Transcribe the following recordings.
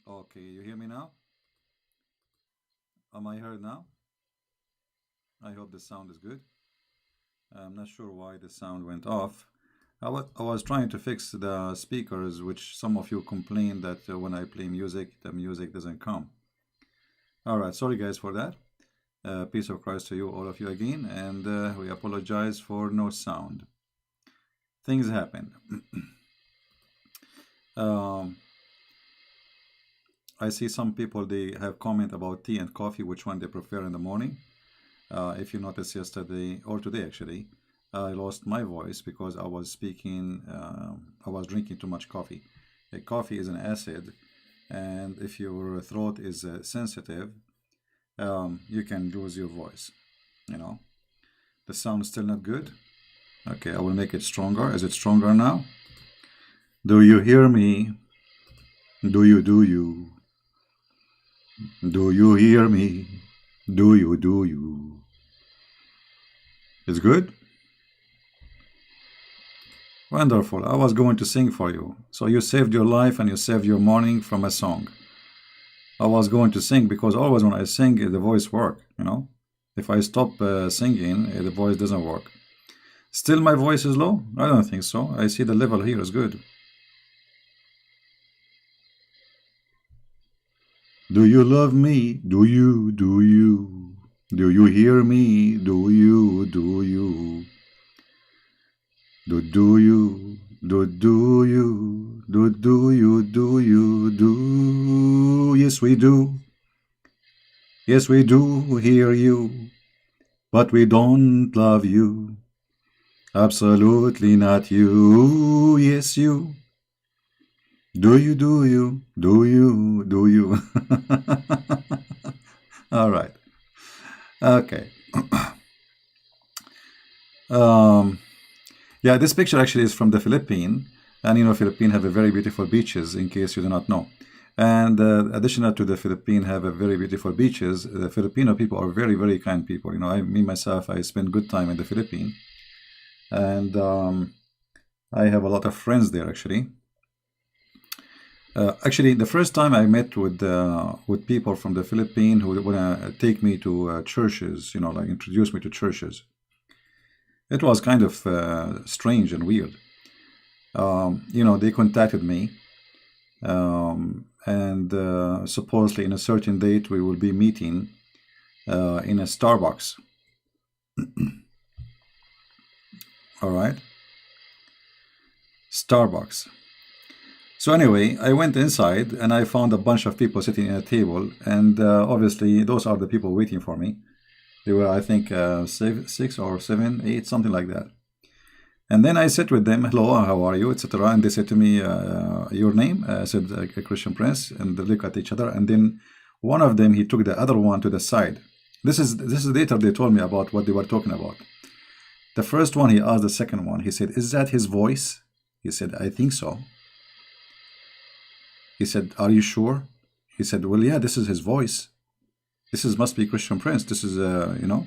Okay, you hear me now? Am I heard now? I hope the sound is good. I'm not sure why the sound went off. I was trying to fix the speakers, which some of you complain that when I play music, the music doesn't come. All right, sorry guys for that. Peace of Christ to you, all of you again, and we apologize for no sound. Things happen. um, I see some people they have comment about tea and coffee, which one they prefer in the morning. If you noticed yesterday or today actually, I lost my voice because I was speaking, I was drinking too much coffee. Coffee is an acid, and if your throat is sensitive, you can lose your voice. You know, the sound is still not good. Okay, I will make it stronger. Is it stronger now? Do you hear me? Do you? Do you hear me? Do you? It's good? Wonderful. I was going to sing for you. So you saved your life and you saved your morning from a song. I was going to sing because always when I sing, the voice work, you know. If I stop singing, the voice doesn't work. Still my voice is low? I don't think so. I see the level here is good. Do you love me? Do you? Do you hear me? Do you? Do you? Do? Yes, we do. Yes, we do hear you, but we don't love you. Absolutely not you. Yes, you. Do you? All right. Okay. Um, yeah, this picture actually is from the Philippines. And you know, Philippines have a very beautiful beaches, in case you do not know. And additional to the Philippines have a very beautiful beaches. The Filipino people are very, very kind people. You know, me myself, I spend good time in the Philippines. And I have a lot of friends there actually. Actually, the first time I met with people from the Philippines who wanna take me to churches, you know, like introduce me to churches, it was kind of strange and weird. You know, they contacted me, and supposedly in a certain date we will be meeting in a Starbucks. All right, Starbucks. So anyway, I went inside and I found a bunch of people sitting at a table, and obviously those are the people waiting for me. They were, I think, six or seven, eight, something like that. And then I said with them, "Hello, how are you?" etc. And they said to me, "Your name?" I said, "A Christian Prince," and they look at each other. And then one of them he took the other one to the side. This is later they told me about what they were talking about. The first one he asked the second one. He said, "Is that his voice?" He said, "I think so." He said, "Are you sure?" He said, "Well, yeah, this is his voice. This is must be Christian Prince. This is you know."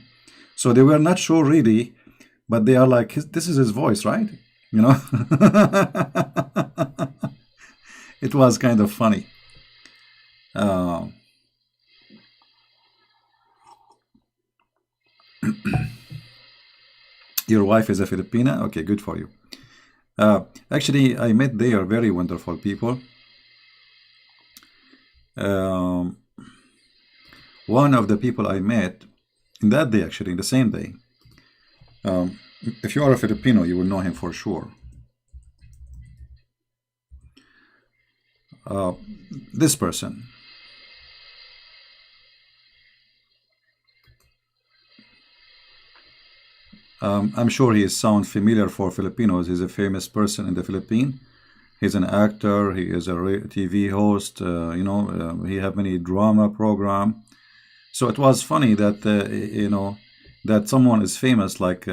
So they were not sure really, but they are like, "This is his voice, right?" You know. It was kind of funny. Uh, your wife is a Filipina? Okay, good for you. Actually, I met there very wonderful people. Um, one of the people I met in that day, actually, in the same day, um, if you are a Filipino, you will know him for sure. Uh, this person. I'm sure he sound familiar for Filipinos. He's a famous person in the Philippines. He's an actor. He is a TV host. You know, he have many drama program. So it was funny that you know that someone is famous like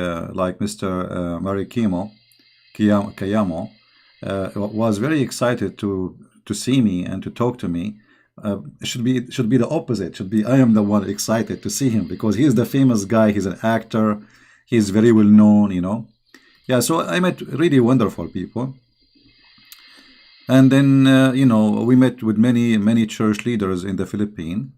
Mr. Marikimo Kayamo was very excited to see me and to talk to me. Should be the opposite. Should be I am the one excited to see him because he is the famous guy. He's an actor. He's very well known. You know. Yeah. So I met really wonderful people. And then, we met with many church leaders in the Philippines.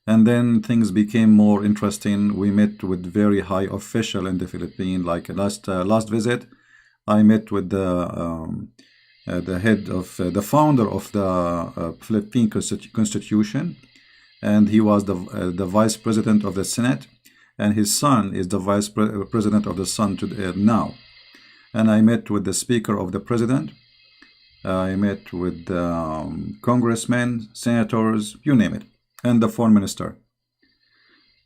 And then things became more interesting. We met with very high official in the Philippines. Like last visit, I met with the head of the founder of the Philippine Constitution, and he was the vice president of the Senate, and his son is the president of the Senate now. And I met with the speaker of the president. I met with congressmen, senators, you name it, and the foreign minister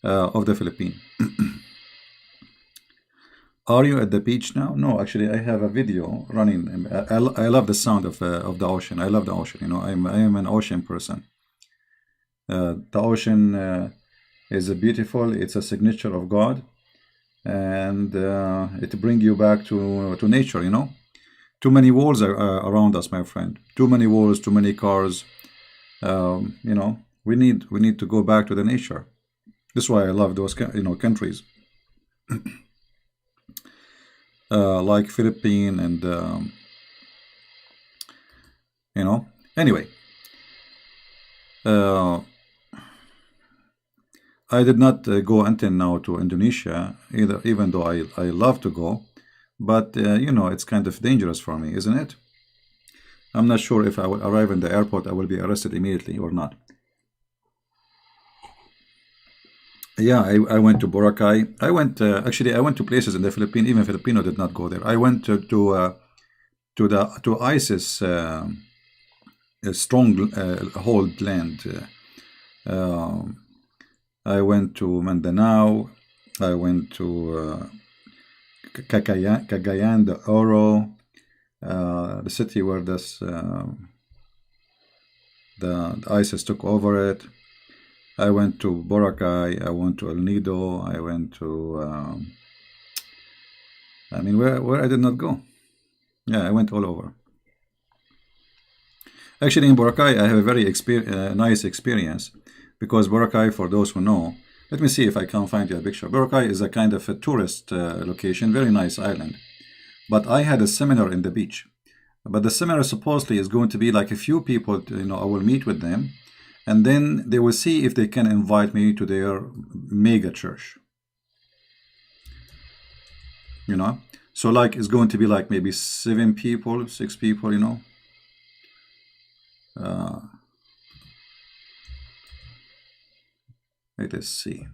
of the Philippines. Are you at the beach now? No, actually, I have a video running. I love the sound of the ocean. I love the ocean. I am an ocean person. The ocean is beautiful. It's a signature of God, and it brings you back to nature. Too many walls are around us, my friend. Too many walls, too many cars. We need to go back to the nature. That's why I love those countries like Philippines and Anyway, I did not go until now to Indonesia either, even though I love to go. But it's kind of dangerous for me, isn't it? I'm not sure if I will arrive in the airport, I will be arrested immediately or not. Yeah, I went to Boracay. I went actually I went to places in the Philippines. Even Filipino did not go there. I went to ISIS a strong hold land. I went to Mindanao. I went to Cagayan de Oro, the city where the ISIS took over it. I went to Boracay, I went to El Nido, I went to, where I did not go. Yeah, I went all over. Actually, in Boracay, I have a very nice experience, because Boracay, for those who know, let me see if I can find you a picture. Boracay is a kind of a tourist location, very nice island. But I had a seminar in the beach. But the seminar supposedly is going to be like a few people, I will meet with them. And then they will see if they can invite me to their mega church. So like it's going to be like maybe 7 people, 6 people, Let us see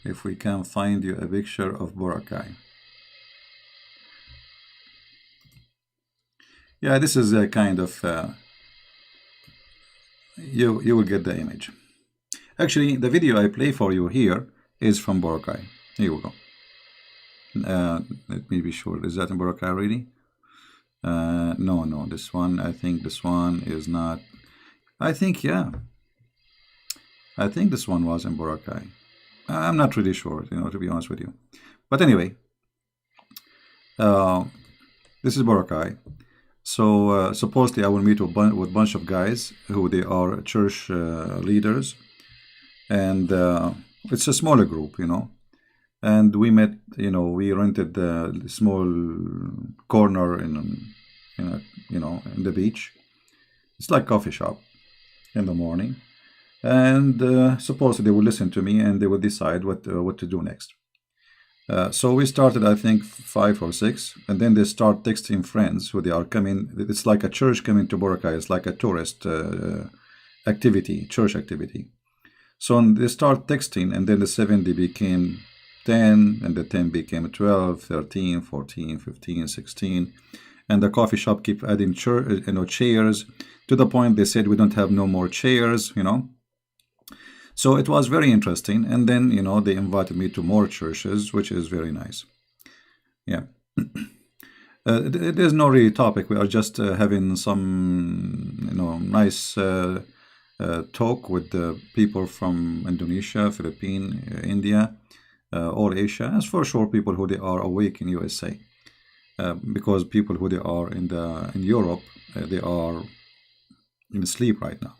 if we can find you a picture of Boracay. Yeah, this is a kind of you will get the image. Actually, the video I play for you here is from Boracay. Here we go. Let me be sure. Is that in Boracay already? No, this one. I think this one is not. I think, yeah. I think this one was in Boracay. I'm not really sure, to be honest with you. But anyway, this is Boracay. So supposedly I will meet with a bunch of guys who they are church leaders, and it's a smaller group, And we met, we rented a small corner in the beach. It's like coffee shop in the morning, and supposedly they will listen to me and they will decide what to do next. So we started, I think, 5 or 6, and then they start texting friends who they are coming. It's like a church coming to Boracay. It's like a tourist activity, church activity. So they start texting, and then the 7 they became 10, and the 10 became 12, 13, 14, 15, 16, and the coffee shop keep adding chairs, to the point they said we don't have no more chairs, So it was very interesting, and then they invited me to more churches, which is very nice. Yeah. There's no really topic. We are just having some nice talk with the people from Indonesia, Philippines, India, all Asia, as for sure people who they are awake in USA, because people who they are in Europe, they are in sleep right now.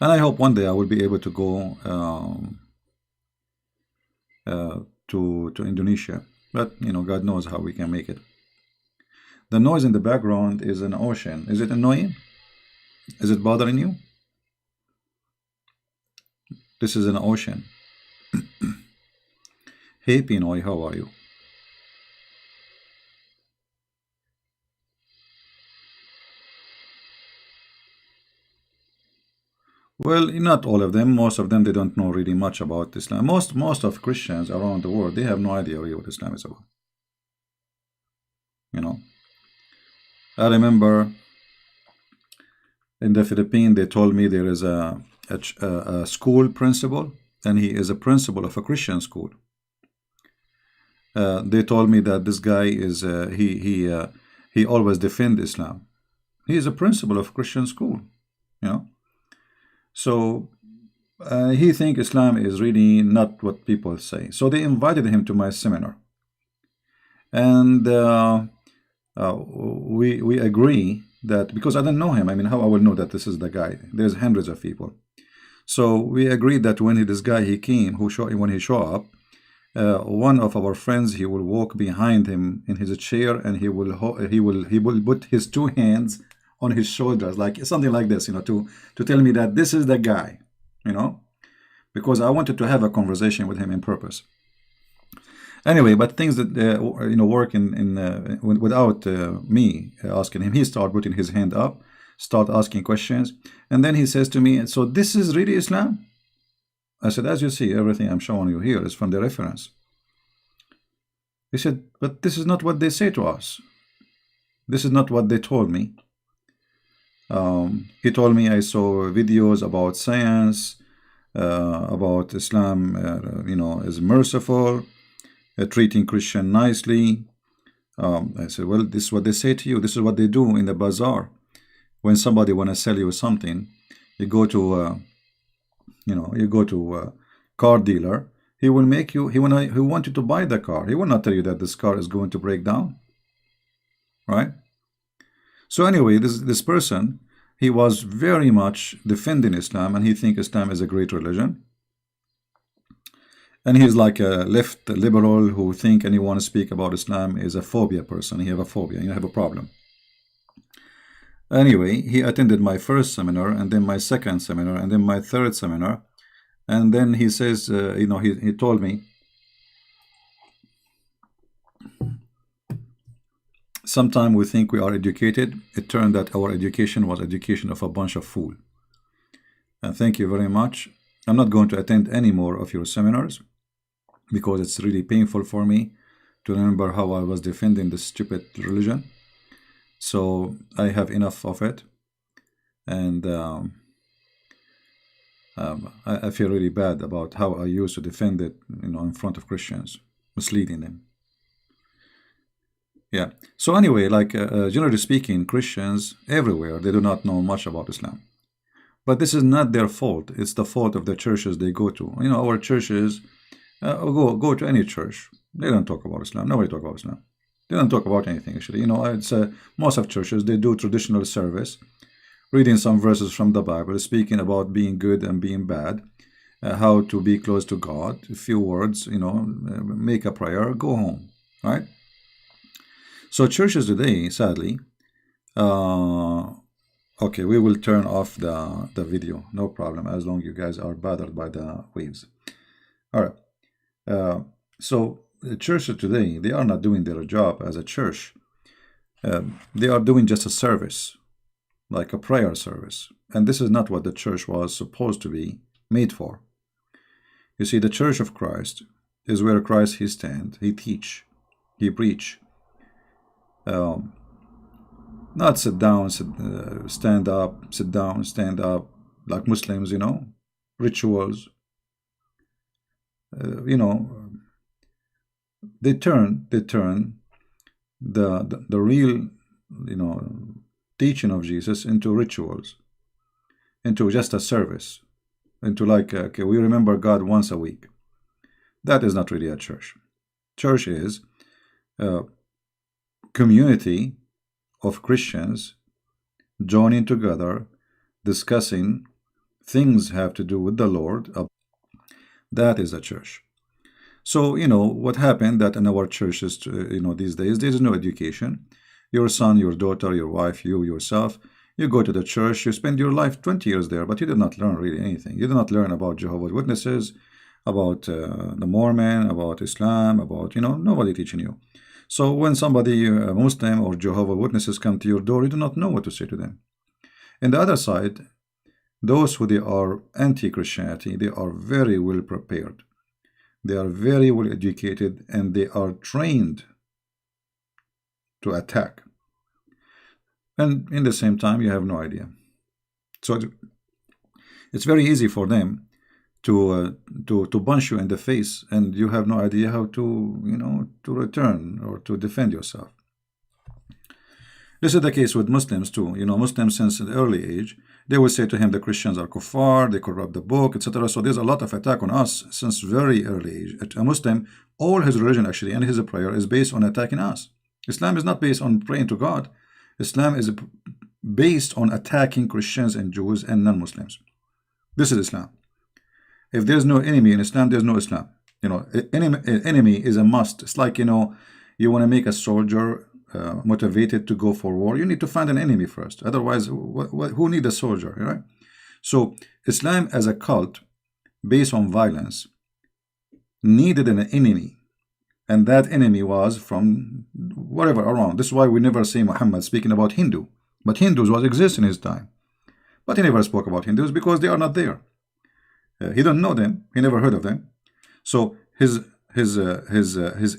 And I hope one day I will be able to go to Indonesia. But God knows how we can make it. The noise in the background is an ocean. Is it annoying? Is it bothering you? This is an ocean. Hey Pinoy, how are you? Well, not all of them. Most of them, they don't know really much about Islam. Most of Christians around the world, they have no idea really what Islam is about. You know, I remember in the Philippines, they told me there is a school principal, and he is a principal of a Christian school. They told me that this guy is he always defend Islam. He is a principal of Christian school. You know, so he think Islam is really not what people say. So they invited him to my seminar, and we agree that, because I don't know him. I mean, how I will know that this is the guy? There's hundreds of people. So we agreed that when this guy he came, when he show up, one of our friends, he will walk behind him in his chair, and he will put his two hands on his shoulders, like something like this, to tell me that this is the guy, because I wanted to have a conversation with him in purpose. Anyway, but things that work without me asking him. He started putting his hand up, start asking questions, and then he says to me, "So this is really Islam?" I said, "As you see, everything I'm showing you here is from the reference." He said, "But this is not what they say to us. This is not what they told me." He told me I saw videos about science, about Islam, is merciful, treating Christian nicely. I said, "Well, this is what they say to you. This is what they do in the bazaar. When somebody want to sell you something, you go to a car dealer. He will make you. He want you to buy the car. He will not tell you that this car is going to break down, right?" So anyway, this person, he was very much defending Islam, and he thinks Islam is a great religion. And he's like a left liberal who think anyone speak about Islam is a phobia person. He have a phobia. You have a problem. Anyway, he attended my first seminar, and then my second seminar, and then my third seminar. And then he says, he told me, "Sometimes we think we are educated. It turned out our education was education of a bunch of fool. And thank you very much. I'm not going to attend any more of your seminars, because it's really painful for me to remember how I was defending this stupid religion. So I have enough of it. And I feel really bad about how I used to defend it, in front of Christians, misleading them." Yeah. So anyway, like generally speaking, Christians everywhere, they do not know much about Islam. But this is not their fault. It's the fault of the churches they go to. Our churches, go to any church. They don't talk about Islam. Nobody talk about Islam. They don't talk about anything, actually. It's most of churches, they do traditional service, reading some verses from the Bible, speaking about being good and being bad, how to be close to God, a few words, make a prayer, go home, right? So churches today, sadly, okay, we will turn off the video, no problem, as long as you guys are bothered by the waves. All right. So the churches today, they are not doing their job as a church. They are doing just a service, like a prayer service. And this is not what the church was supposed to be made for. You see, the church of Christ is where Christ he stand, he teach, he preach. Not sit down, stand up, sit down, stand up, like Muslims, rituals. They turn the real, teaching of Jesus into rituals, into just a service, into like, okay, we remember God once a week. That is not really a church. Church is a community of Christians joining together, discussing things have to do with the Lord. That is a church. So, what happened that in our churches, these days, there is no education. Your son, your daughter, your wife, you yourself, you go to the church, you spend your life 20 years there, but you did not learn really anything. You did not learn about Jehovah's Witnesses, about the Mormon, about Islam, about, nobody teaching you. So when somebody, Muslim or Jehovah's Witnesses come to your door, you do not know what to say to them. And the other side, those who they are anti-Christianity, they are very well prepared. They are very well educated and they are trained to attack. And in the same time, you have no idea. So it's very easy for them to punch you in the face, and you have no idea how to return or to defend yourself. This is the case with Muslims too. Muslims since an early age, they will say to him the Christians are kuffar, they corrupt the book, etc. So there's a lot of attack on us since very early age. A Muslim, all his religion actually and his prayer is based on attacking us. Islam is not based on praying to God. Islam is based on attacking Christians and Jews and non-Muslims. This is Islam. If there's no enemy in Islam, there's no Islam. Enemy is a must. It's like, you want to make a soldier motivated to go for war, you need to find an enemy first. Otherwise, who need a soldier, right? So Islam as a cult based on violence needed an enemy, and that enemy was from whatever around. This is why we never see Muhammad speaking about Hindu, but Hindus was exist in his time, but he never spoke about Hindus because they are not there. He don't know them, he never heard of them. So his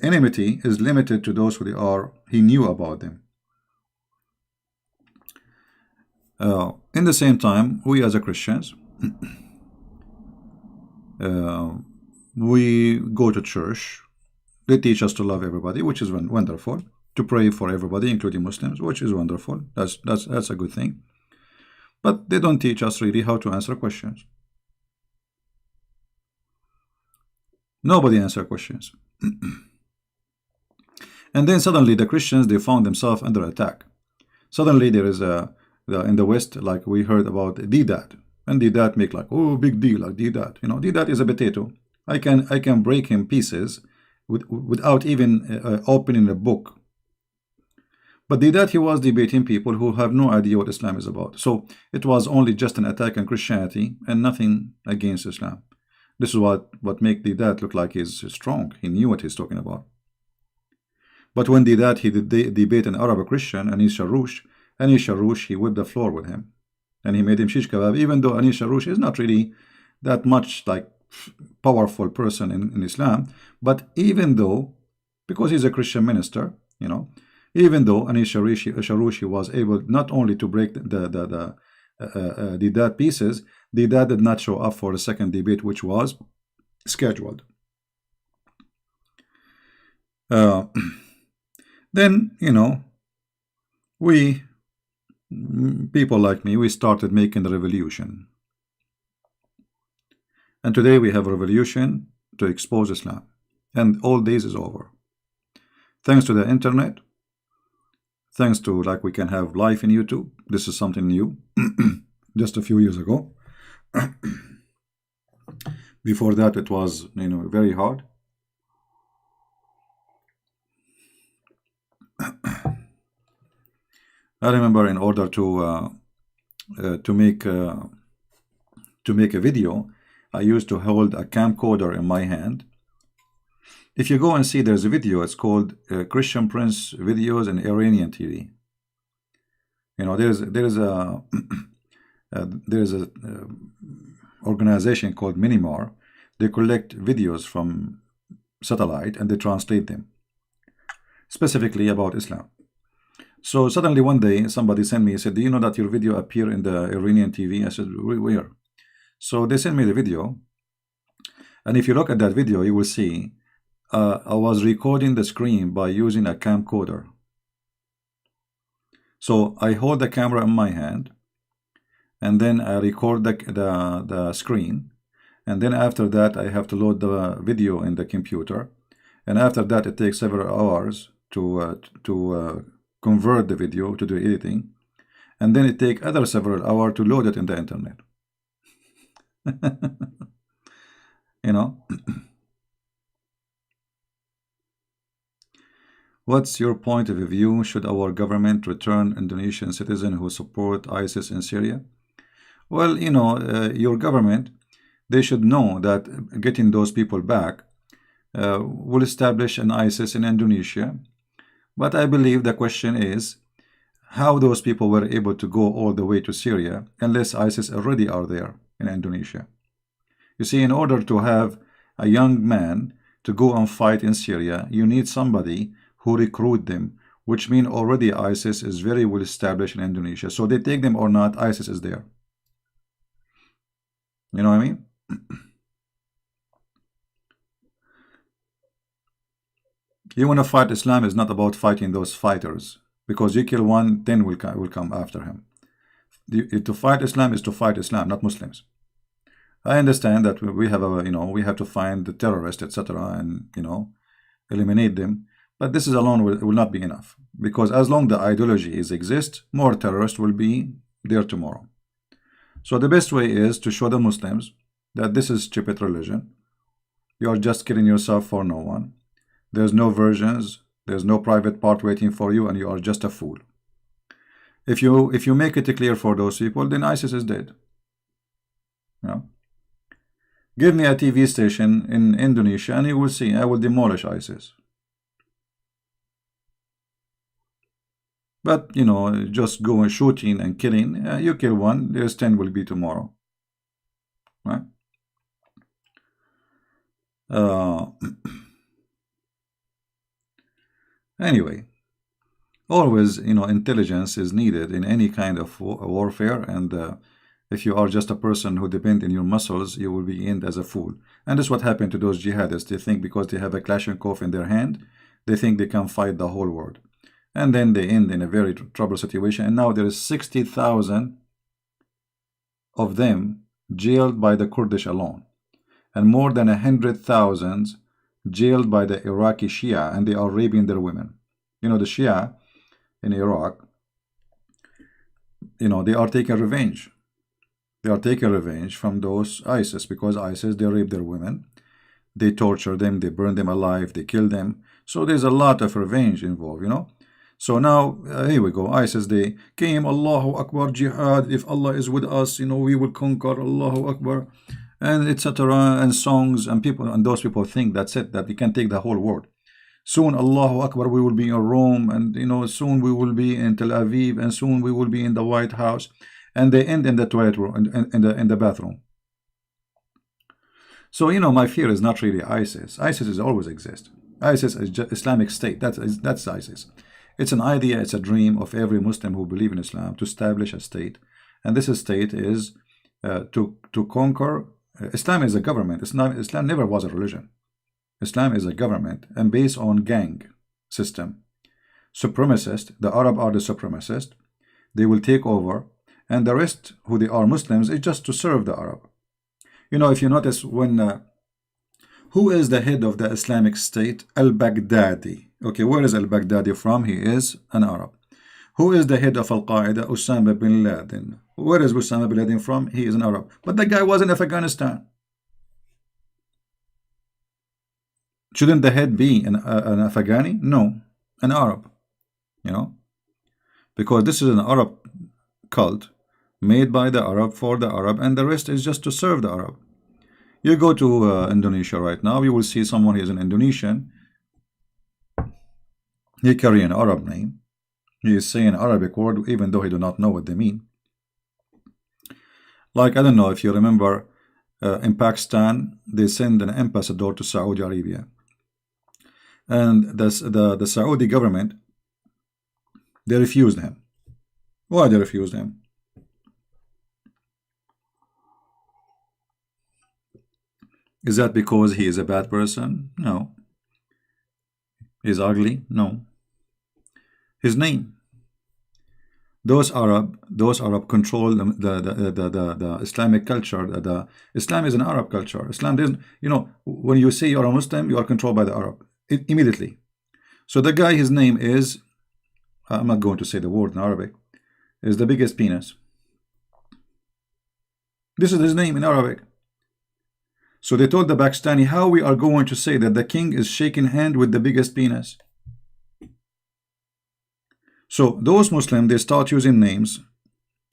enmity is limited to those who he knew about them. In the same time, we as a Christians, we go to church. They teach us to love everybody, which is wonderful. To pray for everybody, including Muslims, which is wonderful. That's a good thing. But they don't teach us really how to answer questions. Nobody answer questions. And then suddenly the Christians, they found themselves under attack. Suddenly there is in the West, like we heard about Didat. And Didat make like, oh, big deal, like Didat. Didat is a potato. I can break him pieces without even opening a book. But Didat, he was debating people who have no idea what Islam is about. So it was only just an attack on Christianity and nothing against Islam. This is what make Didat look like he's strong. He knew what he's talking about. But when Didat, he did debate an Arab Christian, Anis Sharouch, he whipped the floor with him. And he made him shish kebab, even though Anis Sharouch is not really that much like powerful person in Islam. But even though, because he's a Christian minister, even though Anis Sharouch was able not only to break the Didat pieces, Didat did not show up for the second debate, which was scheduled. Then, we, people like me, we started making the revolution. And today we have a revolution to expose Islam. And all days is over. Thanks to the internet, thanks to like we can have live in YouTube. This is something new. Just a few years ago. Before that, it was very hard. I remember in order to make a video, I used to hold a camcorder in my hand. If you go and see, there's a video. It's called Christian Prince Videos and Iranian TV. There's a organization called Minimar. They collect videos from satellite and they translate them specifically about Islam. So suddenly one day somebody sent me, said, do you know that your video appear in the Iranian TV? I said, where? So they sent me the video, and if you look at that video, you will see I was recording the screen by using a camcorder. So I hold the camera in my hand, and then I record the screen, and then after that I have to load the video in the computer, and after that it takes several hours to convert the video, to do editing, and then it takes other several hours to load it in the internet. What's your point of view? Should our government return Indonesian citizens who support ISIS in Syria? Well, your government, they should know that getting those people back will establish an ISIS in Indonesia. But I believe the question is how those people were able to go all the way to Syria unless ISIS already are there in Indonesia. You see, in order to have a young man to go and fight in Syria, you need somebody who recruit them, which means already ISIS is very well established in Indonesia. So they take them or not, ISIS is there. You know what I mean? You want to fight Islam is not about fighting those fighters, because you kill one, 10 will come after him. To fight Islam is to fight Islam, not Muslims. I understand that we have we have to find the terrorists, etc., and eliminate them. But this is alone will not be enough, because as long the ideology exists, more terrorists will be there tomorrow. So the best way is to show the Muslims that this is stupid religion. You are just killing yourself for no one. There's no virgins, there's no private part waiting for you, and you are just a fool. If you make it clear for those people, then ISIS is dead. Give me a TV station in Indonesia and you will see I will demolish ISIS. But just going shooting and killing, you kill one, there's 10 will be tomorrow. Right? Anyway, always intelligence is needed in any kind of warfare, and if you are just a person who depends on your muscles, you will be end as a fool. And this is what happened to those jihadists. They think because they have a Kalashnikov in their hand, they think they can fight the whole world. And then they end in a very troubled situation. And now there is 60,000 of them jailed by the Kurdish alone, and more than 100,000 jailed by the Iraqi Shia, and they are raping their women. The Shia in Iraq, they are taking revenge. They are taking revenge from those ISIS, because ISIS, they rape their women, they torture them, they burn them alive, they kill them. So there's a lot of revenge involved, So now, here we go. ISIS, they came, Allahu Akbar, jihad. If Allah is with us, we will conquer, Allahu Akbar, and etc. And songs, and those people think that's it, that we can take the whole world. Soon, Allahu Akbar, we will be in Rome, and soon we will be in Tel Aviv, and soon we will be in the White House. And they end in the toilet room, in the bathroom. So my fear is not really ISIS. ISIS is always exist. ISIS is just Islamic State. That's ISIS. It's an idea. It's a dream of every Muslim who believes in Islam to establish a state, and this state is to conquer. Islam is a government. Islam never was a religion. Islam is a government, and based on gang system, supremacist. The Arab are the supremacist. They will take over. And the rest, who they are Muslims, is just to serve the Arab. If you notice, who is the head of the Islamic State? Al-Baghdadi. Okay, where is Al-Baghdadi from? He is an Arab. Who is the head of Al-Qaeda? Osama bin Laden. Where is Osama bin Laden from? He is an Arab. But the guy was in Afghanistan. Shouldn't the head be an Afghani? No, an Arab. Because this is an Arab cult made by the Arab for the Arab, and the rest is just to serve the Arab. You go to Indonesia right now, you will see someone who is an Indonesian. He carry an Arab name. He is saying Arabic word even though he do not know what they mean. Like, I don't know if you remember, in Pakistan they send an ambassador to Saudi Arabia, and the Saudi government, they refused him. Why they refused him? Is that because he is a bad person? No. He's ugly? No. His name. Those Arab control the Islamic culture. Islam is an Arab culture. Islam doesn't, when you say you're a Muslim, you are controlled by the Arab immediately. So the guy, his name is, I'm not going to say the word in Arabic, is the biggest penis. This is his name in Arabic. So they told the Pakistani, how we are going to say that the king is shaking hand with the biggest penis? So those Muslims, they start using names,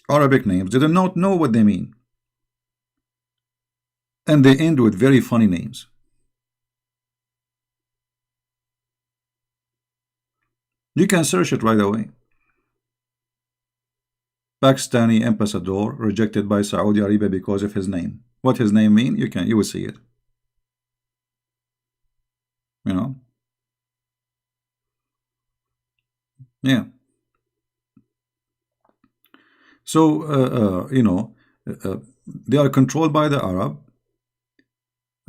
Arabic names. They do not know what they mean, and they end with very funny names. You can search it right away. Pakistani ambassador rejected by Saudi Arabia because of his name. What his name mean? You will see it. You know. Yeah. So they are controlled by the Arab.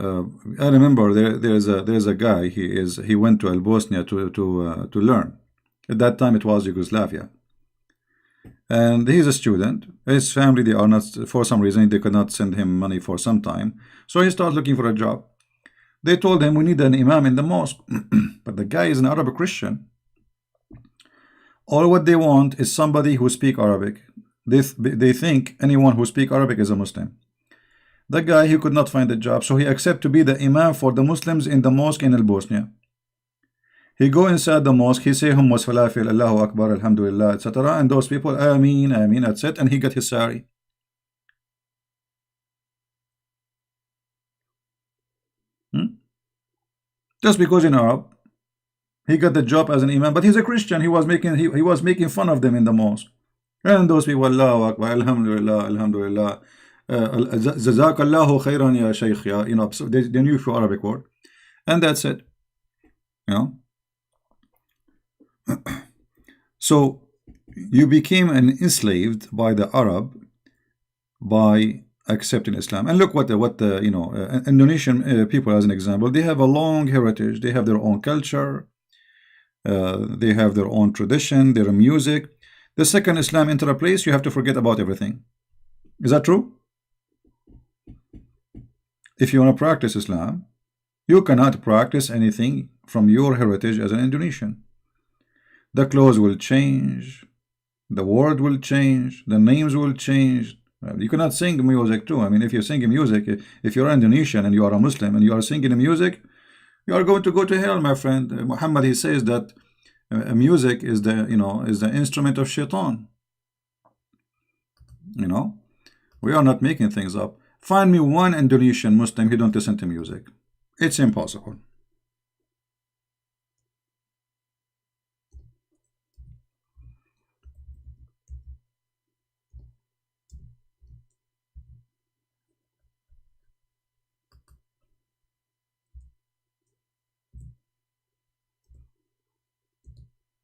I remember there's a guy. He went to Bosnia to learn. At that time it was Yugoslavia, and he's a student. His family, they are not, for some reason they could not send him money for some time, so he started looking for a job. They told him we need an imam in the mosque, but the guy is an Arab Christian. All what they want is somebody who speak Arabic. They think anyone who speak Arabic is a Muslim. The guy, he could not find a job, so he accepted to be the imam for the Muslims in the mosque in Bosnia. He go inside the mosque, he say hummus falafel, Allahu Akbar, Alhamdulillah, etc. And those people, Ameen, Ameen, that's it, and he got his sari. Just because in Arab, he got the job as an imam, but he's a Christian. He was making fun of them in the mosque. And those people, Allahu Akbar, Alhamdulillah, Alhamdulillah, Jazakallahu khairan ya Shaykh, ya, so they knew for Arabic word, and that's it. So you became enslaved by the Arab by accepting Islam. And look what the Indonesian people, as an example, they have a long heritage. They have their own culture. They have their own tradition, their music. The second Islam enter a place, you have to forget about everything. Is that true? If you want to practice Islam, you cannot practice anything from your heritage as an Indonesian. The clothes will change, the word will change, the names will change. You cannot sing music too. I mean, if you sing music, if you're Indonesian and you are a Muslim and you are singing music, you are going to go to hell, my friend. Muhammad, he says that music is the instrument of shaitan. We are not making things up. Find me one Indonesian Muslim who don't listen to music. It's impossible.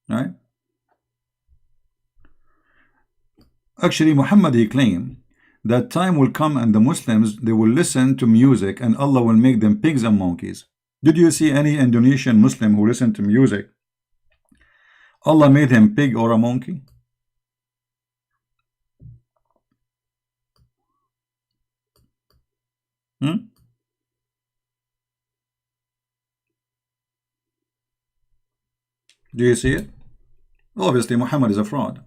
Right? Actually, Muhammad, he claimed that time will come and the Muslims, they will listen to music and Allah will make them pigs and monkeys. Did you see any Indonesian Muslim who listened to music? Allah made him pig or a monkey? Do you see it? Obviously, Muhammad is a fraud.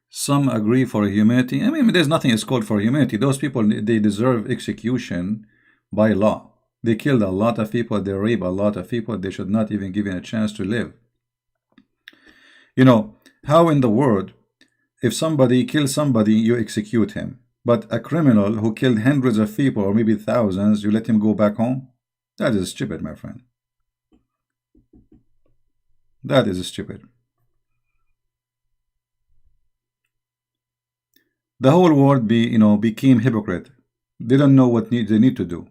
Some agree for humanity. I mean, there's nothing is called for humanity. Those people, they deserve execution by law. They killed a lot of people. They raped a lot of people. They should not even given a chance to live. How in the world, if somebody kills somebody, you execute him. But a criminal who killed hundreds of people or maybe thousands, you let him go back home? That is stupid, my friend. That is stupid. The whole world became hypocrite. They don't know what they need to do.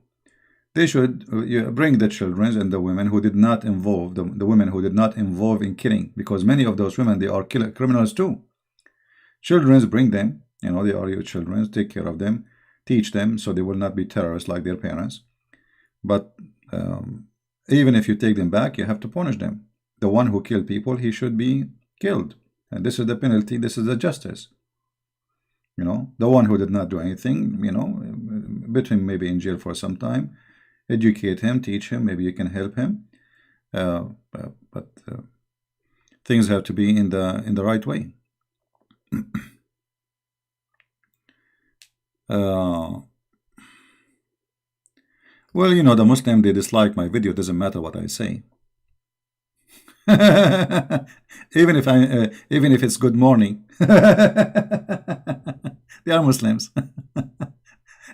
They should bring the children and the women who did not involve the women who did not involve in killing, because many of those women, they are criminals too. Children, bring them. They are your children. Take care of them, teach them so they will not be terrorists like their parents. But even if you take them back, you have to punish them. The one who killed people, he should be killed, and this is the penalty. This is the justice. The one who did not do anything, put him maybe in jail for some time, educate him, teach him, maybe you can help him. But things have to be in the right way. Uh, well, you know, the Muslim, they dislike my video. Doesn't matter what I say. Even if it's good morning, they are Muslims.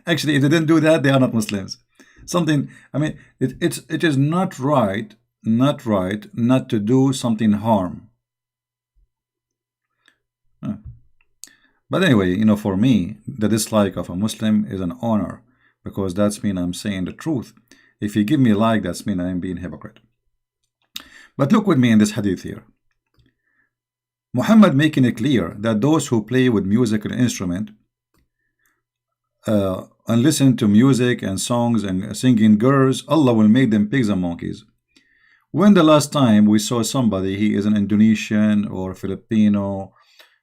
Actually, if they didn't do that, they are not Muslims. Something, I mean, it is not right, not right, not to do something harm. Huh. But anyway, you know, for me, the dislike of a Muslim is an honor because that's mean I'm saying the truth. If you give me a like, that's mean I'm being hypocrite. But look with me in this hadith here. Muhammad making it clear that those who play with musical instrument and listen to music and songs and singing girls, Allah will make them pigs and monkeys. When the last time we saw somebody, he is an Indonesian or Filipino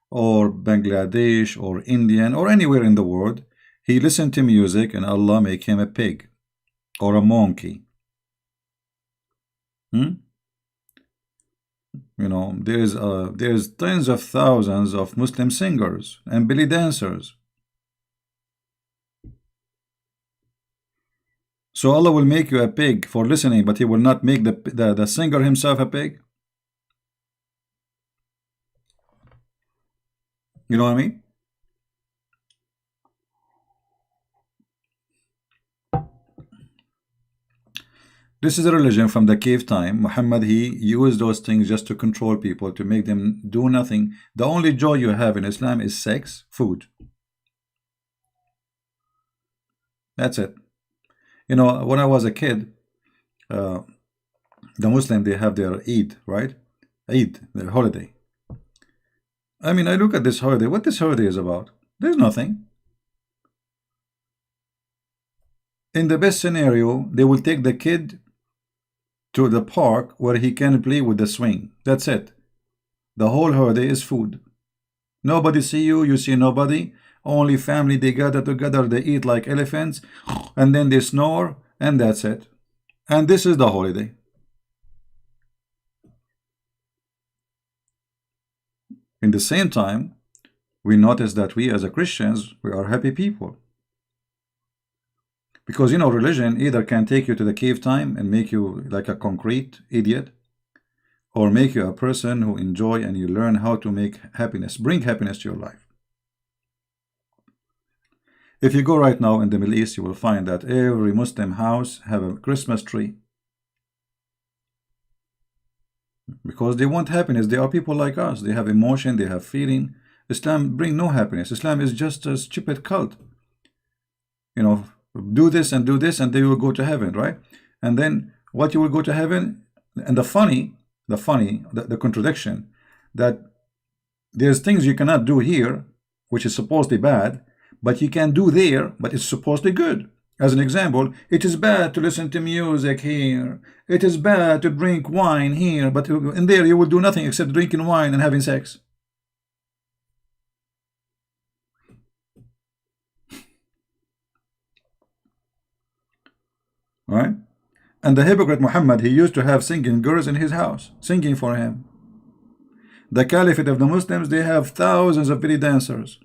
or Bangladesh or Indian or anywhere in the world, he listened to music and Allah make him a pig or a monkey? You know, there's tens of thousands of Muslim singers and belly dancers. So Allah will make you a pig for listening, but He will not make the singer himself a pig. You know what I mean? This is a religion from the cave time. Muhammad, he used those things just to control people, to make them do nothing. The only joy you have in Islam is sex, food. That's it. You know, when I was a kid, the Muslim, they have their Eid, right? Eid, their holiday. I mean, I look at this holiday. What this holiday is about? There's nothing. In the best scenario, they will take the kid to the park where he can play with the swing. That's it. The whole holiday is food. Nobody see you, you see nobody. Only family, they gather together, they eat like elephants, and then they snore, and that's it. And this is the holiday. In the same time, we notice that we as a Christians, we are happy people. Because, you know, religion either can take you to the cave time and make you like a concrete idiot, or make you a person who enjoy and you learn how to make happiness, bring happiness to your life. If you go right now in the Middle East, you will find that every Muslim house have a Christmas tree. Because they want happiness. They are people like us. They have emotion, they have feeling. Islam bring no happiness. Islam is just a stupid cult. You know, do this and then you will go to heaven, right? And then what you will go to heaven, and the contradiction, that there's things you cannot do here, which is supposedly bad, but you can do there, but it's supposedly good. As an example, it is bad to listen to music here. It is bad to drink wine here, but in there you will do nothing except drinking wine and having sex. Right? And the hypocrite Muhammad, he used to have singing girls in his house, singing for him. The caliphate of the Muslims, they have thousands of belly dancers.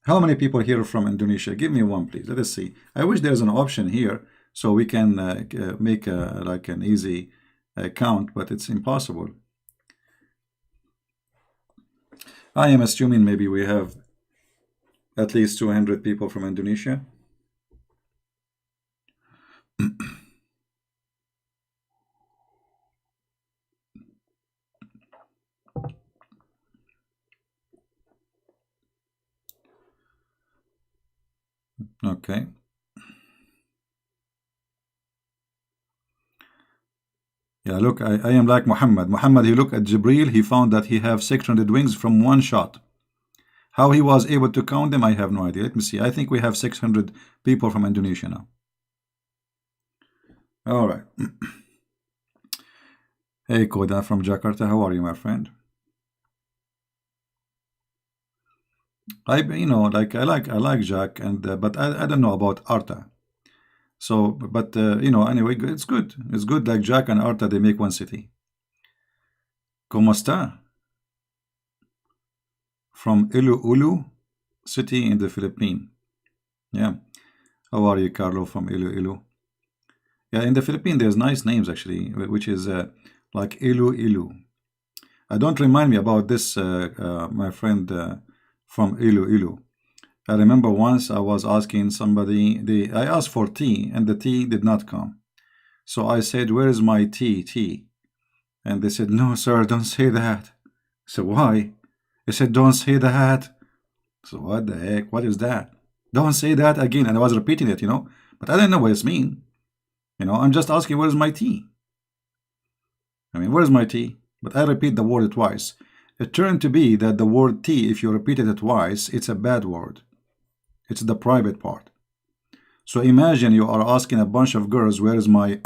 How many people here from Indonesia? Give me one, please. Let us see. I wish there's an option here so we can make like an easy count, but it's impossible. I am assuming maybe we have at least 200 people from Indonesia. Okay. Yeah, look, I am like Muhammad. Muhammad, he looked at Jibril, he found that he have 600 wings from one shot. How he was able to count them, I have no idea. Let me see. I think we have 600 people from Indonesia now. All right. Hey, Koda from Jakarta. How are you, my friend? You know, like I like Jack, and but I don't know about Arta. So, but anyway, it's good. It's good. Like Jack and Arta, they make one city. ¿Cómo está? From Iloilo city in the Philippines. Yeah. How are you, Carlo, from Iloilo? Yeah, in the Philippines, there's nice names actually, which is like Iloilo. Don't remind me about this, my friend from Iloilo. I remember once I was asking somebody, I asked for tea, and the tea did not come. So I said, "Where is my tea?" And they said, "No, sir, don't say that." So why? They said, "Don't say that." So what the heck? What is that? Don't say that again. And I was repeating it, but I didn't know what it's mean. I'm just asking, where's my tea? I mean, where's my tea? But I repeat the word twice. It turned to be that the word tea, if you repeat it twice, it's a bad word. It's the private part. So imagine you are asking a bunch of girls, where is my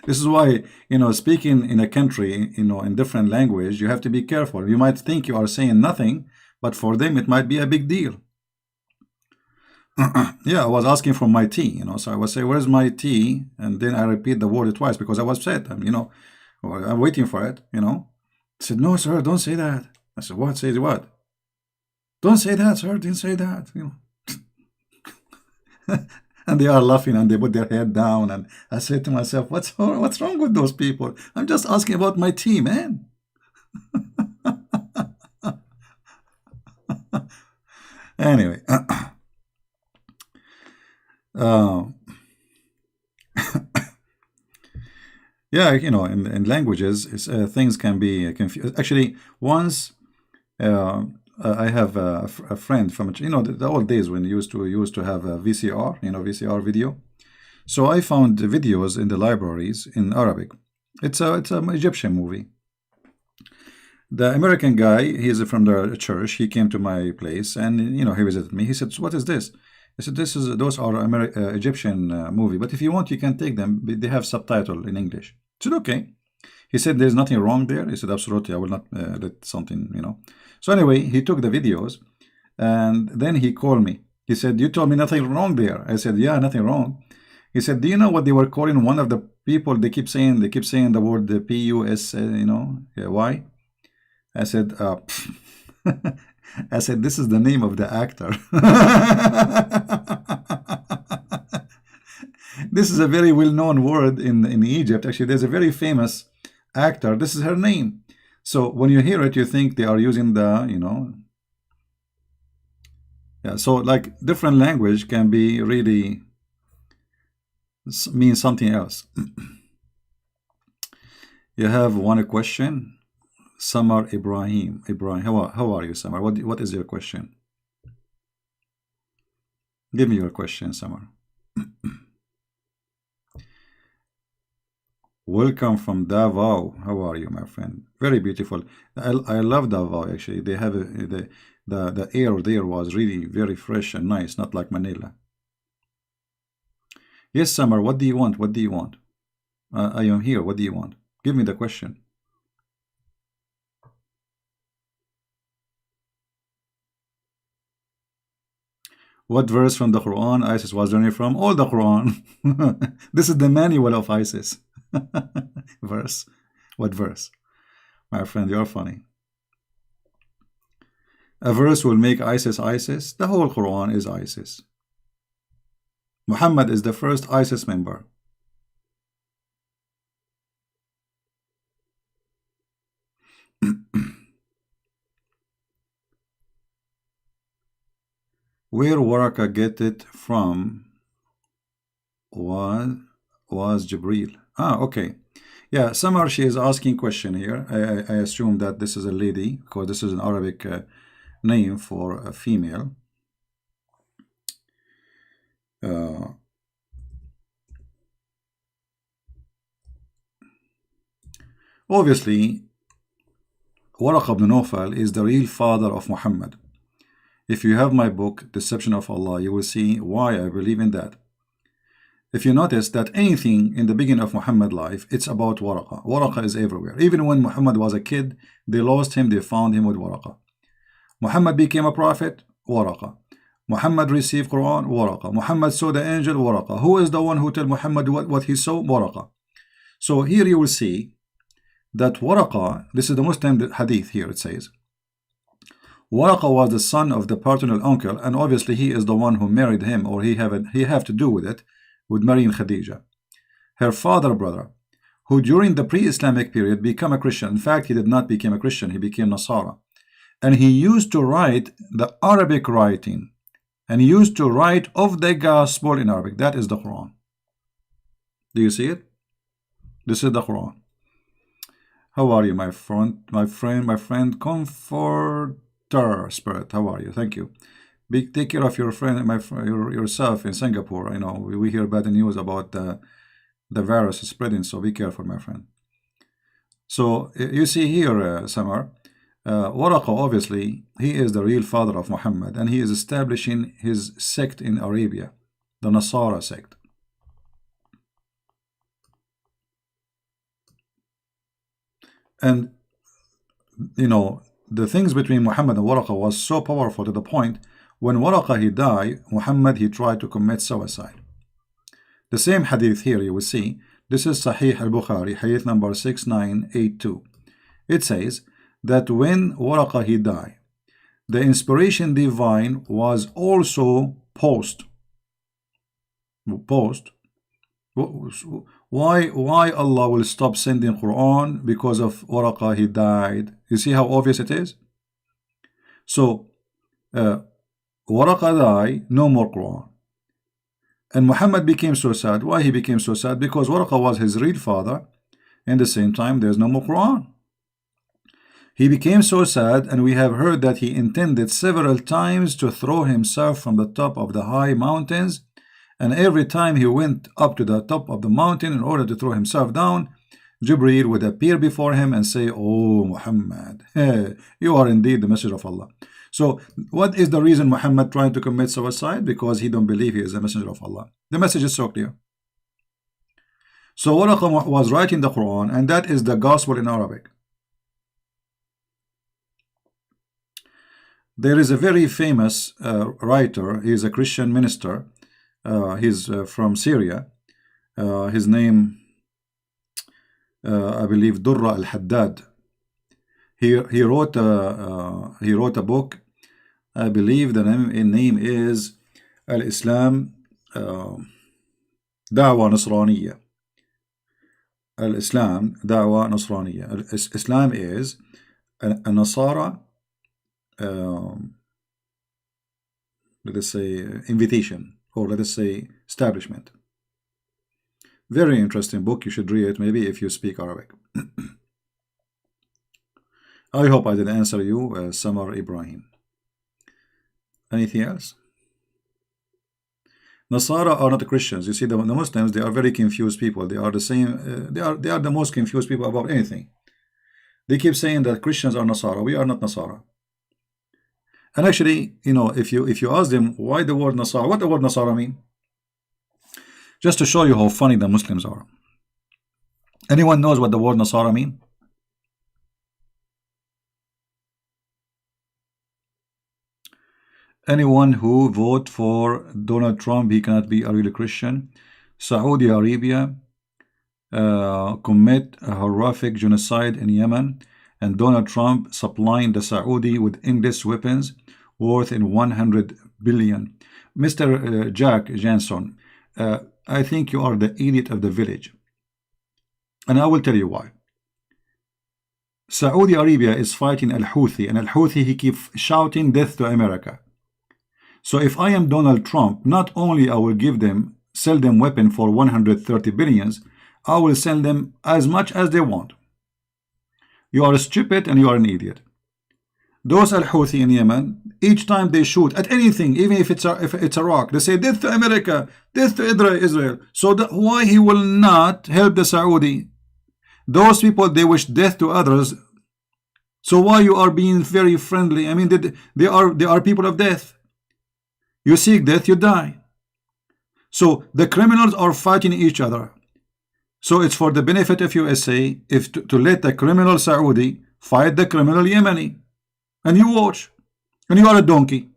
This is why, speaking in a country, in different language, you have to be careful. You might think you are saying nothing, but for them it might be a big deal. Yeah, I was asking for my tea, so I would say, where's my tea? And then I repeat the word twice because I was upset. I'm waiting for it, I said, no, sir, don't say that. I said, what? Say what? Don't say that, sir. Didn't say that. And they are laughing and they put their head down. And I said to myself, what's wrong with those people? I'm just asking about my tea, man. Anyway. Yeah, in languages, things can be confused. Actually, once I have a friend from the old days when you used to have a VCR, VCR video. So I found videos in the libraries in Arabic. It's an Egyptian movie. The American guy, he's from the church. He came to my place and he visited me. He said, "So what is this?" I said, those are Egyptian movie, but if you want, you can take them. They have subtitle in English." I said, "Okay." He said, "There's nothing wrong there." He said, "Absolutely, I will not let something, So anyway, he took the videos, and then he called me. He said, "You told me nothing wrong there." I said, "Yeah, nothing wrong." He said, "Do you know what they were calling one of the people? They keep saying the word the PUS, why?" I said, I said, "This is the name of the actor." This is a very well-known word in Egypt. Actually, there's a very famous actor. This is her name. So when you hear it, you think they are using the, yeah. So like different language can be really mean something else. You have one question. Samar Ibrahim. How are you, Samar? What is your question? Give me your question, Samar. Welcome from Davao. How are you, my friend? Very beautiful. I love Davao actually. They have the air there was really very fresh and nice, not like Manila. Yes, Samar. What do you want? What do you want? I am here. What do you want? Give me the question. What verse from the Quran ISIS was learning from? All the Quran. This is the manual of ISIS. Verse. What verse? My friend, you're funny. A verse will make ISIS ISIS. The whole Quran is ISIS. Muhammad is the first ISIS member. Where Waraka get it from was Jibril. Okay. Yeah, Samar, she is asking question here. I assume that this is a lady, because this is an Arabic name for a female. Obviously, Waraq ibn Nawfal is the real father of Muhammad. If you have my book, Deception of Allah, you will see why I believe in that. If you notice that anything in the beginning of Muhammad's life, it's about Waraqa. Waraqa is everywhere. Even when Muhammad was a kid, they lost him, they found him with Waraqa. Muhammad became a prophet, Waraqa. Muhammad received Quran, Waraqa. Muhammad saw the angel, Waraqa. Who is the one who tell Muhammad what he saw? Waraqa. So here you will see that Waraqa, this is the Muslim hadith here, it says, Waraqa was the son of the paternal uncle, and obviously he is the one who married him, or he have to do with it, with marrying Khadija. Her father brother, who during the pre-Islamic period became a Christian. In fact, he did not become a Christian, he became Nasara. And he used to write the Arabic writing, and he used to write of the gospel in Arabic. That is the Quran. Do you see it? This is the Quran. How are you, my friend? My friend, comforter spirit. How are you? Thank you. Take care of your friend, yourself in Singapore. I know we hear bad news about the virus spreading, so be careful, my friend. So you see here, Samar, Waraqa, obviously, he is the real father of Muhammad, and he is establishing his sect in Arabia, the Nasara sect. And, you know, the things between Muhammad and Waraqa was so powerful to the point, when Waraqa he died, Muhammad he tried to commit suicide. The same hadith here you will see, this is Sahih al-Bukhari, hadith number 6982. It says that when Waraqa he died, the inspiration divine was also post. Why Allah will stop sending Quran? Because of Waraqa he died. You see how obvious it is? So Waraqa died, no more Quran. And Muhammad became so sad. Why he became so sad? Because Waraqa was his real father, and at the same time there's no more Quran. He became so sad, and we have heard that he intended several times to throw himself from the top of the high mountains, and every time he went up to the top of the mountain in order to throw himself down, Jibreel would appear before him and say, "Oh Muhammad, you are indeed the messenger of Allah." So what is the reason Muhammad trying to commit suicide? Because he don't believe he is a messenger of Allah. The message is so clear. So Waraqa was writing the Quran, and that is the gospel in Arabic. There is a very famous writer. He is a Christian minister. He's from Syria. His name, I believe, Durra al-Haddad. He wrote a book. I believe the name is Al-Islam Da'wa Nasraniya. Al-Islam Da'wa Nasraniya. Islam is a Nasara, let us say, invitation, or let us say establishment. Very interesting book. You should read it, maybe, if you speak Arabic. I hope I did answer you, Samar Ibrahim. Anything else? Nasara are not Christians. You see, the Muslims, they are very confused people. They are the same. They are the most confused people about anything. They keep saying that Christians are Nasara. We are not Nasara. And actually, you know, if you ask them why the word Nasara, what the word Nasara mean? Just to show you how funny the Muslims are. Anyone knows what the word Nasara mean? Anyone who vote for Donald Trump, he cannot be a real Christian. Saudi Arabia commit a horrific genocide in Yemen, and Donald Trump supplying the Saudi with English weapons worth in 100 billion. Mr. Jack Janson, I think you are the idiot of the village, and I will tell you why. Saudi Arabia is fighting Al-Houthi, and Al-Houthi, he keeps shouting death to America. So if I am Donald Trump, not only I will sell them weapon for 130 billions, I will sell them as much as they want. You are stupid and you are an idiot. Those Al-Houthi in Yemen, each time they shoot at anything, even if it's a rock, they say death to America, death to Israel. So why he will not help the Saudi? Those people, they wish death to others. So why you are being very friendly? I mean, they are people of death. You seek death, you die. So the criminals are fighting each other. So it's for the benefit of USA to let the criminal Saudi fight the criminal Yemeni. And you watch. And you are a donkey.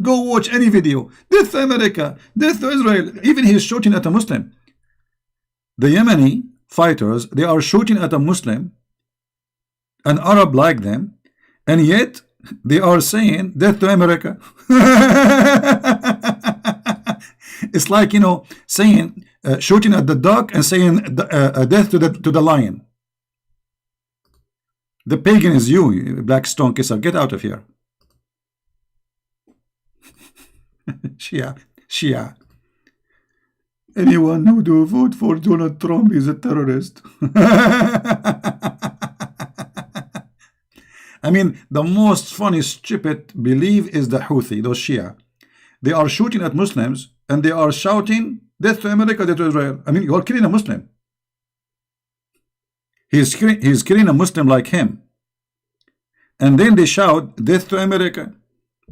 Go watch any video. Death to America, death to Israel. Even he is shooting at a Muslim. The Yemeni fighters, they are shooting at a Muslim, an Arab like them, and yet they are saying death to America. It's like, you know, saying shooting at the duck and saying death to the lion. The pagan is you, black stone kisser. Get out of here. Shia. Anyone who do vote for Donald Trump is a terrorist. I mean, the most funny, stupid belief is the Houthi, those Shia. They are shooting at Muslims and they are shouting, death to America, death to Israel. I mean, you are killing a Muslim. He's killing a Muslim like him. And then they shout, death to America.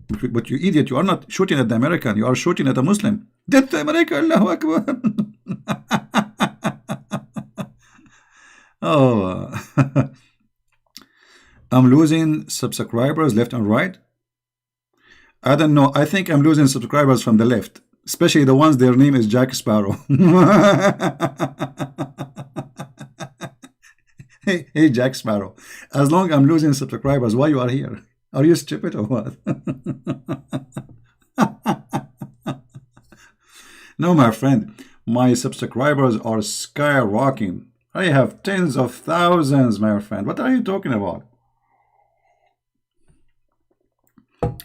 But you idiot, you are not shooting at the American, you are shooting at a Muslim. Death to America, Allahu Akbar. Oh, I'm losing subscribers left and right. I don't know. I think I'm losing subscribers from the left, especially the ones their name is Jack Sparrow. Hey, Jack Sparrow. As long as I'm losing subscribers, why you are here? Are you stupid or what? No, my friend. My subscribers are skyrocketing. I have tens of thousands, my friend. What are you talking about?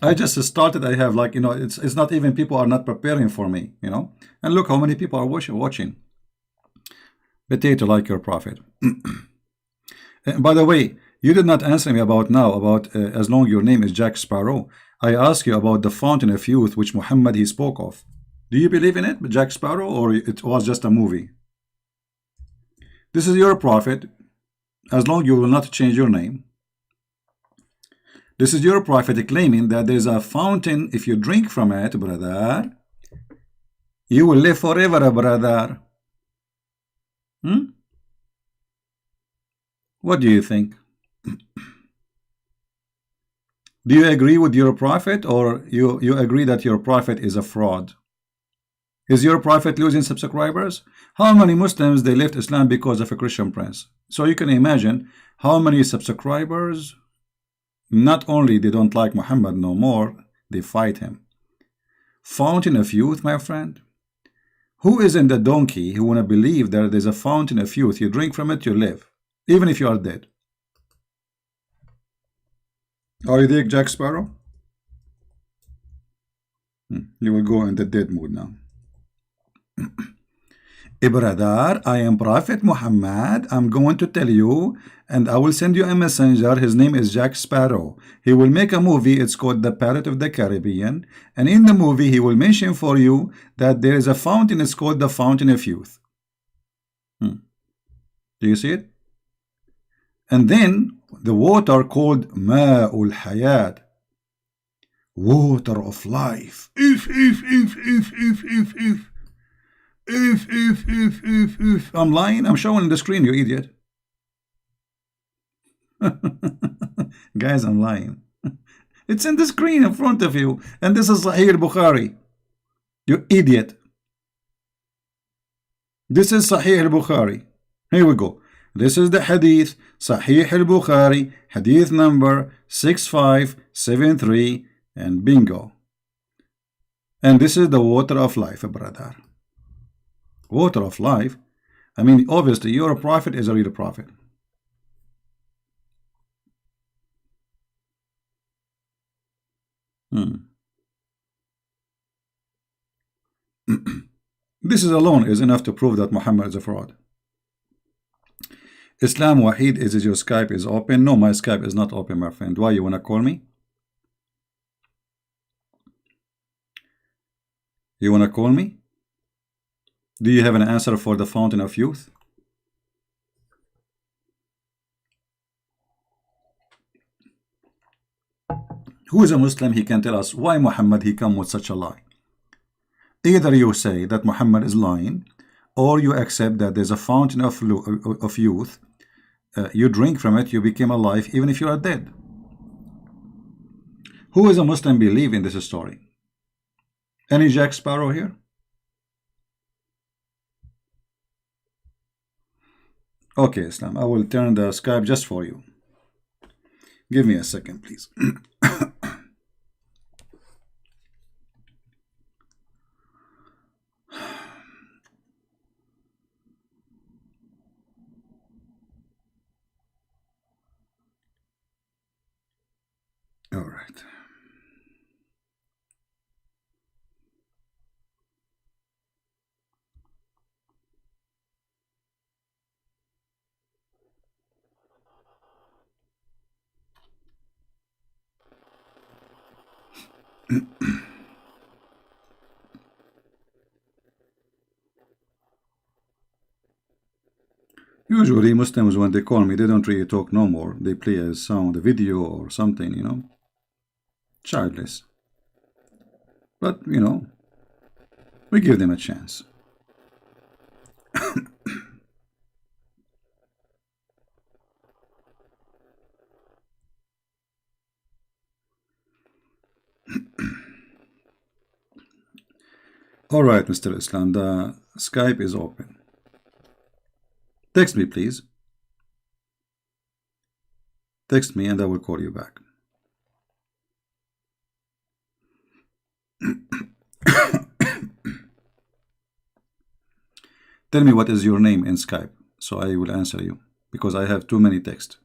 I just started. I have, like, you know, it's not even, people are not preparing for me, you know. And look how many people are watching. Potato like your prophet. By the way, you did not answer me about as long your name is Jack Sparrow. I asked you about the fountain of youth which Muhammad he spoke of. Do you believe in it, Jack Sparrow, or it was just a movie? This is your prophet. As long you will not change your name. This is your prophet claiming that there's a fountain. If you drink from it, brother, you will live forever, brother. What do you think? Do you agree with your prophet, or you agree that your prophet is a fraud? Is your prophet losing subscribers? How many Muslims they left Islam because of a Christian prince? So you can imagine how many subscribers. Not only they don't like Muhammad no more, they fight him. Fountain of youth, my friend. Who isn't a donkey who wanna believe that there's a fountain of youth? You drink from it, you live, even if you are dead. Are you there, Jack Sparrow? You will go in the dead mood now. Brother, I am Prophet Muhammad. I'm going to tell you, and I will send you a messenger. His name is Jack Sparrow. He will make a movie. It's called The Pirate of the Caribbean. And in the movie, he will mention for you that there is a fountain. It's called the Fountain of Youth. Do you see it? And then the water called Ma'ul Hayat. Water of life. If. I'm lying? I'm showing the screen, you idiot. Guys, I'm lying. It's in the screen in front of you. And this is Sahih al-Bukhari. You idiot. This is Sahih al-Bukhari. Here we go. This is the hadith, Sahih al-Bukhari, hadith number 6573, and bingo. And this is the water of life, brother. Water of life. I mean, obviously, your prophet is a real prophet. This is alone is enough to prove that Muhammad is a fraud. Islam Wahid, is your Skype is open? No, my Skype is not open, my friend. Why, you wanna call me? You wanna call me? Do you have an answer for the fountain of youth? Who is a Muslim? He can tell us why Muhammad he come with such a lie. Either you say that Muhammad is lying, or you accept that there's a fountain of youth. You drink from it, you become alive even if you are dead. Who is a Muslim believe in this story? Any Jack Sparrow here? Okay, Islam, I will turn the Skype just for you. Give me a second, please. All right. Usually Muslims, when they call me, they don't really talk no more. They play a sound, a video or something, you know. Childless. But, you know, we give them a chance. All right, Mr. Islam, the Skype is open. Text me, please. Text me and I will call you back. Tell me what is your name in Skype, so I will answer you, because I have too many texts.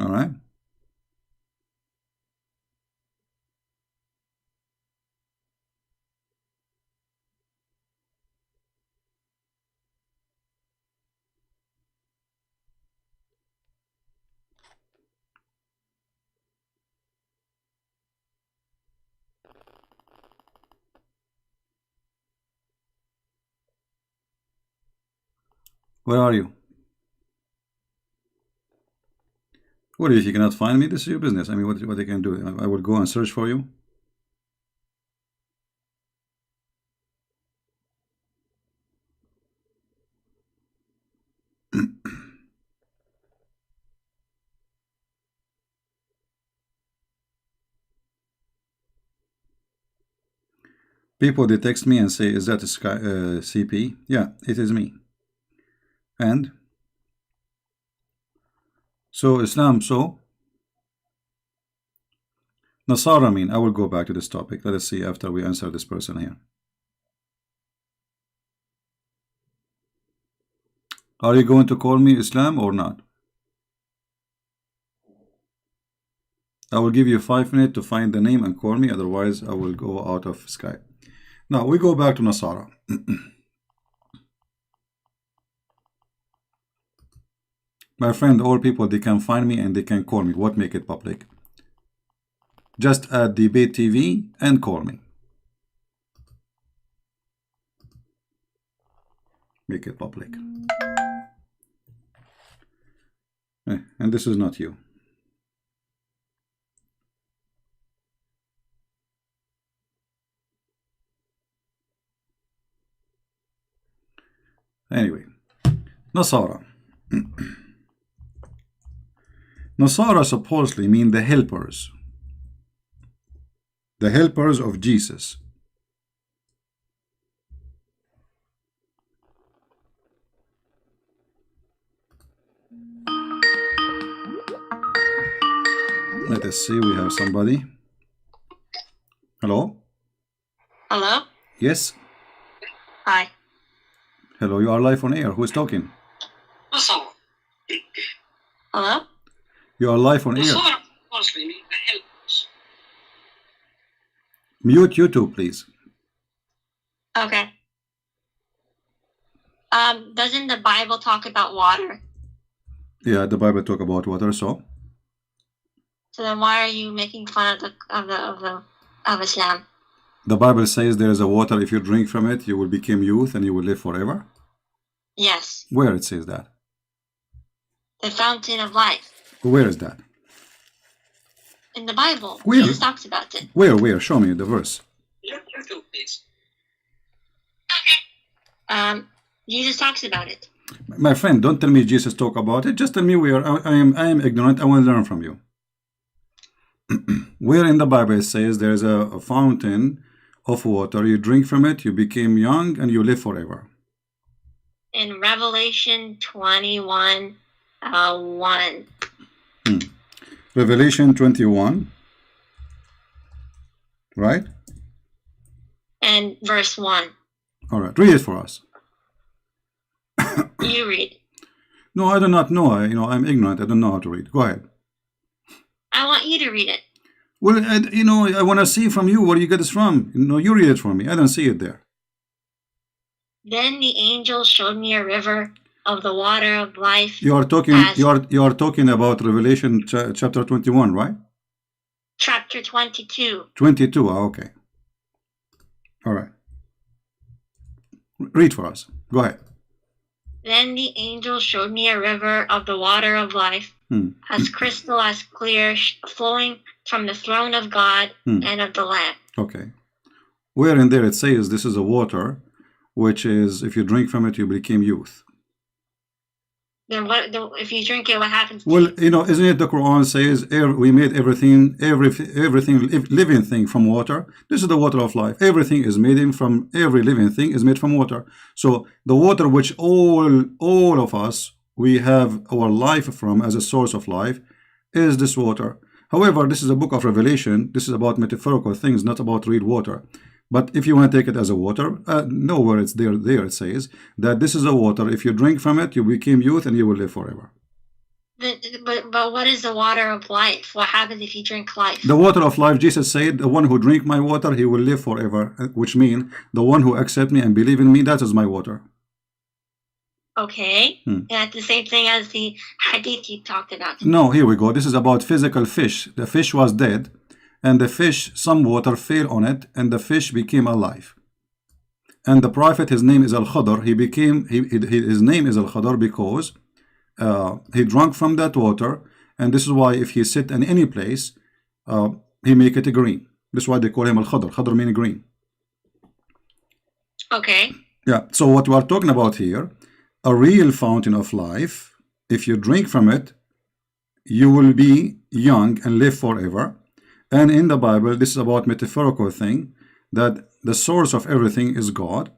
All right. Where are you? What if you cannot find me? This is your business. I mean, what I can do? I will go and search for you. People, they text me and say, is that a CP? Yeah, it is me. And so Islam, so Nasara mean, I will go back to this topic. Let us see after we answer this person here. Are you going to call me Islam or not? I will give you 5 minutes to find the name and call me, otherwise I will go out of Skype. Now we go back to Nasara. My friend, all people, they can find me and they can call me. What make it public? Just add Debate TV and call me. Make it public. And this is not you. Anyway, Nasara. Nasara supposedly mean the helpers. The helpers of Jesus. Let us see, we have somebody. Hello? Hello? Yes? Hi. Hello, you are live on air. Who is talking? Hello? You are live on air. Mute YouTube, please. Okay. Doesn't the Bible talk about water? Yeah, the Bible talk about water, so then why are you making fun of Islam? the Bible says there is a water, if you drink from it, you will become youth and you will live forever. Yes. Where it says that? The fountain of life. Where is that? in the Bible. Where? Jesus talks about it. Where? Show me the verse. YouTube, please. Jesus talks about it. My friend, don't tell me Jesus talk about it. Just tell me where. I am ignorant. I want to learn from you. Where in the Bible it says there is a fountain of water, you drink from it, you became young, and you live forever? In Revelation 21, 1. Revelation 21, right? And verse 1. All right, read it for us. You read. No, I do not know. I'm ignorant. I don't know how to read. Go ahead. I want you to read it. Well, I want to see from you where you get this from. You read it for me. I don't see it there. Then the angel showed me a river of the water of life. You are talking. You are talking about Revelation chapter 21, right? Chapter 22. 22. Okay. All right. Read for us. Go ahead. Then the angel showed me a river of the water of life, as crystal, as clear, flowing from the throne of God and of the Lamb. Okay. Where in there it says this is a water, which is, if you drink from it, you become youth. Then if you drink it, what happens to Well, you? Isn't it the Quran says we made everything living thing from water? This is the water of life. Everything is made from, every living thing is made from water. So the water which all of us, we have our life from as a source of life, is this water. However, this is a book of Revelation. This is about metaphorical things, not about real water. But if you want to take it as a water, nowhere it's there it says that this is a water. If you drink from it, you become youth and you will live forever. But what is the water of life? What happens if you drink life? The water of life, Jesus said, the one who drink my water, he will live forever, which means the one who accept me and believe in me, that is my water. Okay. And that's the same thing as the hadith you talked about. No, here we go. This is about physical fish. The fish was dead, and the fish, some water fell on it, and the fish became alive. And the prophet, his name is Al-Khadr. His name is Al-Khadr because he drank from that water, and this is why if he sit in any place, he make it green. This is why they call him Al-Khadr. Khadr meaning green. Okay. Yeah, so what we are talking about here, a real fountain of life, if you drink from it, you will be young and live forever. And in the Bible, this is about metaphorical thing, that the source of everything is God.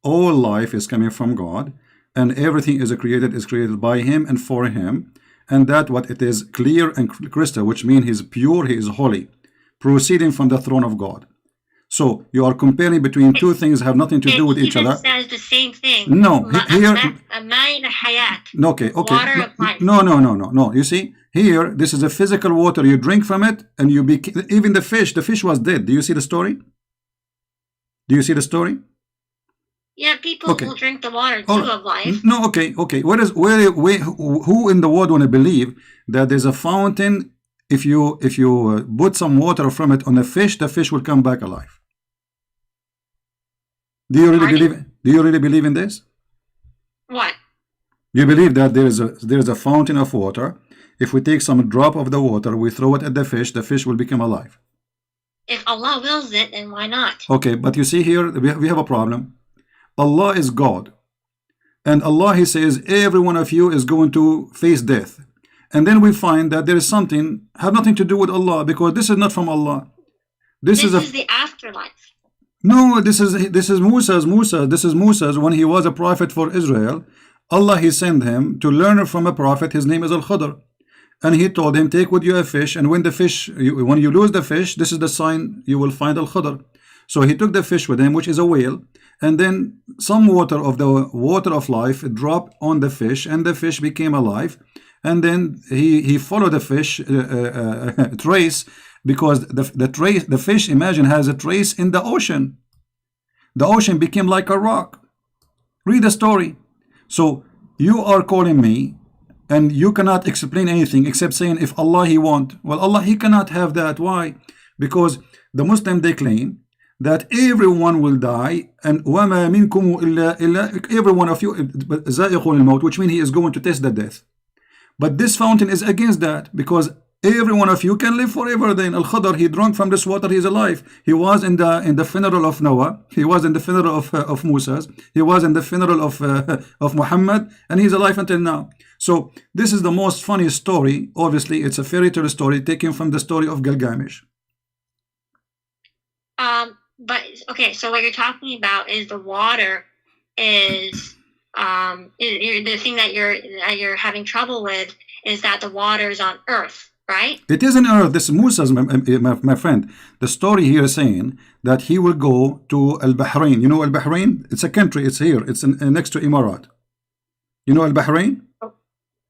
All life is coming from God, and everything is created by Him and for Him. And that what it is clear and crystal, which means He is pure, He is holy, proceeding from the throne of God. So you are comparing between two things have nothing to do with each other. It says the same thing. No, here. Okay. Water of life. No. You see, here, this is a physical water. You drink from it, and you become. Even the fish was dead. Do you see the story? Do you see the story? Yeah, people will drink the water too of life. No, okay. Who in the world want to believe that there's a fountain? If you put some water from it on the fish will come back alive. Do you really believe in this? What? You believe that there is a fountain of water. If we take some drop of the water, we throw it at the fish will become alive. If Allah wills it, then why not? Okay, but you see here, we have a problem. Allah is God. And Allah, He says, every one of you is going to face death. And then we find that there is something, have nothing to do with Allah, because this is not from Allah. This is the afterlife. No, this is Musa's when he was a prophet for Israel. Allah, He sent him to learn from a prophet. His name is Al-Khadr. And He told him, take with you a fish, and when you lose the fish, this is the sign you will find Al-Khadr. So he took the fish with him, which is a whale, and then some water of the water of life dropped on the fish, and the fish became alive. And then he followed the fish trace, because the fish, imagine, has a trace in the ocean. The ocean became like a rock. Read the story. So you are calling me, and you cannot explain anything except saying if Allah He want. Well, Allah He cannot have that. Why? Because the Muslim, they claim that everyone will die, and وَمَا مِنْكُمُ إِلَّا every one of you زَائِقُ الْمَوْتِ, which means he is going to taste the death. But this fountain is against that, because Every one of you can live forever. Then Al-Khadr, he drank from this water, he's alive. He was in the funeral of Noah. He was in the funeral of Musa. He was in the funeral of Muhammad, and he's alive until now. So this is the most funny story. Obviously, it's a fairy tale story taken from the story of Gilgamesh. But okay, so what you're talking about is the water is the thing that you're having trouble with is that the water is on earth. Right? It is an earth. This is Musa's, my friend. The story here is saying that he will go to Al-Bahrain. You know Al-Bahrain? It's a country. It's here. It's next to Emirat. You know Al-Bahrain?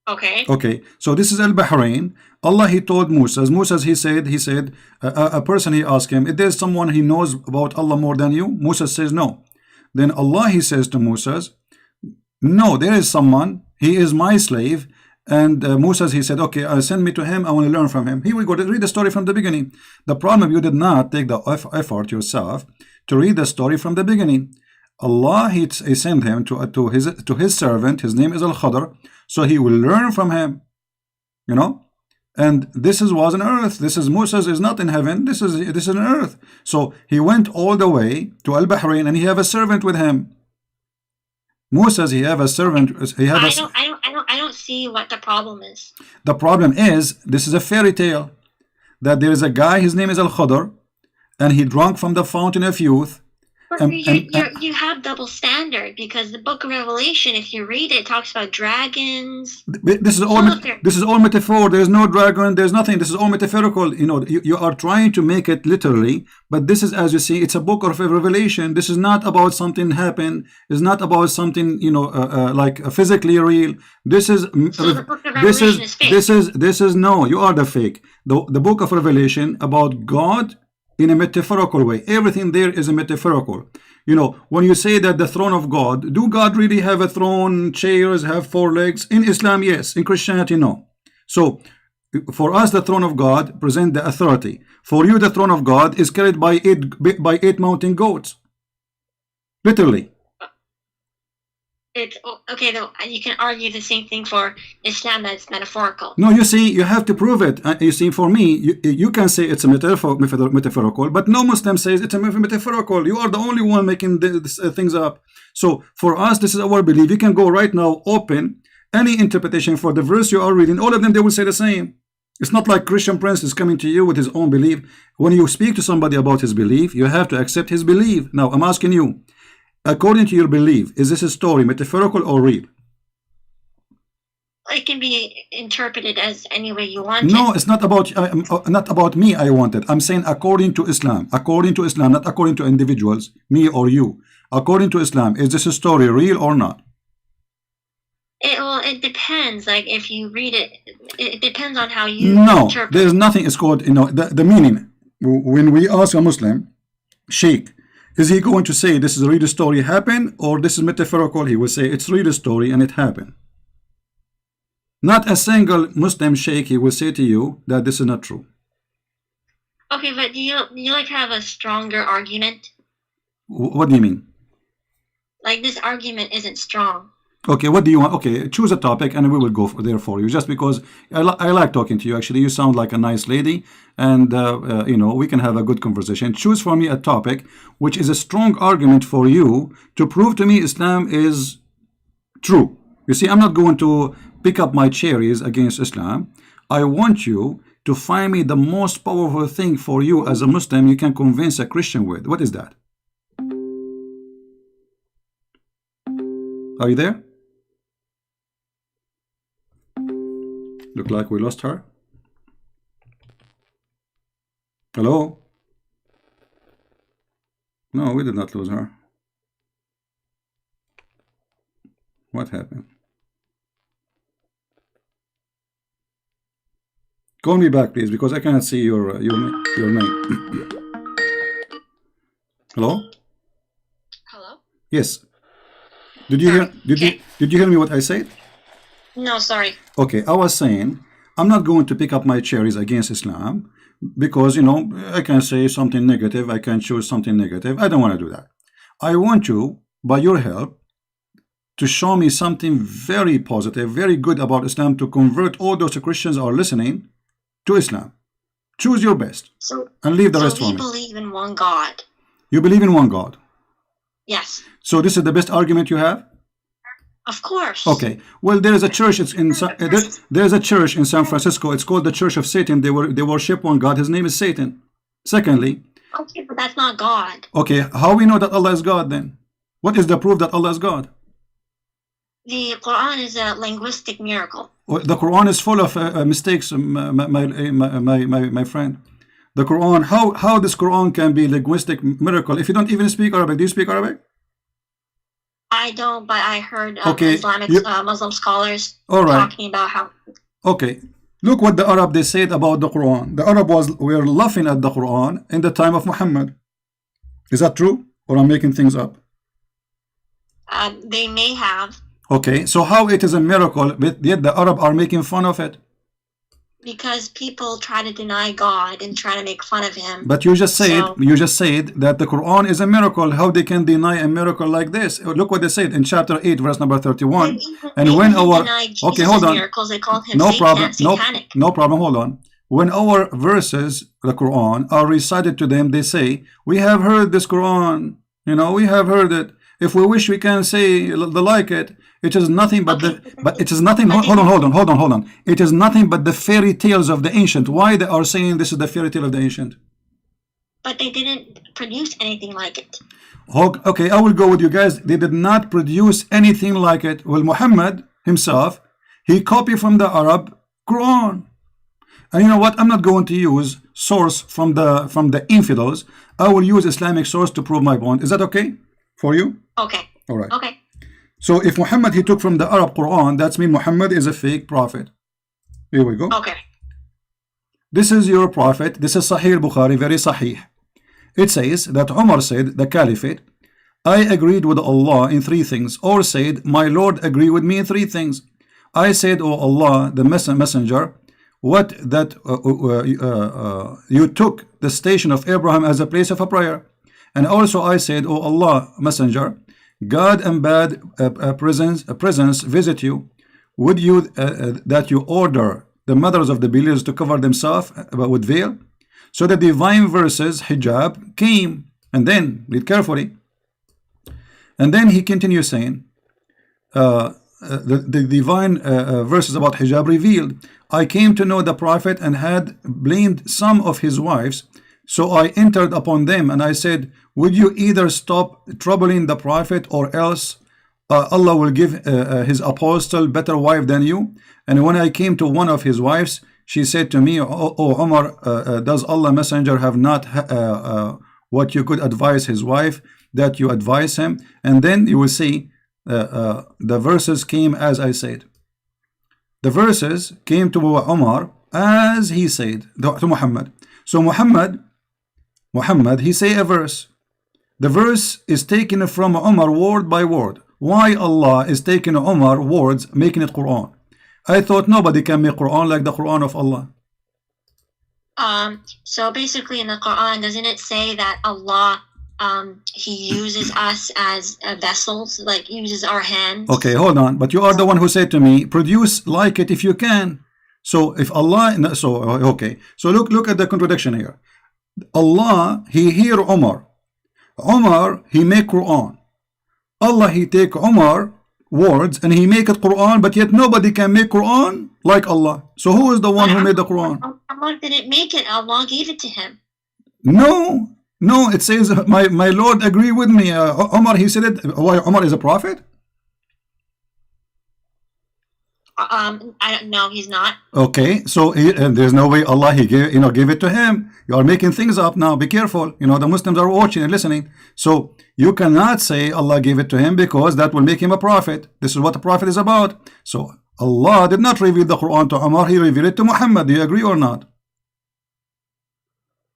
Okay. Okay. So this is Al-Bahrain. Allah, he told Musa. He said, a person, he asked him, is there someone he knows about Allah more than you? Musa says no. Then Allah, he says to Musa, no, there is someone. He is my slave. And Musa, he said, okay, send me to him. I want to learn from him. Here we go. Read the story from the beginning. The problem, you did not take the effort yourself to read the story from the beginning. Allah, he sent him to his servant. His name is Al-Khadr. So he will learn from him. You know? And this was on earth. This is Musa is not in heaven. This is on earth. So he went all the way to Al-Bahrain, and he have a servant with him. Musa, he have a servant. I don't see what the problem is. The problem is, this is a fairy tale, that there is a guy, his name is Al-Khadr, and he drank from the fountain of youth. But you have double standard, because the book of Revelation, if you read it, talks about dragons. This is all metaphor. There's no dragon. There's nothing. This is all metaphorical. You know, you are trying to make it literally, but this is, as you see, it's a book of Revelation. This is not about something happened. It's not about something, you know, like physically real. This is no. You are the fake. The book of Revelation about God in a metaphorical way. Everything there is a metaphorical. You know, when you say that the throne of God, do God really have a throne, chairs, have four legs? In Islam, yes. In Christianity, no. So, for us, the throne of God present the authority. For you, the throne of God is carried by eight mountain goats. Literally. It's okay, though. You can argue the same thing for Islam, that's metaphorical. No, you see, you have to prove it. You see, for me, you can say it's a metaphorical, but no Muslim says it's a metaphorical. You are the only one making things up. So for us, this is our belief. You can go right now, open any interpretation for the verse you are reading. All of them, they will say the same. It's not like Christian Prince is coming to you with his own belief. When you speak to somebody about his belief, you have to accept his belief. Now, I'm asking you, according to your belief, is this a story metaphorical or real? It can be interpreted as any way you want. No, it's not about me. I want it. I'm saying according to Islam. According to Islam, not according to individuals, me or you. According to Islam, is this a story real or not? It depends. Like if you read it, it depends on how you interpret. There's nothing. It's called, you know, the meaning. When we ask a Muslim, Sheikh, is he going to say this is a real story happened or this is metaphorical? He will say it's real story and it happened. Not a single Muslim sheikh, he will say to you that this is not true. Okay, but do you like have a stronger argument? What do you mean? Like this argument isn't strong. Okay, what do you want? Okay, choose a topic and we will go there for you. Just because I like talking to you. Actually, you sound like a nice lady, and you know, we can have a good conversation. Choose for me a topic which is a strong argument for you to prove to me Islam is true. You see, I'm not going to pick up my cherries against Islam. I want you to find me the most powerful thing for you as a Muslim you can convince a Christian with. What is that? Are you there? Look like we lost her. Hello? No, we did not lose her. What happened? Call me back, please, because I cannot see your name. Hello? Hello? Yes. Did you hear me what I said? No, sorry. Okay, I was saying I'm not going to pick up my cherries against Islam because, you know, I can say something negative, I can choose something negative. I don't want to do that. I want you, by your help, to show me something very positive, very good about Islam to convert all those Christians who are listening to Islam. Choose your best So, and leave the so rest for we me. believe in one God. You believe in one God. Yes. So this is the best argument you have? Of course. Okay. Well, there is a church. It's in there's a church in San Francisco. It's called the Church of Satan. They worship one God. His name is Satan. Secondly, Okay, but that's not God. okay, how we know that Allah is God then? What is the proof that Allah is God? The Quran is a linguistic miracle. The Quran is full of mistakes, my friend. The Quran, how this Quran can be linguistic miracle if you don't even speak Arabic? Do you speak Arabic? I don't, but I heard Okay, Islamic Muslim scholars all right. talking about how. Okay, look what the Arab they said about the Quran. The Arab were laughing at the Quran in the time of Muhammad. Is that true, or I'm making things up? They may have. Okay, so how it is a miracle, but yet the Arab are making fun of it? Because people try to deny God and try to make fun of him. But you just said that the Quran is a miracle. How they can deny a miracle like this? Look what they said in chapter 8, verse number 31. And when our okay, hold on. Miracles, they called him no problem. satanic. No problem. Hold on. When our verses, the Quran, are recited to them, they say, "We have heard this Quran. You know, we have heard it. If we wish, we can say the like it. It is nothing but it is nothing. Hold on. It is nothing but the fairy tales of the ancient. Why they are saying this is the fairy tale of the ancient? But they didn't produce anything like it. Okay, I will go with you guys. They did not produce anything like it. Well, Muhammad himself, he copied from the Arab Quran. And you know what? I'm not going to use source from the infidels. I will use Islamic source to prove my point. Is that okay for you? Okay. All right. Okay. So if Muhammad he took from the Arab Quran, that means Muhammad is a fake prophet. Here we go. Okay. This is your prophet. This is Sahih Bukhari, very Sahih. It says that Umar said, the Caliphate, I agreed with Allah in three things, or said, my Lord agreed with me in three things. I said, O Allah, the messenger, what that you took the station of Abraham as a place of a prayer. And also I said, O Allah, messenger, God and bad presence visit you. Would you that you order the mothers of the believers to cover themselves with veil? So the divine verses hijab came, and then read carefully. And then he continues saying, the divine verses about hijab revealed. I came to know the prophet and had blamed some of his wives. So I entered upon them and I said, would you either stop troubling the prophet or else Allah will give his apostle better wife than you? And when I came to one of his wives, she said to me, O Umar, does Allah messenger have not what you could advise his wife that you advise him? And then you will see the verses came as I said. The verses came to Umar as he said to Muhammad. So Muhammad, he say a verse. The verse is taken from Umar word by word. Why Allah is taking Umar words, making it Quran? I thought nobody can make Quran like the Quran of Allah. So basically in the Quran, doesn't it say that Allah, he uses us as vessels, like uses our hands? Okay, hold on. But you are the one who said to me, produce like it if you can. So if Allah, okay. So look at the contradiction here. Allah, he hear Umar. Umar, he make Quran. Allah, he take Umar words and he make it Quran, but yet nobody can make Quran like Allah. So who is the one who made the Quran? Allah didn't make it. Allah gave it to him. No, it says my Lord agree with me. Umar, he said it. Why Umar is a prophet? I don't know. He's not. Okay, so there's no way Allah he gave it to him. You are making things up now. Be careful. The Muslims are watching and listening. So you cannot say Allah gave it to him because that will make him a prophet. This is what the prophet is about. So Allah did not reveal the Quran to Umar. He revealed it to Muhammad. Do you agree or not?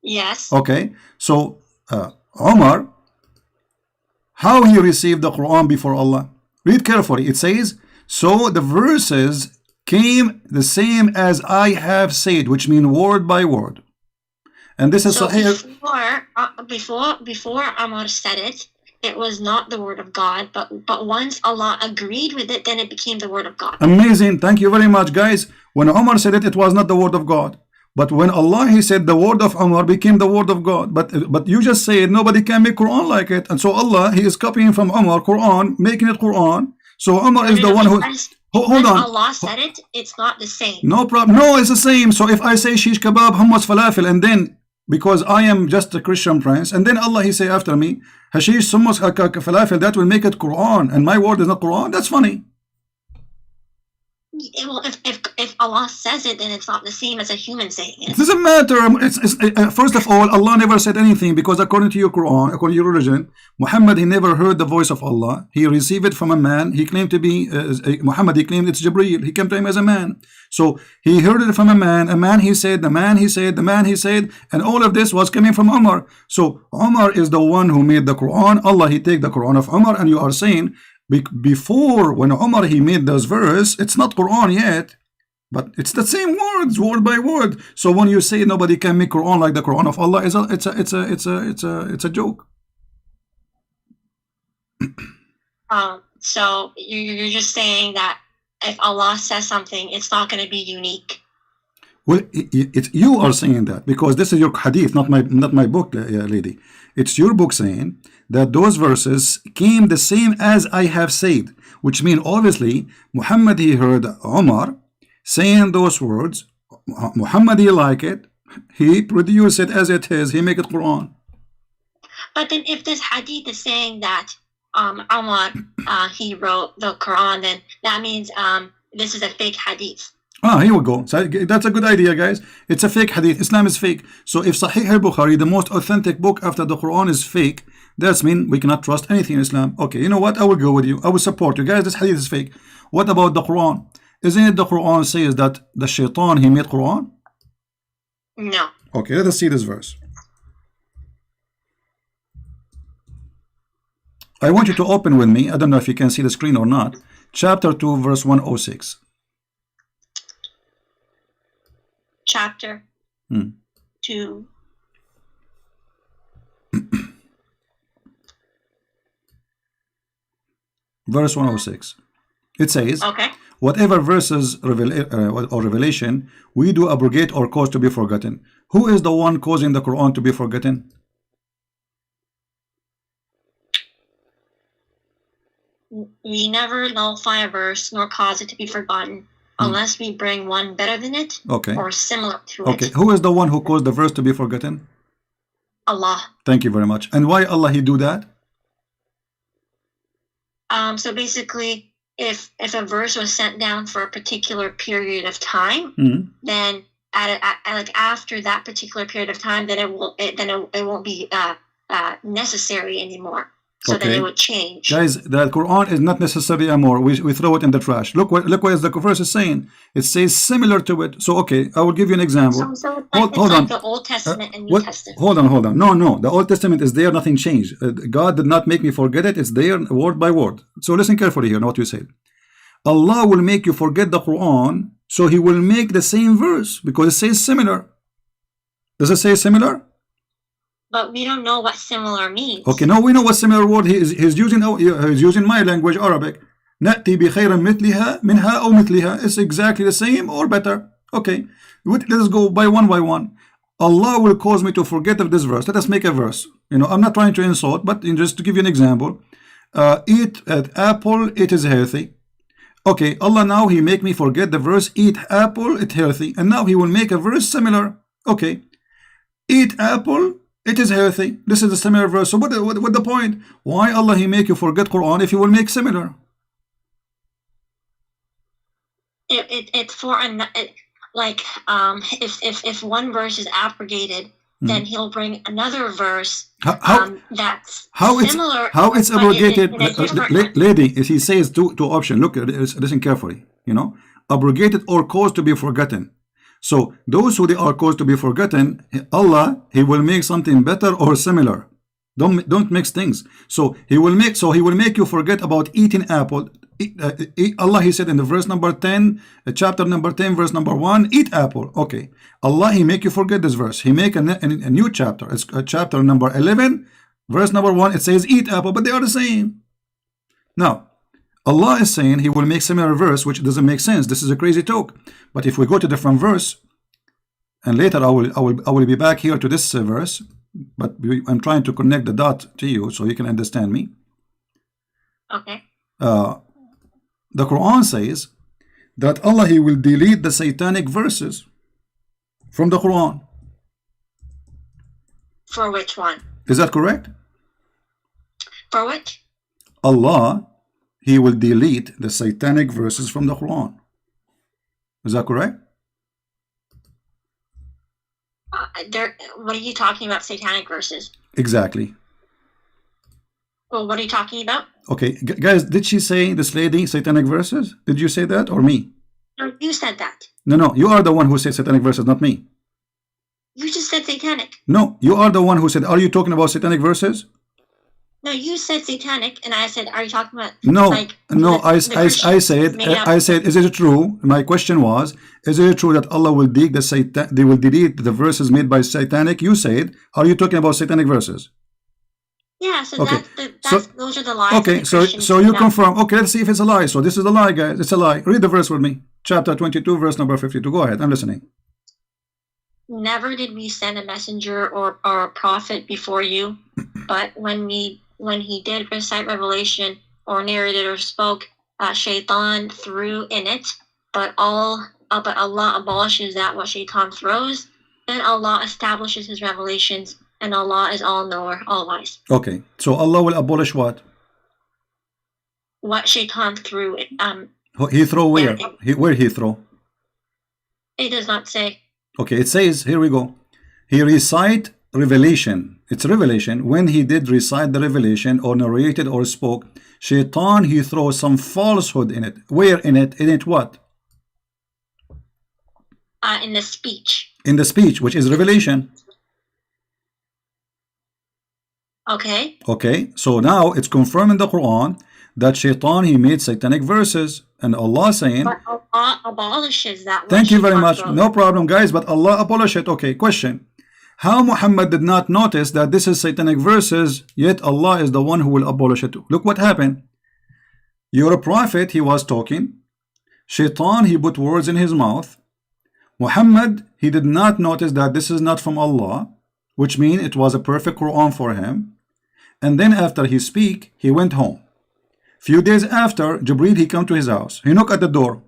Yes. Okay. So Umar, how he received the Quran before Allah? Read carefully. It says, so the verses came the same as I have said, which mean word by word. And this is so before Umar said it, it was not the word of God, but once Allah agreed with it, then it became the word of God. Amazing. Thank you very much, guys. When Umar said it, it was not the word of God. But when Allah, he said the word of Umar became the word of God. But you just said nobody can make Quran like it. And so Allah, he is copying from Umar Quran, making it Quran. So Umar is the one who... Hold on. Allah said it, it's not the same. No problem. No, it's the same. So if I say shish kebab, hummus, falafel, and then because I am just a Christian prince, and then Allah, he say after me, hashish, hummus, falafel, that will make it Quran, and my word is not Quran. That's funny. Well, if Allah says it, then it's not the same as a human saying it. It doesn't matter. First of all, Allah never said anything, because according to your Quran, according to your religion, Muhammad, he never heard the voice of Allah. He received it from a man. He claimed to be Muhammad. He claimed it's Jibreel. He came to him as a man. So he heard it from a man. A man, he said. The man, he said. The man, he said. And all of this was coming from Umar. So Umar is the one who made the Quran. Allah, he take the Quran of Umar, and you are saying, before, when Umar, he made those verse, it's not Quran yet, but it's the same words, word by word. So when you say nobody can make Quran like the Quran of Allah, it's a joke. So you're just saying that if Allah says something, it's not going to be unique. Well, you are saying that because this is your hadith, not my book, lady. It's your book saying that those verses came the same as I have said, which means obviously Muhammad, he heard Umar saying those words. Muhammad, he like it. He produced it as it is. He make it Quran. But then if this hadith is saying that Umar, he wrote the Quran, then that means this is a fake hadith. Here we go. So that's a good idea, guys. It's a fake hadith. Islam is fake. So if Sahih al-Bukhari, the most authentic book after the Quran, is fake, that's mean we cannot trust anything in Islam. Okay, you know what? I will go with you. I will support you guys. This hadith is fake. What about the Quran? Isn't it the Quran says that the shaitan, he made Quran? No. Okay, let us see this verse. I want you to open with me. I don't know if you can see the screen or not. Chapter 2, verse 106. Chapter 2. Verse 106. It says, okay, whatever verses or revelation we do abrogate or cause to be forgotten. Who is the one causing the Quran to be forgotten? We never nullify a verse nor cause it to be forgotten unless we bring one better than it, okay, or similar to it. Okay, who is the one who caused the verse to be forgotten? Allah. Thank you very much. And why Allah, he do that? So basically, if a verse was sent down for a particular period of time, then like after that particular period of time, then it won't be necessary anymore. So okay, then it would change. Guys, the Quran is not necessary anymore. We throw it in the trash. Look what the verse is saying. It says similar to it. So okay, I will give you an example. So it's like the Old Testament and New Testament. Hold on. No. The Old Testament is there. Nothing changed. God did not make me forget it. It's there word by word. So listen carefully here. What you said. Allah will make you forget the Quran. So he will make the same verse because it says similar. Does it say similar? But we don't know what similar means. Okay, now we know what similar word he's using my language, Arabic. نأتي بخير مثلها منها أو مثلها. It's exactly the same or better. Okay, let us go by one. Allah will cause me to forget of this verse. Let us make a verse. I'm not trying to insult, but just to give you an example. Eat apple, it is healthy. Okay, Allah now, he make me forget the verse, eat apple, it's healthy. And now he will make a verse similar. Okay, eat apple, it is healthy. This is a similar verse. So what the point? Why Allah, he make you forget Quran if he will make similar? It's for if one verse is abrogated, then he'll bring another verse that's similar. How it's abrogated? Lady, he says two options. Look, listen carefully. Abrogated or caused to be forgotten. So those who they are caused to be forgotten, Allah, he will make something better or similar. Don't mix things. So he will make you forget about eating apple. Allah, he said in the verse number 10, chapter number 10, verse number 1, eat apple. Okay, Allah, he make you forget this verse. He make a new chapter. It's chapter number 11, verse number 1. It says eat apple, but they are the same. Now Allah is saying he will make similar verse, which doesn't make sense. This is a crazy talk. But if we go to different verse, And later I will be back here to this verse, but I'm trying to connect the dot to you so you can understand me. Okay. The Quran says that Allah, He will delete the satanic verses from the Quran. For which one? Is that correct? For which? Allah, He will delete the satanic verses from the Quran. Is that correct? What are you talking about? Satanic verses? Exactly. Well, what are you talking about? Okay, guys, did she say, this lady, satanic verses? Did you say that or me? No, you said that. No, you are the one who said satanic verses, not me. You just said satanic. No, you are the one who said, are you talking about satanic verses? No, you said satanic, and I said, are you talking about? No, like, no, I said, is it true? My question was, is it true that Allah will delete the verses made by satanic? You said, are you talking about satanic verses? Yeah, so okay. Those are the lies. Okay, so you confirm. Okay, let's see if it's a lie. So this is the lie, guys. It's a lie. Read the verse with me. Chapter 22, verse number 52. Go ahead. I'm listening. Never did we send a messenger or a prophet before you, but when he did recite revelation or narrated or spoke, shaitan threw in it, but Allah abolishes that what shaitan throws. Then Allah establishes his revelations, and Allah is all knower, all wise. Okay, so Allah will abolish what? What shaitan threw. He throw where? Where he throw? It does not say. Okay, it says, here we go. He recite revelation. It's revelation. When he did recite the revelation or narrated or spoke, shaitan, he throws some falsehood in it. Where in it? In it what? In the speech. In the speech, which is revelation. Okay. Okay, so now it's confirmed in the Quran that shaitan, he made satanic verses, and Allah saying, but Allah abolishes that. Thank you very much. No problem, guys, but Allah abolished it. Okay, question. How Muhammad did not notice that this is satanic verses, yet Allah is the one who will abolish it? Look what happened. Your prophet, he was talking. Shaitan, he put words in his mouth. Muhammad, he did not notice that this is not from Allah, which means it was a perfect Quran for him. And then after he speak, he went home. Few days after, Jibreel, he come to his house. He knocked at the door.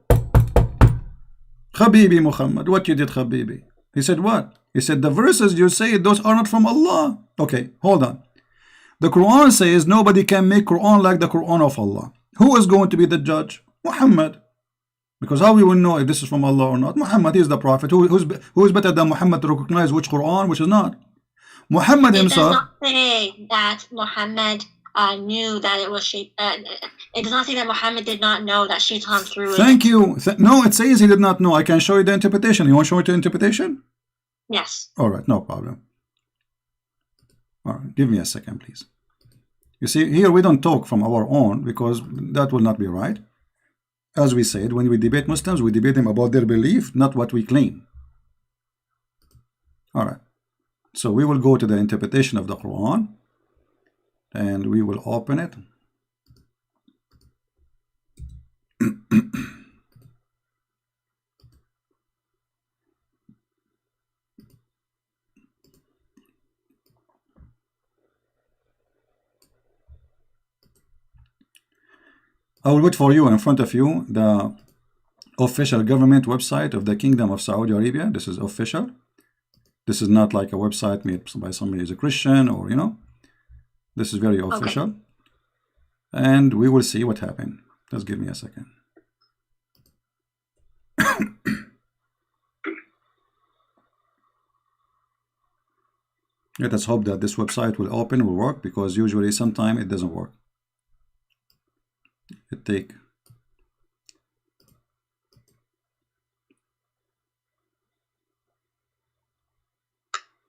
Habibi Muhammad, what you did, Habibi? He said, what? He said, the verses you say, those are not from Allah. Okay, hold on. The Quran says nobody can make Quran like the Quran of Allah. Who is going to be the judge? Muhammad. Because how we will know if this is from Allah or not? Muhammad is the prophet. Who is better than Muhammad to recognize which Quran, which is not? Muhammad himself. It does not say that Muhammad knew that it was shaitan. It does not say that Muhammad did not know that shaitan threw it. Thank you. No, it says he did not know. I can show you the interpretation. You want to show me the interpretation? Yes. All right, no problem. All right, give me a second, please. You see, here we don't talk from our own because that will not be right. As we said, when we debate Muslims, we debate them about their belief, not what we claim. All right. So we will go to the interpretation of the Quran and we will open it. I will put for you in front of you the official government website of the Kingdom of Saudi Arabia. This is official. This is not like a website made by somebody who's a Christian or, you know. This is very official. Okay. And we will see what happened. Just give me a second. Let us hope that this website will open, will work, because usually sometimes it doesn't work. It take.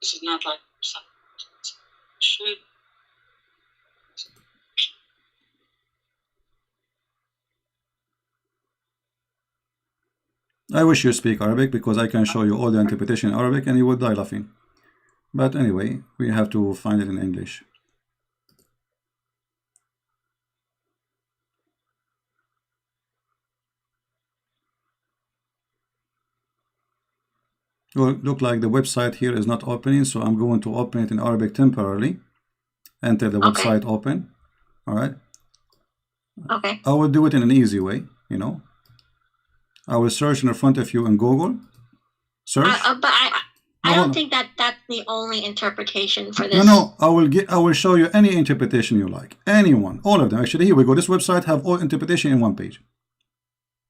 This is not like should. I wish you speak Arabic because I can show you all the interpretation in Arabic and you would die laughing. But anyway, we have to find it in English. Well, look like the website here is not opening, so I'm going to open it in Arabic temporarily. Enter the Okay. website open. All right. Okay. I will do it in an easy way, you know. I will search in front of you in Google. Search. But I No, don't no. think that that's the only interpretation for No, this. no, I will show you any interpretation you like. Anyone, all of them. Actually, here we go. This website have all interpretation in one page.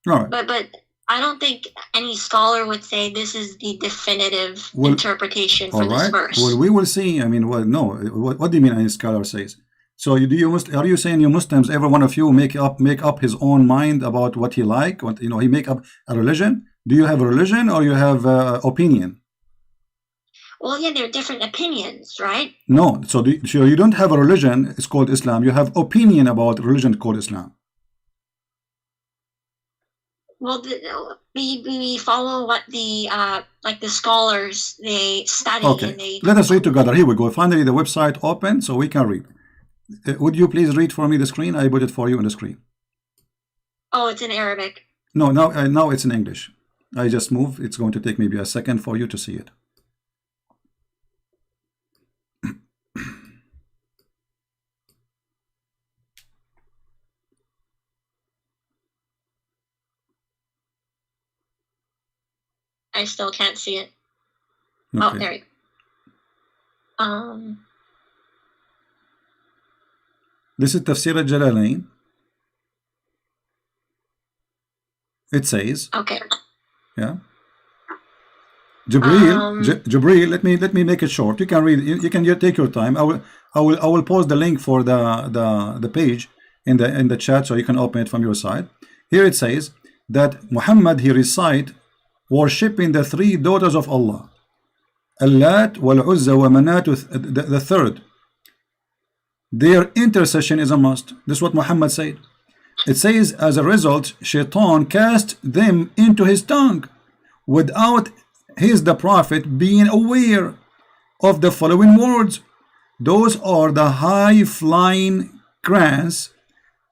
All right. But I don't think any scholar would say this is the definitive Well, interpretation for all this right. verse. Well, we will see. I mean, well, no. What do you mean? Any scholar says? So you, are you saying you Muslims, every one of you make up his own mind about what he like? What, you know, he make up a religion? Do you have a religion or you have opinion? Well, yeah, there are different opinions, right? No. So you don't have a religion. It's called Islam. You have opinion about religion called Islam. Well, we follow what the like the scholars they study Okay. and they. Let us read together. Here we go. Finally, the website open so we can read. Would you please read for me the screen? I put it for you on the screen. Oh, it's in Arabic. No, now it's in English. I just move. It's going to take maybe a second for you to see it. I still can't see it. Okay. Oh, there we go. This is Tafsir al-Jalalain. It says, Okay. yeah. Jibril, let me make it short. You can read. You can take your time. I will post the link for the page in the chat so you can open it from your side. Here it says that Muhammad he recite worshipping the three daughters of Allah, Allat wal Uzza wa Manat, the third. Their intercession is a must. This is what Muhammad said. It says, as a result, Shaitan cast them into his tongue without the Prophet being aware of the following words. Those are the high-flying crans,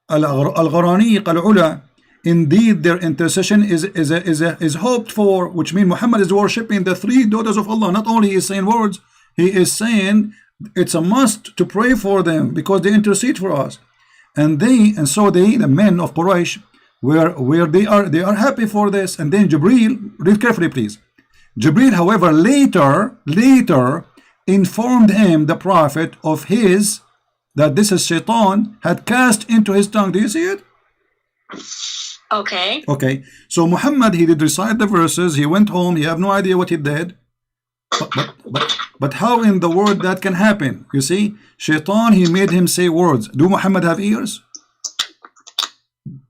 al-gharaniq al-ula. Indeed, their intercession is hoped for, which means Muhammad is worshipping the three daughters of Allah. Not only is saying words, he is saying it's a must to pray for them because they intercede for us. And so the men of Quraysh, where they are happy for this. And then Jibril, read carefully please. Jibril, however, later informed him, the Prophet, of his, that this is Shaitan, had cast into his tongue. Do you see it? Okay. Okay. So Muhammad, he did recite the verses. He went home. He have no idea what he did. But how in the world that can happen? You see, Shaitan, he made him say words. Do Muhammad have ears?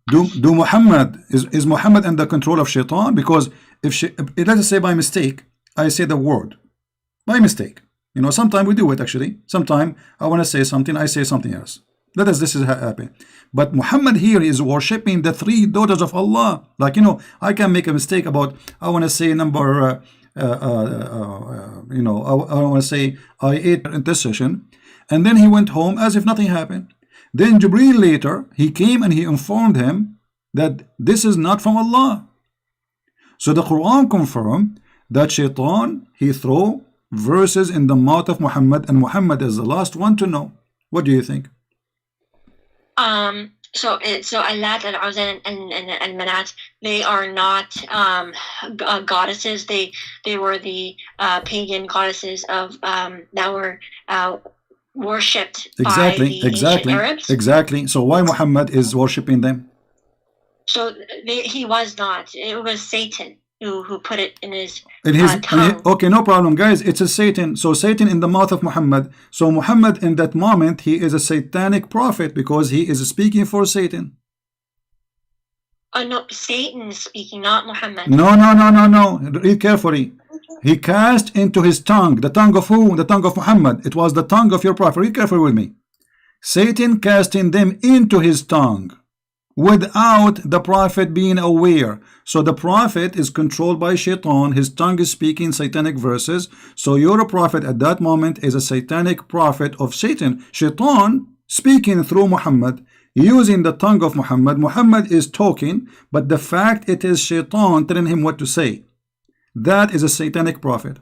Do Muhammad, is Muhammad under control of Shaitan? Because if let us say by mistake, I say the word. By mistake. You know, sometimes we do it actually. Sometimes I want to say something, I say something else. This is happen. But Muhammad here is worshipping the three daughters of Allah. Like, you know, I can make a mistake about, I want to say number, you know, I want to say I ate intercession. And then he went home as if nothing happened. Then Jibreel later, he came and he informed him that this is not from Allah. So the Quran confirmed that Shaitan, he threw verses in the mouth of Muhammad, and Muhammad is the last one to know. What do you think? So Allat and Uzza and Manat, they are not goddesses. They were the pagan goddesses of that were worshipped by the ancient Arabs. Exactly. So why Muhammad is worshipping them? So he was not. It was Satan who put it in his tongue. Okay, no problem, guys. It's a Satan. So Satan in the mouth of Muhammad. So Muhammad in that moment, he is a satanic prophet because he is speaking for Satan. No, Satan is speaking, not Muhammad. No. Read carefully. He cast into his tongue. The tongue of who? The tongue of Muhammad. It was the tongue of your prophet. Read carefully with me. Satan casting them into his tongue without the prophet being aware. So the prophet is controlled by Shaitan. His tongue is speaking satanic verses. So your prophet at that moment is a satanic prophet of Satan. Shaitan speaking through Muhammad, using the tongue of Muhammad. Muhammad is talking, but the fact it is Shaitan telling him what to say. that is a satanic prophet.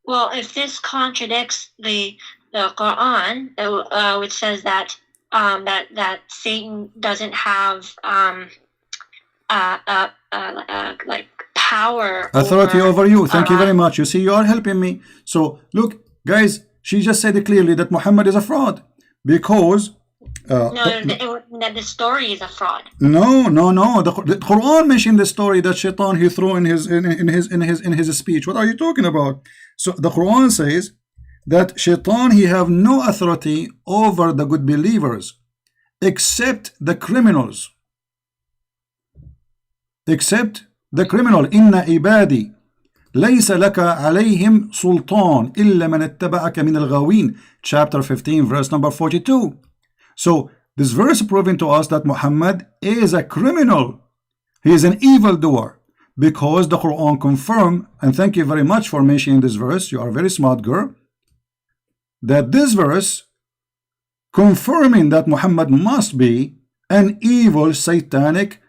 Well, if this contradicts the Quran, which says that that Satan doesn't have like power, authority over you. Thank you very uh, much. You see, you are helping me. So look, guys, she just said clearly that Muhammad is a fraud because no, that the story is a fraud. no. The Quran mentioned the story that Shaitan he threw in his speech. What are you talking about? So the Quran says that Shaitan he have no authority over the good believers except the criminals. Except the criminal. Inna ibadi ليس لك عليهم سلطان إلا من اتبعك من الغاوين. Chapter 15 verse number 42. So this verse proving to us that Muhammad is a criminal. He is an evildoer, because the Quran confirm, and thank you very much for mentioning this verse, you are a very smart girl, that this verse confirming that Muhammad must be an evil satanic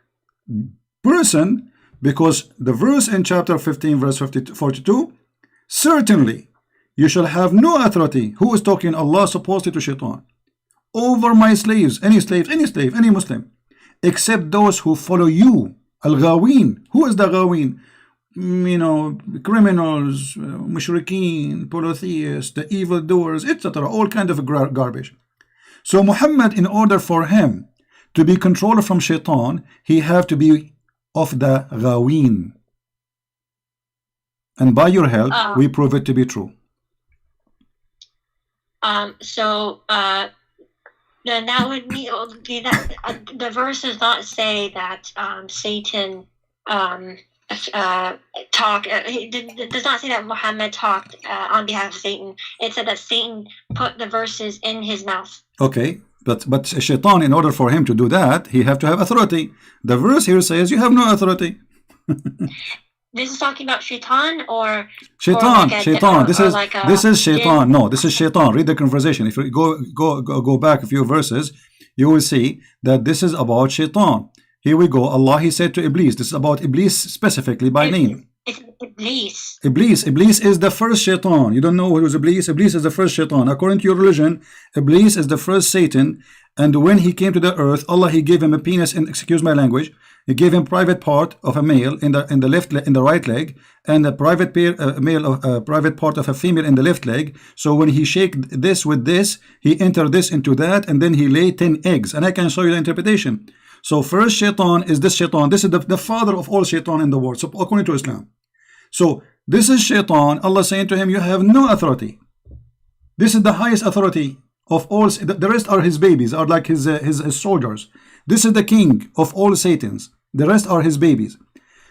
person, because the verse in chapter 15 verse 42, certainly you shall have no authority. Who is talking? Allah, supposedly to Shaitan, over my slaves, any slave, any Muslim, except those who follow you. Al-Ghaween. Who is the Ghaween? You know, criminals, mushrikeen, polytheists, the evildoers, etc. All kind of garbage. So Muhammad, in order for him to be controlled from Shaitan, he have to be of the Ghaween. And by your help, we prove it to be true. Then that would be that the verse does not say that Satan talk. It does not say that Muhammad talked on behalf of Satan. It said that Satan put the verses in his mouth. Okay, but Shaitan, in order for him to do that, he have to have authority. The verse here says you have no authority. This is talking about Shaitan or Shaitan. Shaitan. This is Shaitan. Yeah. No, this is Shaitan. Read the conversation. If you go back a few verses, you will see that this is about Shaitan. Here we go. Allah, he said to Iblis. This is about Iblis specifically by name. It's Iblis. Iblis is the first Shaitan. You don't know who was Iblis? Iblis is the first Shaitan. According to your religion, Iblis is the first Satan. And when he came to the earth, Allah, he gave him a penis, and excuse my language, he gave him private part of a male in the right leg, and a private private part of a female in the left leg. So when he shake this with this, he enter this into that, and then he lay 10 eggs. And I can show you the interpretation. So first Shaitan is this Shaitan. This is the father of all Shaitan in the world, so according to Islam. So this is Shaitan. Allah saying to him, you have no authority. This is the highest authority of all. The rest are his babies, are like his soldiers. This is the king of all Satans. The rest are his babies.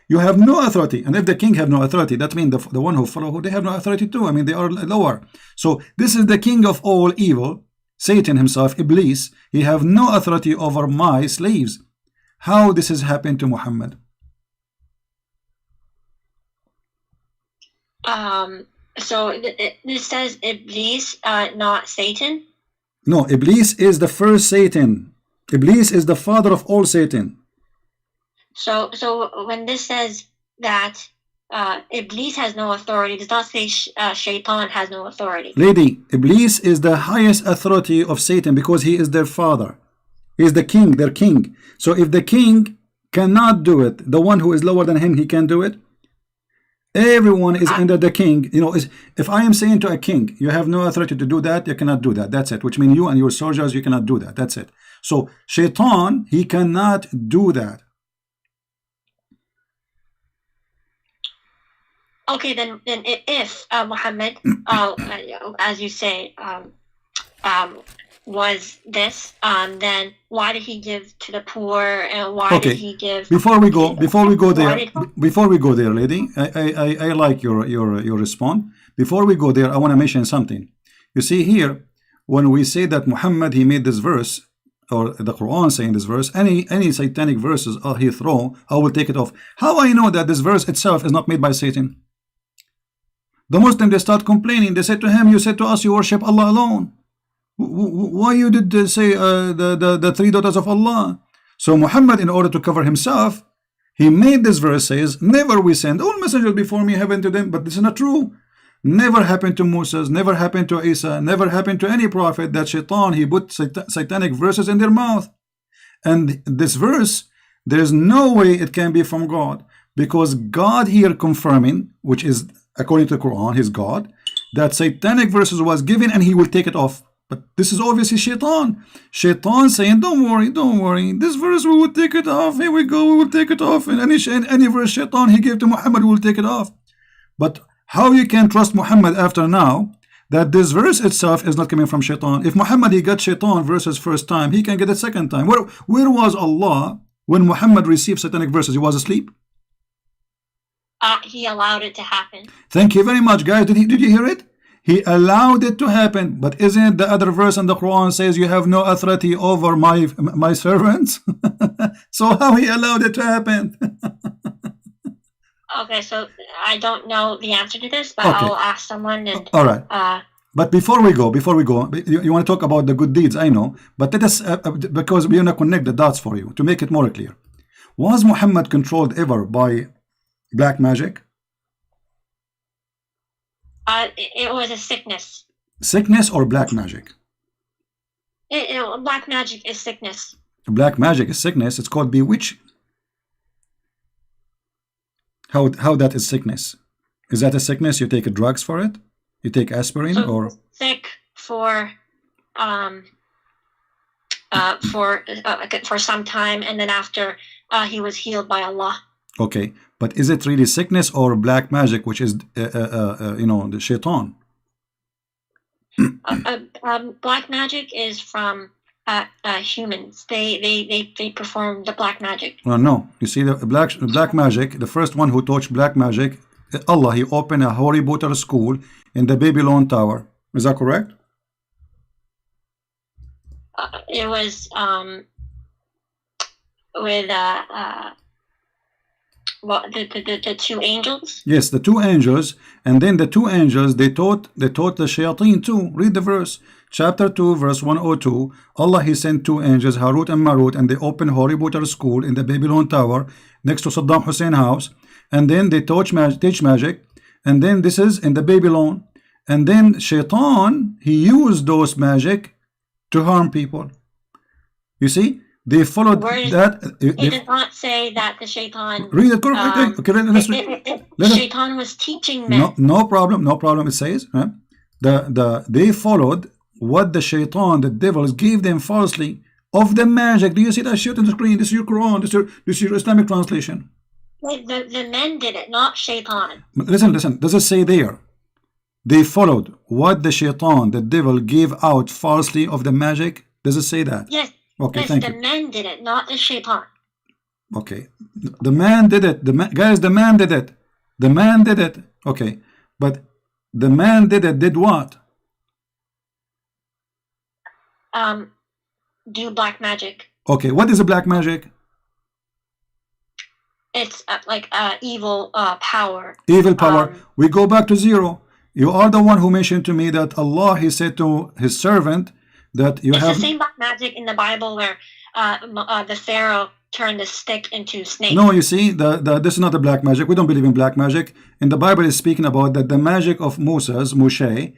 You have no authority. And if the king have no authority, that means the one who follow, they have no authority too. I mean, they are lower. So this is the king of all evil, Satan himself, Iblis. He have no authority over my slaves. How this has happened to Muhammad? So this says Iblis, not Satan. No, Iblis is the first Satan. Iblis is the father of all Satan. So when this says that Iblis has no authority, it does not say Shaitan has no authority. Lady, Iblis is the highest authority of Satan because he is their father. He is the king, their king. So if the king cannot do it, the one who is lower than him, he can do it. Everyone is under the king. You know, if I am saying to a king, you have no authority to do that, you cannot do that. That's it. Which means you and your soldiers, you cannot do that. That's it. So Shaitan, he cannot do that. Okay, then if Muhammad, as you say, was this, then why did he give to the poor, and why did he give? Before we go there, lady, I like your response. Before we go there, I want to mention something. You see here, when we say that Muhammad he made this verse, or the Quran saying this verse, any satanic verses he throw, I will take it off. How I know that this verse itself is not made by Satan? The Muslim, they start complaining. They said to him, you said to us you worship Allah alone. Why you did say the three daughters of Allah? So Muhammad, in order to cover himself, he made this verse says, never we send all messengers before me happened to them, but this is not true. Never happened to Moses, never happened to Isa, never happened to any prophet that Shaitan, he put satanic verses in their mouth. And this verse, there's no way it can be from God, because God here confirming, which is according to the Quran, his God, that satanic verses was given and he will take it off. But this is obviously Shaitan. Shaitan saying, don't worry, this verse we will take it off. Here we go, we will take it off. And any verse Shaitan he gave to Muhammad, we will take it off. But how you can trust Muhammad after now that this verse itself is not coming from Shaitan? If Muhammad he got Shaitan verses first time, he can get it second time. Where was Allah when Muhammad received satanic verses? He was asleep. He allowed it to happen. Thank you very much, guys. Did you hear it? He allowed it to happen. But isn't it the other verse in the Quran says you have no authority over my servants? So how he allowed it to happen? Okay, so I don't know the answer to this, but Okay. I'll ask someone. And all right. But before we go, you want to talk about the good deeds, I know. But let us, because we want to connect the dots for you to make it more clear. Was Muhammad controlled ever by black magic? it was a sickness. Sickness or black magic? Black magic is sickness. Black magic is sickness. It's called bewitch. How that is sickness? Is that a sickness? You take drugs for it? You take aspirin So or sick for some time, and then after he was healed by Allah. okay? But is it really sickness or black magic, which is the shaitan? Black magic is from humans. They perform the black magic. No. You see, the black magic, the first one who taught black magic, Allah, he opened a Harry Potter school in the Babylon Tower. Is that correct? It was with the two angels. Yes, the two angels, and then the two angels they taught the shayateen too. Read the verse, chapter 2, verse 102. Allah, he sent two angels, Harut and Marut, and they opened Harry Potter school in the Babylon Tower next to Saddam Hussein house, and then they teach magic, and then this is in the Babylon, and then Shaitan, he used those magic to harm people. You see, they followed that. It did not say that the shaitan. Read it correctly. Okay, let's read. Shaitan was teaching men. No problem. It says they followed what the shaitan, the devils, gave them falsely of the magic. Do you see that shit on the screen? This is your Quran. This is your Islamic translation. The men did it, not shaitan. Listen. Does it say there? They followed what the shaitan, the devil, gave out falsely of the magic. Does it say that? Yes. Okay, yes, thank the you. men did it, not the shaitan. Okay, the man did it. Guys, the man did it. The man did it. Okay, but the man did it. Did what? Do black magic. Okay, what is a black magic? It's like evil power. Evil power. We go back to zero. You are the one who mentioned to me that Allah, he said to his servant that you it's have. It's the same black magic in the Bible where the Pharaoh turned a stick into snake. No, you see, this is not a black magic. We don't believe in black magic. In the Bible, is speaking about that the magic of Moshe,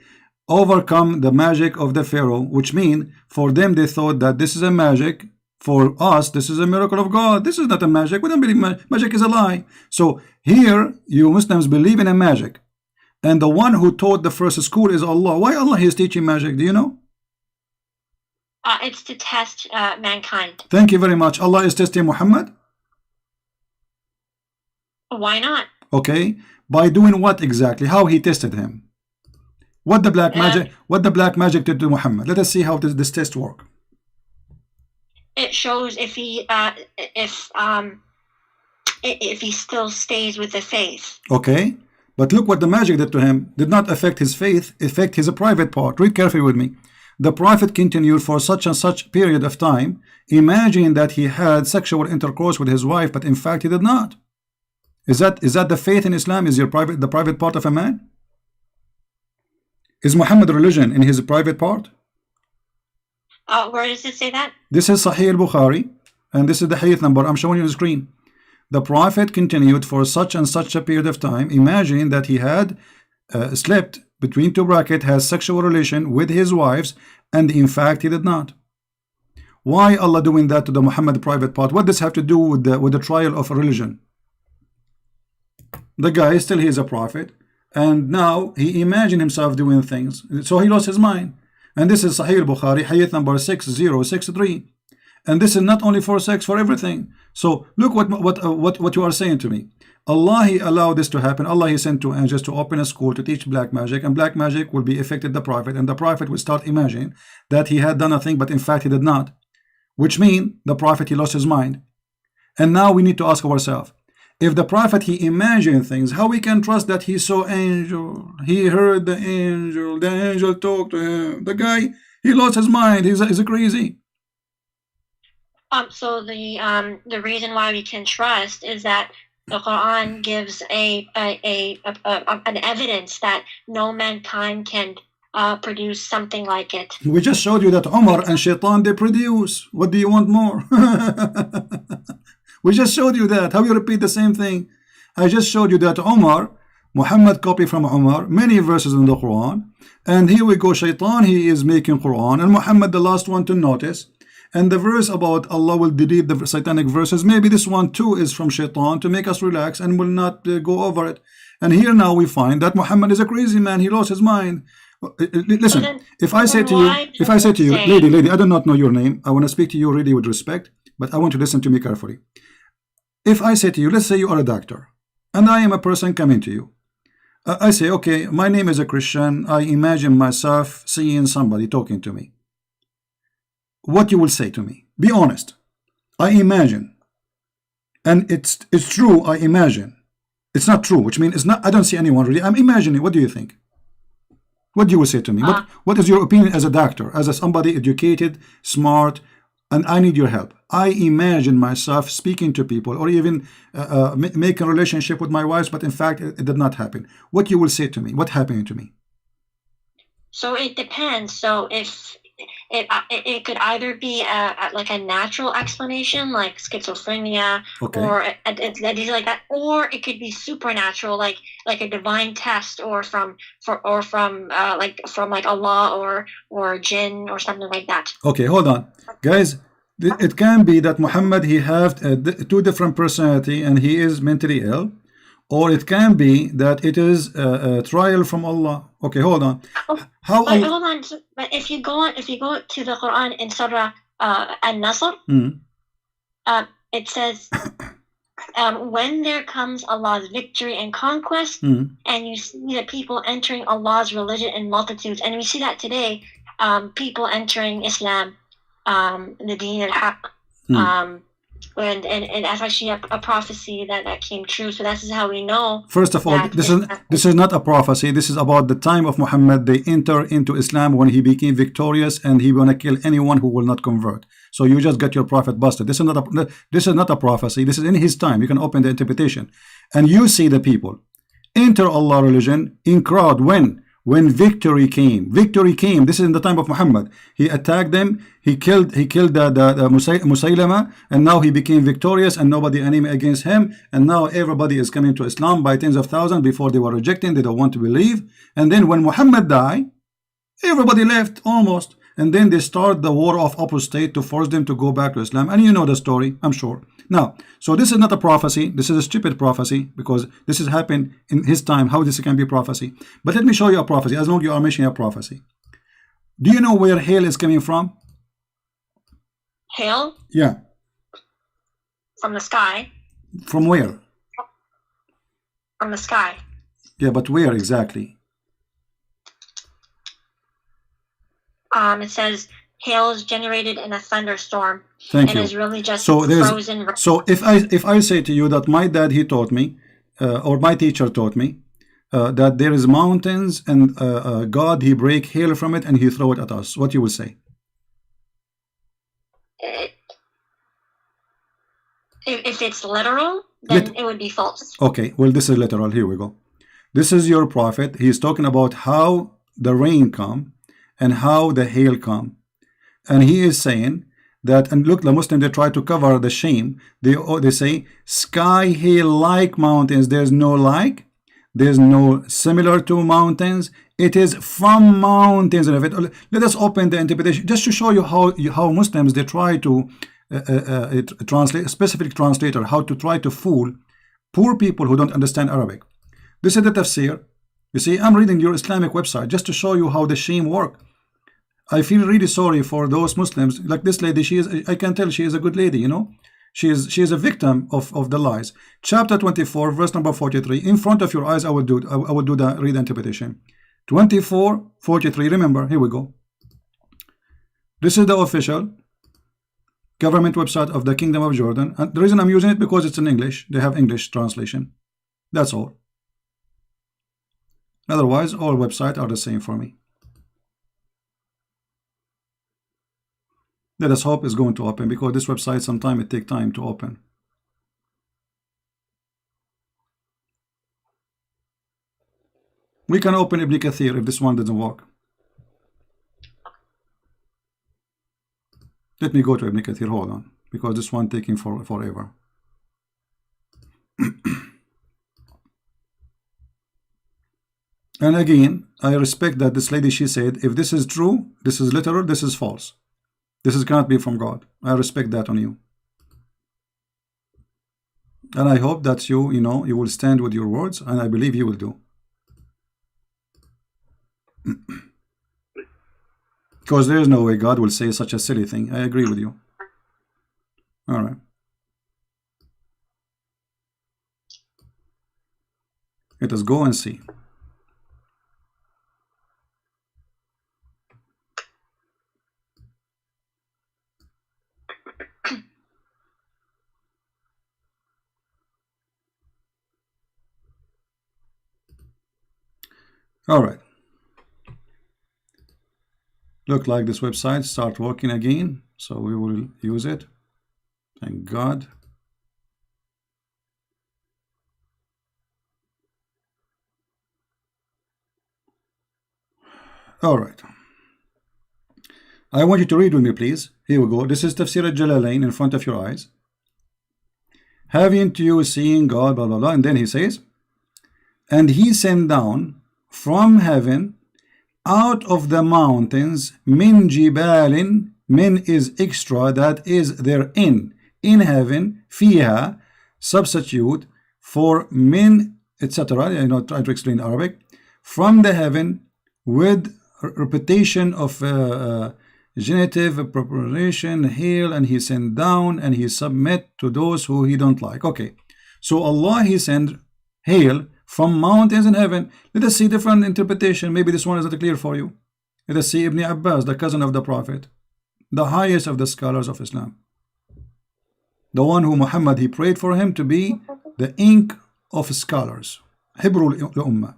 overcome the magic of the Pharaoh, which mean for them they thought that this is a magic. For us, this is a miracle of God. This is not a magic. We don't believe magic is a lie. So here, you Muslims believe in a magic. And the one who taught the first school is Allah. Why Allah is teaching magic? Do you know? It's to test mankind. Thank you very much. Allah is testing Muhammad? Why not? Okay. By doing what exactly? How he tested him? What the black magic did to Muhammad? Let us see how this test work. It shows if he still stays with the faith. Okay. But look what the magic did to him. Did not affect his faith, affect his private part. Read carefully with me. The prophet continued for such and such period of time, imagining that he had sexual intercourse with his wife, but in fact he did not. Is that the faith in Islam? Is the private part of a man? Is Muhammad religion in his private part? Where does it say that? This is Sahih al-Bukhari, And this is the hadith number I'm showing you on the screen. The Prophet continued for such and such a period of time, imagining that he had slept between two brackets, has sexual relation with his wives, and in fact he did not. Why Allah doing that to the Muhammad private part? What does this have to do with the trial of a religion? The guy still he is a prophet, and now he imagined himself doing things, so he lost his mind. And this is Sahih Bukhari, hadith number 6063. And this is not only for sex, for everything. So look what you are saying to me. Allah he allowed this to happen. Allah he sent two angels to open a school to teach black magic, and black magic will be affected the prophet, and the prophet will start imagining that he had done a thing, but in fact he did not. Which means the prophet he lost his mind. And now we need to ask ourselves, if the prophet he imagined things, how we can trust that he saw angel, he heard the angel talked to him? The guy he lost his mind. He's a crazy. So the reason why we can trust is that the Quran gives an evidence that no mankind can produce something like it. We just showed you that Umar and Shaitan they produce. What do you want more? We just showed you that. How you repeat the same thing? I just showed you that Umar, Muhammad copied from Umar many verses in the Quran, and here we go. Shaitan he is making Quran, and Muhammad the last one to notice. And the verse about Allah will delete the satanic verses, maybe this one too is from Shaitan to make us relax and will not go over it. And here now we find that Muhammad is a crazy man. He lost his mind. Listen, if I say to you, lady, I do not know your name. I want to speak to you really with respect, but I want you to listen to me carefully. If I say to you, let's say you are a doctor, and I am a person coming to you. I say, okay, my name is a Christian. I imagine myself seeing somebody talking to me. What you will say to me? Be honest. I imagine, and it's true. I imagine. It's not true, which means it's not. I don't see anyone really. I'm imagining. What do you think? What do you say to me? What is your opinion as a doctor, as somebody educated, smart, and I need your help? I imagine myself speaking to people, or even making a relationship with my wife, but in fact it did not happen. What you will say to me? What happened to me? So it depends. So if it could either be like a natural explanation, like schizophrenia, okay, or anything like that, or it could be supernatural, like a divine test, or from Allah or jinn or something like that. Okay, hold on, guys. It can be that Muhammad he have two different personality and he is mentally ill, or it can be that it is a trial from Allah. Okay, hold on. Hold on. But if you go to the Quran in Surah An-Nasr, it says, when there comes Allah's victory and conquest, and you see the people entering Allah's religion in multitudes, and we see that today, people entering Islam, the Deen al-Haq, and that's actually a prophecy that came true. So that's how we know. First of all, this is not a prophecy. This is about the time of Muhammad. They enter into Islam when he became victorious, and he wanna kill anyone who will not convert. So you just get your prophet busted. This is not a prophecy. This is in his time. You can open the interpretation, and you see the people enter Allah religion in crowd when victory came. Victory came. This is in the time of Muhammad. He attacked them. He killed the Musaylama, and now he became victorious, and nobody enemy against him. And now everybody is coming to Islam by tens of thousands. Before they were rejecting, they don't want to believe. And then when Muhammad died, everybody left almost. And then they start the war of apostate to force them to go back to Islam. And you know the story, I'm sure. Now, so this is not a prophecy. This is a stupid prophecy, because this has happened in his time. How this can be prophecy? But let me show you a prophecy, as long as you are mentioning a prophecy. Do you know where hail is coming from? Hail? Yeah. From the sky. From where? From the sky. Yeah, but where exactly? It says hail is generated in a thunderstorm. Thank you. And is really just frozen. So if I say to you that my dad he taught me, or my teacher taught me, that there is mountains and God he break hail from it and he throw it at us, what you will say? If it's literal, then it would be false. Okay, well this is literal. Here we go. This is your prophet. He's talking about how the rain come and how the hail come, and he is saying that, and look, the Muslim, they try to cover the shame. They say sky, hill, like mountains. There's no like. There's no similar to mountains. It is from mountains. And let us open the interpretation just to show you how Muslims, they try to translate, specific translator, how to try to fool poor people who don't understand Arabic. This is the tafsir. You see, I'm reading your Islamic website just to show you how the shame work. I feel really sorry for those Muslims. Like this lady, I can tell she is a good lady, you know. She is a victim of the lies. Chapter 24, verse number 43. In front of your eyes, I will do the read interpretation. 24:43. Remember, here we go. This is the official government website of the Kingdom of Jordan, and the reason I'm using it because it's in English. They have English translation. That's all. Otherwise, all websites are the same for me. Let us hope it's going to open, because this website sometimes it takes time to open. We can open Ibn Kathir if this one doesn't work. Let me go to Ibn Kathir, hold on, because this one taking forever. And again, I respect that this lady, she said, if this is true, this is literal, this is false. This cannot be from God. I respect that on you. And I hope that you will stand with your words, and I believe you will do. Because there is no way God will say such a silly thing. I agree with you. All right. Let us go and see. All right. Look like this website start working again, so we will use it. Thank God. All right. I want you to read with me, please. Here we go. This is Tafsir al-Jalalain in front of your eyes. Haven't you seen God, blah, blah, blah. And then he says, and he sent down from heaven out of the mountains min jibalin, min is extra, that is there in heaven, fiha, substitute for min, etc. Try to explain Arabic. From the heaven with repetition of genitive preparation, hail, and he sent down, and he submit to those who he don't like. Okay, so Allah, he sent hail from mountains in heaven. Let us see different interpretation. Maybe this one is not clear for you. Let us see Ibn Abbas, the cousin of the Prophet, the highest of the scholars of Islam, the one who Muhammad, he prayed for him to be the ink of scholars, Hibrul Ummah.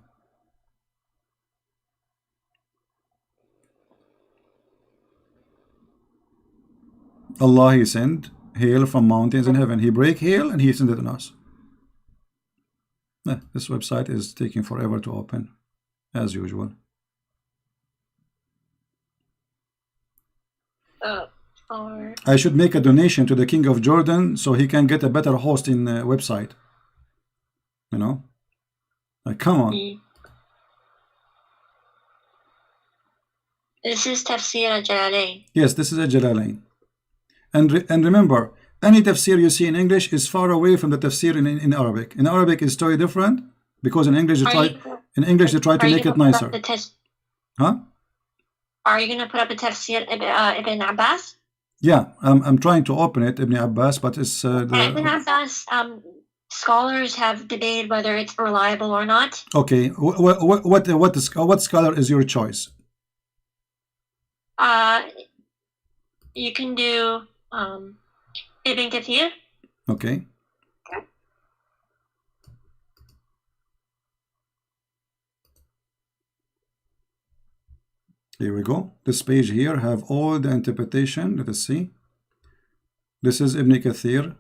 Allah, he sent hail from mountains in heaven. He break hail and he sent it on us. This website is taking forever to open, as usual. I should make a donation to the King of Jordan so he can get a better hosting website. You know? Like, come on. This is Tafsir al-Jalalain. Yes, this is a Jalalain. And remember, any tafsir you see in English is far away from the tafsir in Arabic. In Arabic, it's totally different, because in English they try to make it nicer. Huh? Are you going to put up a tafsir Ibn Abbas? Yeah, I'm trying to open it, Ibn Abbas, but it's Ibn Abbas. Scholars have debated whether it's reliable or not. Okay, what scholar is your choice? You can do Ibn Kathir. Okay. Here we go. This page here have all the interpretation. Let us see. This is Ibn Kathir.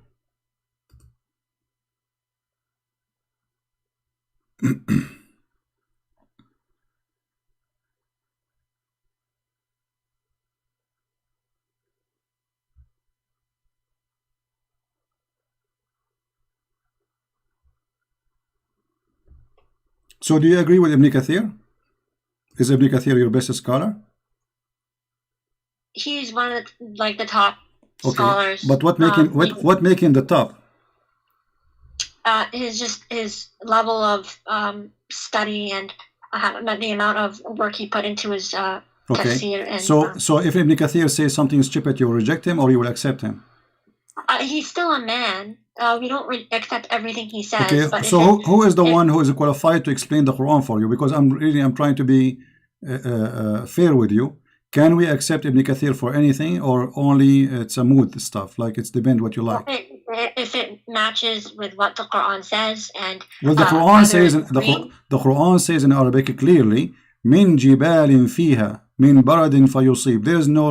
So do you agree with Ibn Kathir? Is Ibn Kathir your best scholar? He's one of the top Okay, scholars. but what making the top? His level of study and the amount of work he put into his Okay, tafsir. And so if Ibn Kathir says something stupid, you will reject him or you will accept him? he's still a man. We don't accept everything he says. Okay, But so who is the one who is qualified to explain the Quran for you? Because I'm trying to be fair with you. Can we accept Ibn Kathir for anything, or only it's a mood stuff? Like it's depend what you like. if it matches with what the Quran says, and Well, the Quran says the Quran says in Arabic clearly, "Min jibalin fiha min baradin fayusib." There is no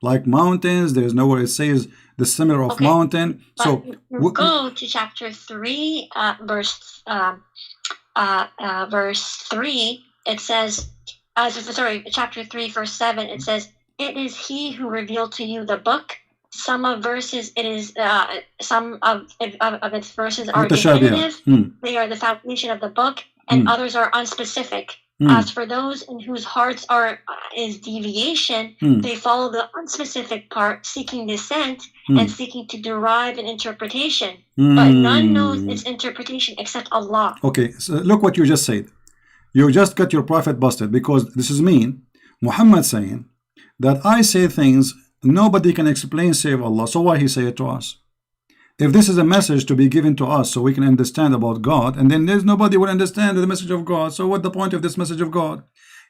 like mountains. There is nowhere it says the similar of mountain. But So you go to chapter 3, verse 3. It says, chapter 3, verse 7. It says, "It is He who revealed to you the book." Some of verses, it is some of its verses are definitive. They are the foundation of the book, and others are unspecific. As for those in whose hearts is deviation, they follow the unspecific part, seeking dissent and seeking to derive an interpretation. But none knows its interpretation except Allah. Okay, so look what you just said. You just got your prophet busted, because this is mean. Muhammad saying that I say things nobody can explain save Allah. So why he say it to us? If this is a message to be given to us so we can understand about God, and then there's nobody will understand the message of God, so what the point of this message of God?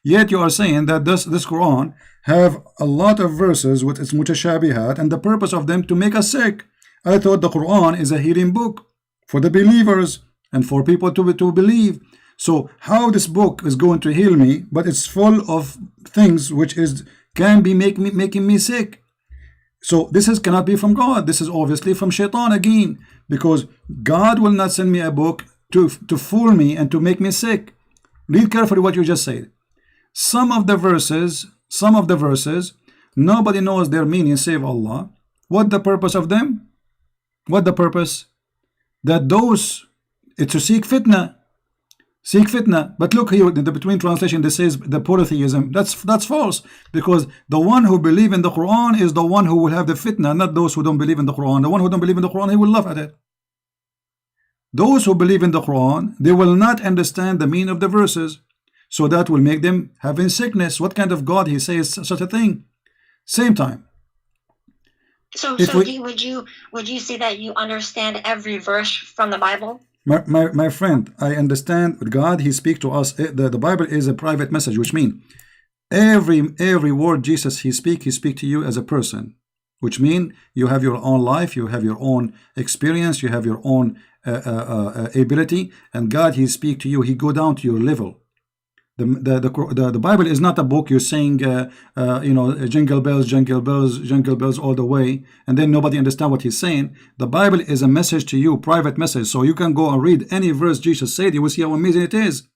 Yet you are saying that this Quran have a lot of verses with its mutashabihat, and the purpose of them to make us sick. I thought the Quran is a healing book for the believers and for people to believe. So how this book is going to heal me, but it's full of things which can be making me sick. So this cannot be from God. This is obviously from Shaitan again, because God will not send me a book to fool me and to make me sick. Read carefully what you just said. Some of the verses, nobody knows their meaning save Allah. What the purpose of them? What the purpose? That it's to seek fitna. Seek fitna. But look here in the between translation, this says the polytheism. That's false, because the one who believe in the Quran is the one who will have the fitna, not those who don't believe in the Quran. The one who don't believe in the Quran, he will laugh at it. Those who believe in the Quran, they will not understand the meaning of the verses, so that will make them having sickness. What kind of God he says such a thing? Same time. So would you say that you understand every verse from the Bible? My friend, I understand God, he speaks to us. The Bible is a private message, which means every word Jesus he speak to you as a person, which means you have your own life, you have your own experience, you have your own ability, and God he speak to you, he go down to your level. The Bible is not a book you're saying jingle bells all the way, and then nobody understand what he's saying. The Bible is a message to you, private message, so you can go and read any verse Jesus said, you will see how amazing it is.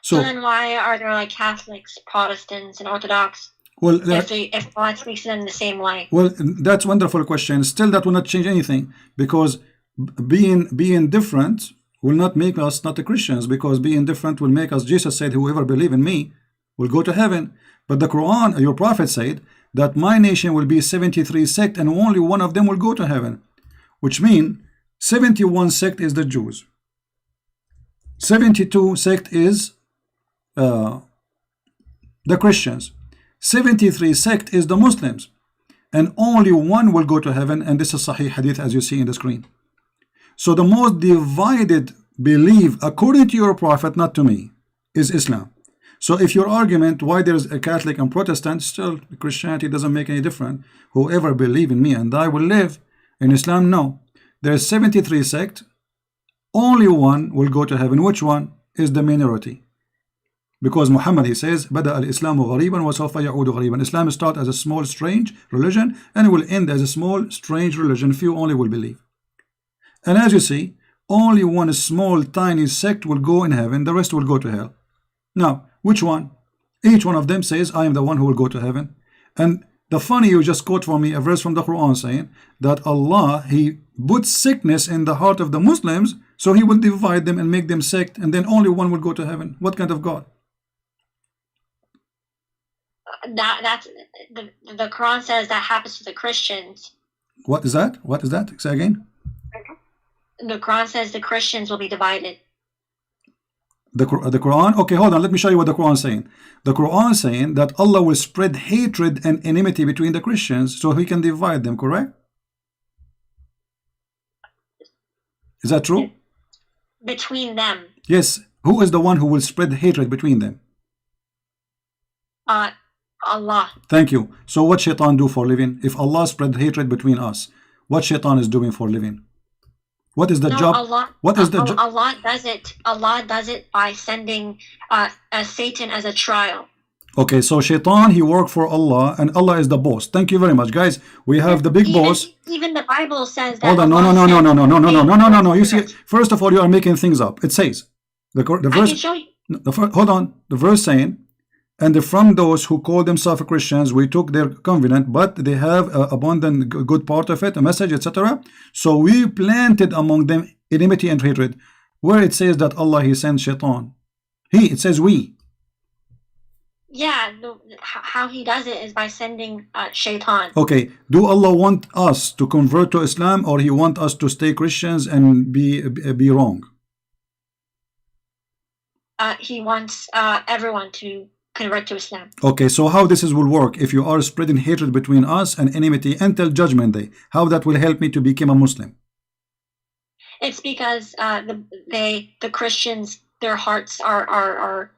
So then why are there like Catholics, Protestants, and Orthodox? Well, if God speaks to them the same way? Well, that's a wonderful question. Still, that will not change anything, because being different will not make us not the Christians, because being different will make us, Jesus said, whoever believe in me will go to heaven. But the Quran, your prophet said that my nation will be 73 sect and only one of them will go to heaven, which means 71 sect is the Jews, 72 sect is the Christians, 73 sect is the Muslims, and only one will go to heaven, and this is Sahih Hadith as you see in the screen. So the most divided belief, according to your prophet, not to me, is Islam. So if your argument why there's a Catholic and Protestant, still Christianity doesn't make any difference. Whoever believe in me and I will live. In Islam, no. There's 73 sect, only one will go to heaven. Which one? Is the minority. Because Muhammad, he says, Bada al-Islamu ghariban wa sawfa ya'udu ghariban. Islam start as a small strange religion and it will end as a small strange religion. Few only will believe. And as you see, only one small tiny sect will go in heaven, the rest will go to hell. Now, which one? Each one of them says, I am the one who will go to heaven. And The funny, you just quote for me a verse from the Quran saying that Allah, He puts sickness in the heart of the Muslims, so He will divide them and make them sick, and then only one will go to heaven. What kind of God? That's the Quran says that happens to the Christians. What is that? What is that? Say again. The Quran says the Christians will be divided. The Quran? Okay, hold on. Let me show you what the Quran is saying. The Quran is saying that Allah will spread hatred and enmity between the Christians so He can divide them, correct? Is that true? Between them. Yes. Who is the one who will spread hatred between them? Allah. Thank you. So what shaitan do for living? If Allah spread hatred between us, what shaitan is doing for living? What is the job? What is the job? Allah does it. Allah does it by sending Satan as a trial. Okay, so shaitan, he worked for Allah, and Allah is the boss. Thank you very much, guys. We have the big boss. Even the Bible says that. Hold on, no. You see, first of all, you are making things up. It says the verse. I can show you. Hold on. The verse saying, and from those who call themselves Christians, we took their covenant, but they have abundant good part of it, a message, etc. So we planted among them enmity and hatred. Where it says that Allah, He sent shaitan. It says we. Yeah, how He does it is by sending shaitan. Okay, do Allah want us to convert to Islam, or He want us to stay Christians and be wrong? He wants everyone to convert to Islam. Okay, so how this will work if you are spreading hatred between us and enmity until Judgment Day? How that will help me to become a Muslim? It's because the Christians, their hearts are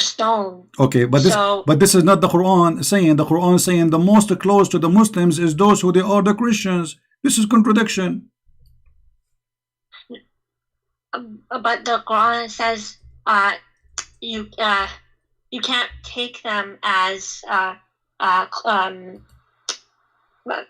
stone. Okay, but this is not the Quran saying. The Quran saying the most close to the Muslims is those who they are the Christians. This is contradiction. But the Quran says you can't take them as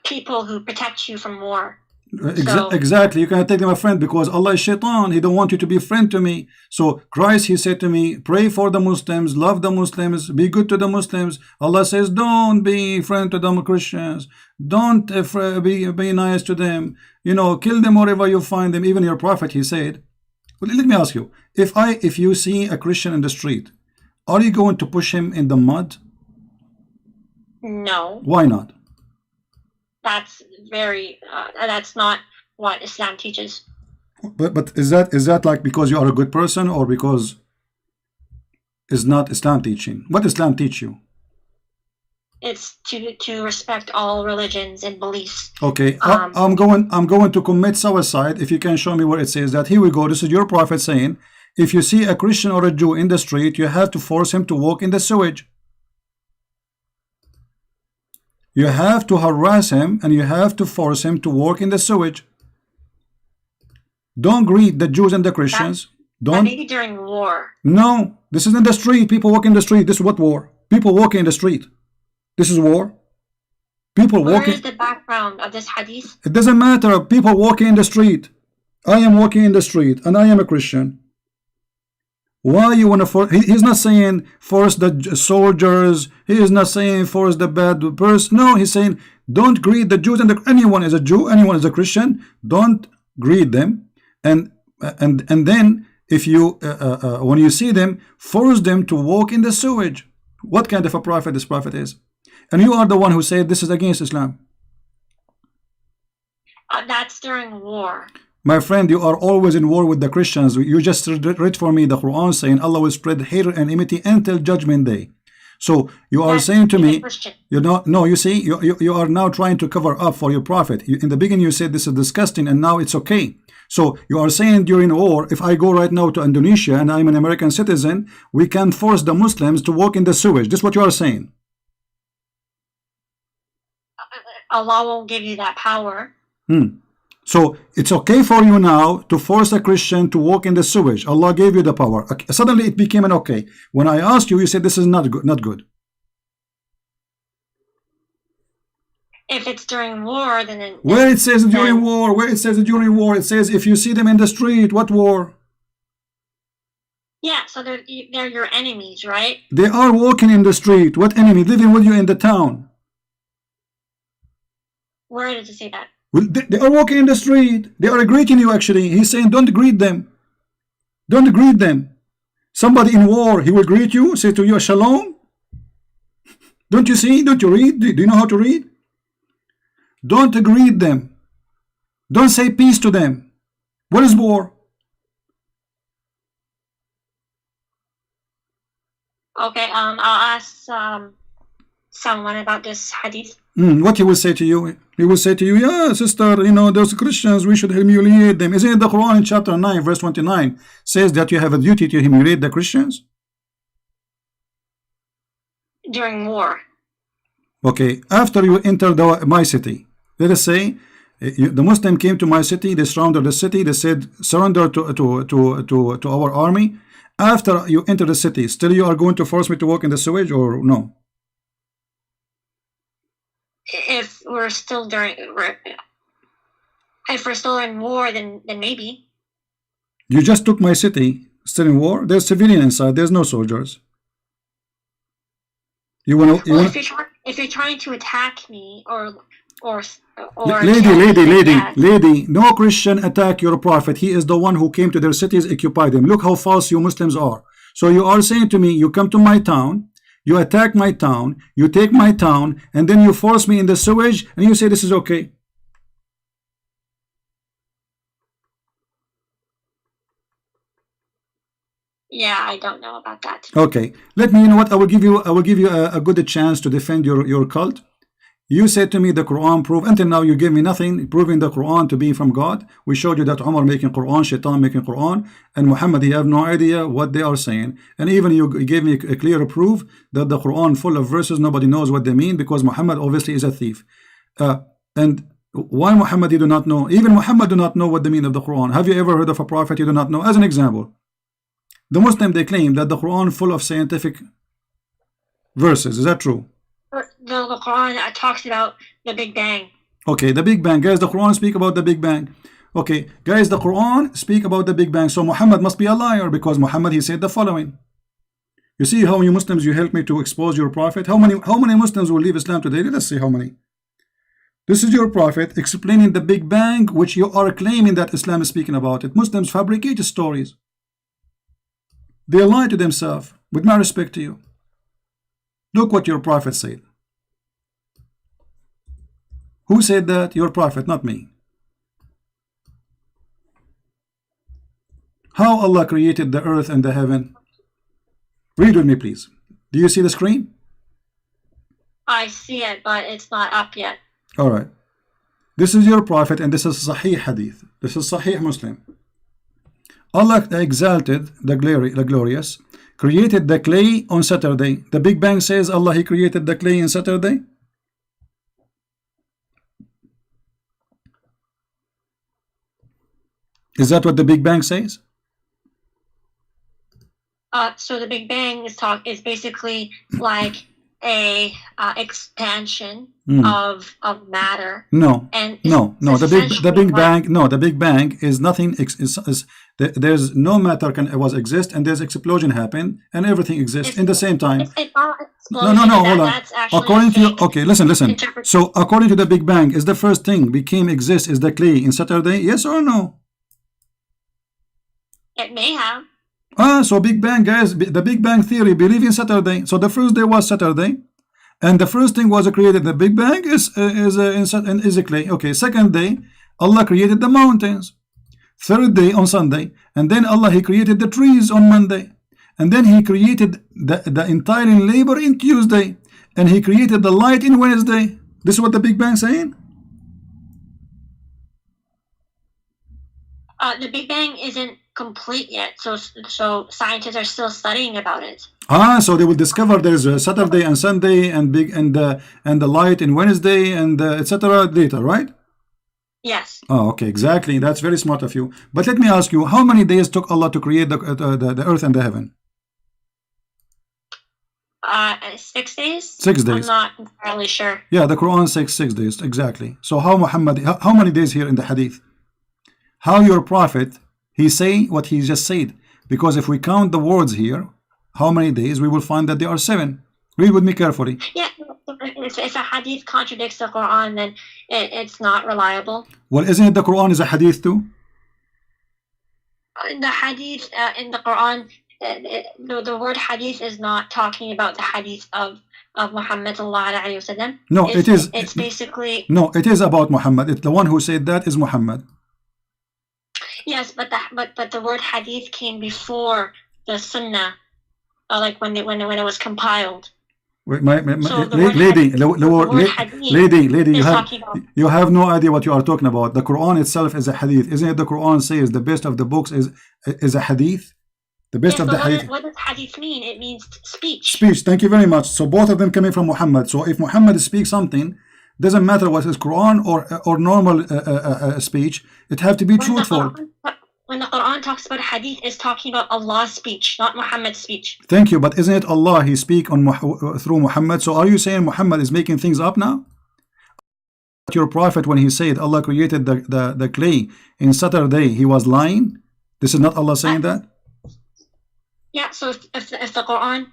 people who protect you from war. Exactly, you cannot take them a friend because Allah is shaitan. He don't want you to be a friend to me. So Christ, He said to me, pray for the Muslims, love the Muslims, be good to the Muslims. Allah says, don't be friend to the Christians, don't be nice to them, kill them wherever you find them. Even your prophet, he said. Well, let me ask you, if you see a Christian in the street, are you going to push him in the mud? No. Why not? That's that's not what Islam teaches. But is that like because you are a good person, or because it's not Islam teaching? What Islam teach you? It's to respect all religions and beliefs. Okay, I'm going to commit suicide if you can show me where it says that. Here we go. This is your prophet saying, if you see a Christian or a Jew in the street, you have to force him to walk in the sewage. You have to harass him and you have to force him to walk in the sewage. Don't greet the Jews and the Christians. Don't. Maybe during war. No, this is in the street. People walk in the street. This is what war? People walking in the street. This is war. People walking. Where is the background of this hadith? It doesn't matter. People walking in the street. I am walking in the street and I am a Christian. Why you want to force? He's not saying force the soldiers. He is not saying force the bad person. No, he's saying don't greet the Jews and anyone is a Jew, anyone is a Christian. Don't greet them, and then if you when you see them, force them to walk in the sewage. What kind of a prophet this prophet is? And you are the one who said this is against Islam. That's during war. My friend, you are always in war with the Christians. You just read for me the Quran saying Allah will spread hatred and enmity until Judgment Day. So you are saying to me, you see, you are now trying to cover up for your prophet. In the beginning you said this is disgusting and now it's okay. So you are saying during war, if I go right now to Indonesia and I'm an American citizen, we can force the Muslims to walk in the sewage. This is what you are saying. Allah won't give you that power. So it's okay for you now to force a Christian to walk in the sewage. Allah gave you the power. Suddenly it became an okay. When I asked you, you said this is not good. Not good. If it's during war, then where it says during war, it says if you see them in the street, what war? Yeah, so they're your enemies, right? They are walking in the street. What enemy? Living with you in the town. Where does it say that? Well, they are walking in the street. They are greeting you actually. He's saying, don't greet them. Don't greet them. Somebody in war, he will greet you, say to you, Shalom. Don't you see? Don't you read? Do you know how to read? Don't greet them. Don't say peace to them. What is war? Okay, I'll ask someone about this hadith. What he will say to you? He will say to you, yeah, sister, you know, those Christians, we should humiliate them. Isn't it the Quran in chapter 9, verse 29 says that you have a duty to humiliate the Christians? During war. Okay, after you enter my city, let us say the Muslim came to my city, they surrounded the city, they said, surrender to our army. After you enter the city, still you are going to force me to walk in the sewage or no? If we're still in war, then maybe. You just took my city, still in war. There's civilian inside. There's no soldiers. Well, if you're trying to attack me or lady, no Christian attack your prophet. He is the one who came to their cities, occupied them. Look how false you Muslims are. So you are saying to me, you come to my town, you attack my town, you take my town, and then you force me in the sewage, and you say this is okay. Yeah, I don't know about that. Okay, let me, you know what, I will give you a good chance to defend your cult. You said to me the Quran proof. Until now you gave me nothing proving the Quran to be from God. We showed you that Umar making Quran, Shaitan making Quran, and Muhammad, he have no idea what they are saying. And even you gave me a clear proof that the Quran full of verses nobody knows what they mean, because Muhammad obviously is a thief. And why Muhammad you do not know? Even Muhammad do not know what the meaning of the Quran. Have you ever heard of a prophet you do not know? As an example, the Muslim, they claim that the Quran full of scientific verses. Is that true? The Quran talks about the Big Bang. Okay, the Big Bang. Guys, the Quran speak about the Big Bang. Okay, guys, the Quran speak about the Big Bang. So Muhammad must be a liar, because Muhammad, he said the following. You see how many Muslims you help me to expose your prophet? How many Muslims will leave Islam today? Let's see how many. This is your prophet explaining the Big Bang, which you are claiming that Islam is speaking about it. Muslims fabricate stories. They lie to themselves, with my respect to you. Look what your prophet said. Who said that? Your prophet, not me. How Allah created the earth and the heaven. Read with me, please. Do you see the screen? I see it, but it's not up yet. All right. This is your prophet, and this is Sahih Hadith. This is Sahih Muslim. Allah exalted, the glorious, created the clay on Saturday. The Big Bang says Allah, he created the clay on Saturday. Is that what the Big Bang says? So the Big Bang is basically like a expansion of matter. No, the Big Bang is nothing. There's no matter was exist, and there's explosion happen, and everything exists in the same time. No, hold on. According to you, okay, listen. So according to the Big Bang, is the first thing became exist is the clay in Saturday? Yes or no? It may have. So Big Bang, guys, the Big Bang theory believe in Saturday. So the first day was Saturday, and the first thing was created. The Big Bang is a clay. Okay, second day, Allah created the mountains. Third day on Sunday, and then Allah, he created the trees on Monday, and then he created the entire labor in Tuesday, and he created the light in Wednesday. This is what the Big Bang saying. The Big Bang isn't complete yet, so scientists are still studying about it. So they will discover there is a Saturday and Sunday and the light in Wednesday and etc. later, right? Yes. Oh, okay, exactly. That's very smart of you. But let me ask you, how many days took Allah to create the earth and the heaven? 6 days. 6 days. I'm not entirely sure. Yeah, the Quran says 6 days exactly. So how many days here in the Hadith? How your prophet, he say what he just said? Because if we count the words here, how many days, we will find that there are 7. Read with me carefully. Yeah, if a hadith contradicts the Quran, then it's not reliable. Well, isn't it the Quran is a hadith too? In the hadith, in the Quran, the word hadith is not talking about the hadith of Muhammad sallallahu alaihi wasallam. No, it is. It's basically. No, it is about Muhammad. It's the one who said that is Muhammad. Yes, but the word hadith came before the sunnah, like when it was compiled. Wait, So the lady, word you have no idea what you are talking about. The Quran itself is a hadith. Isn't it the Quran says the best of the books is a hadith? The best Yes, of but the hadith. what does hadith mean? It means speech. Speech. Thank you very much. So both of them coming from Muhammad. So if Muhammad speaks something, doesn't matter what is Quran or normal speech, it have to be truthful. When the Quran talks about hadith, it's talking about Allah's speech, not Muhammad's speech. Thank you, but isn't it Allah He speak on through Muhammad? So are you saying Muhammad is making things up now? Your prophet, when he said Allah created the clay in Saturday, he was lying? This is not Allah saying that? Yeah, so if the Quran,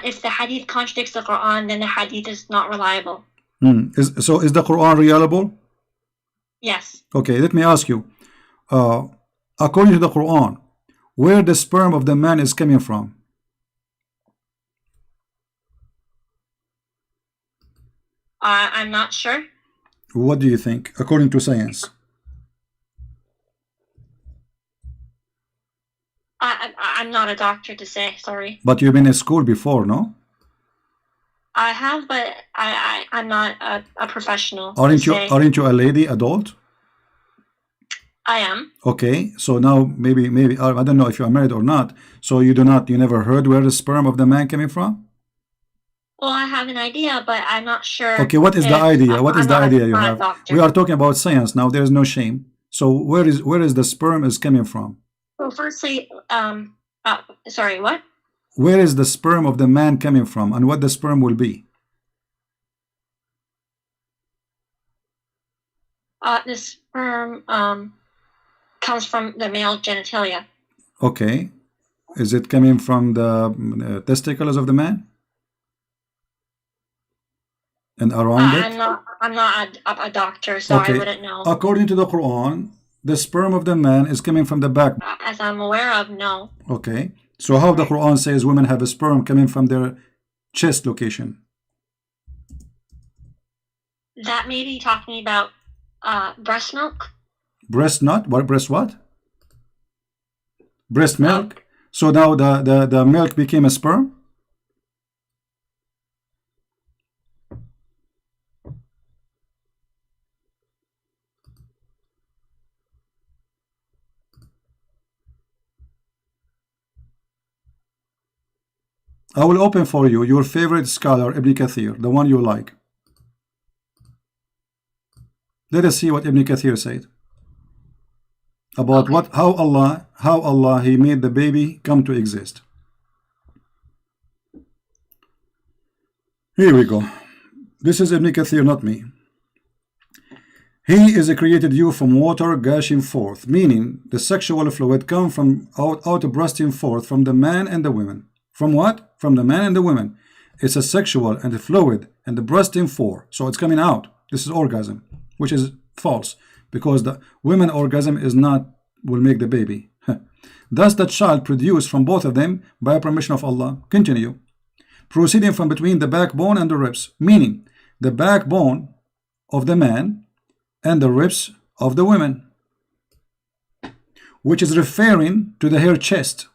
if the hadith contradicts the Quran, then the hadith is not reliable. So is the Quran reliable? Yes. Okay, let me ask you. According to the Quran, where the sperm of the man is coming from? I'm not sure. What do you think, according to science? I'm not a doctor to say, sorry. But you've been in school before, no? I have, but I'm not a professional. Aren't you a lady, adult? I am. Okay, so now maybe I don't know if you are married or not. So you never heard where the sperm of the man coming from? Well, I have an idea, but I'm not sure. Okay, what is the idea? What is the idea you have? Doctor. We are talking about science now. There is no shame. So where is the sperm is coming from? Well, firstly, sorry, what? Where is the sperm of the man coming from, and what the sperm will be? The sperm comes from the male genitalia. Okay, is it coming from the testicles of the man? And around it? I'm not a doctor, so okay. I wouldn't know. According to the Quran, the sperm of the man is coming from the back. As I'm aware of, no. Okay, so how the Quran says women have a sperm coming from their chest location? That may be talking about breast milk. Breast nut? What breast what? Breast milk. So now the milk became a sperm? I will open for you your favorite scholar, Ibn Kathir, the one you like. Let us see what Ibn Kathir said about how Allah He made the baby come to exist. Here we go. This is Ibn Kathir, not me. He is created you from water gushing forth, meaning the sexual fluid come from out bursting forth from the man and the women. From what? From the man and the women. It's a sexual and a fluid and the bursting forth. So it's coming out. This is orgasm, which is false because the women orgasm is not will make the baby. Thus the child produced from both of them by permission of Allah. Continue. Proceeding from between the backbone and the ribs, meaning the backbone of the man and the ribs of the women, which is referring to the hair chest.